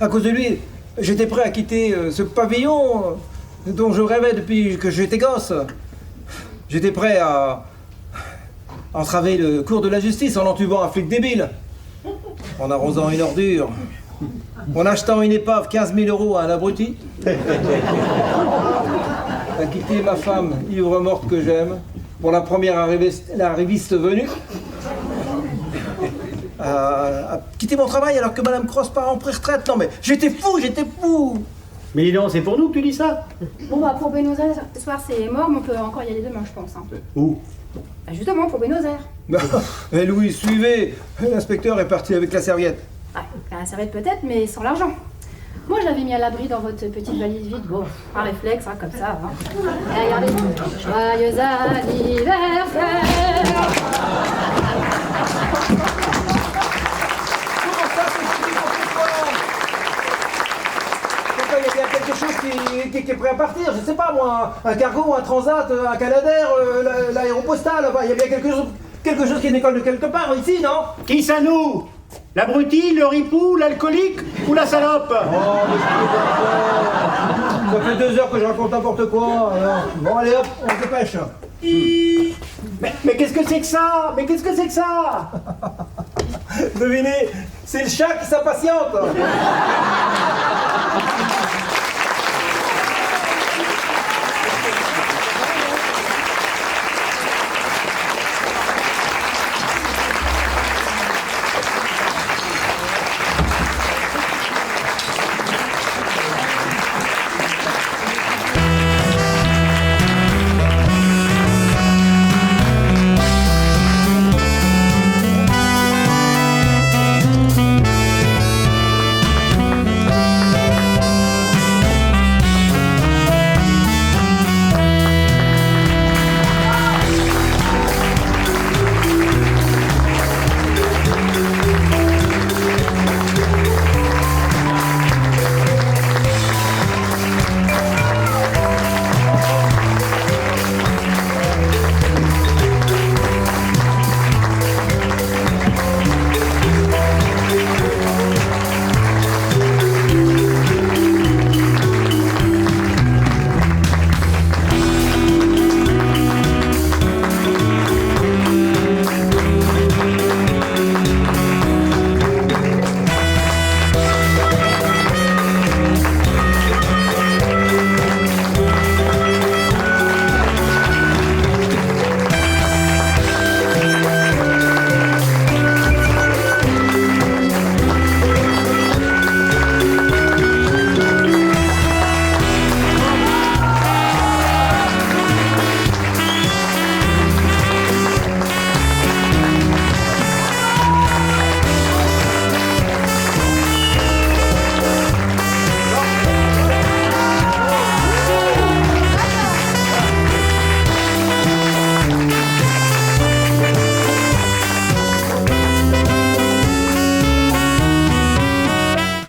À cause de lui, j'étais prêt à quitter ce pavillon dont je rêvais depuis que j'étais gosse. J'étais prêt à entraver le cours de la justice en entubant un flic débile, en arrosant une ordure, en achetant une épave 15 000 € à un abruti, à quitter ma femme ivre morte que j'aime pour la première arriviste venue, à quitter mon travail alors que Madame Cross part en pré-retraite. Non mais j'étais fou, j'étais fou. Mais dis donc, c'est pour nous que tu dis ça? Bon bah pour Buenos Aires, ce soir c'est mort, mais on peut encore y aller demain, je pense. Hein. Où? Bah, justement, pour Buenos Aires. Eh Louis, suivez. L'inspecteur est parti avec la serviette. Ouais, la serviette peut-être, mais sans l'argent. Moi, je l'avais mis à l'abri dans votre petite valise vide. Bon, un réflexe, hein, comme ça. Hein. Et regardez, joyeux anniversaire. Il y a quelque chose qui est prêt à partir, je sais pas moi, un cargo, un transat, un Canadair, l'aéropostale, enfin, il y a bien quelque chose qui décolle de quelque part ici, non? Qui ça nous? L'abruti, le ripou, l'alcoolique ou la salope? Oh, mais ça fait 2 heures que je raconte n'importe quoi. Alors. Bon, allez hop, on se dépêche. Mais qu'est-ce que c'est que ça? Mais qu'est-ce que c'est que ça? Devinez, c'est le chat qui s'impatiente.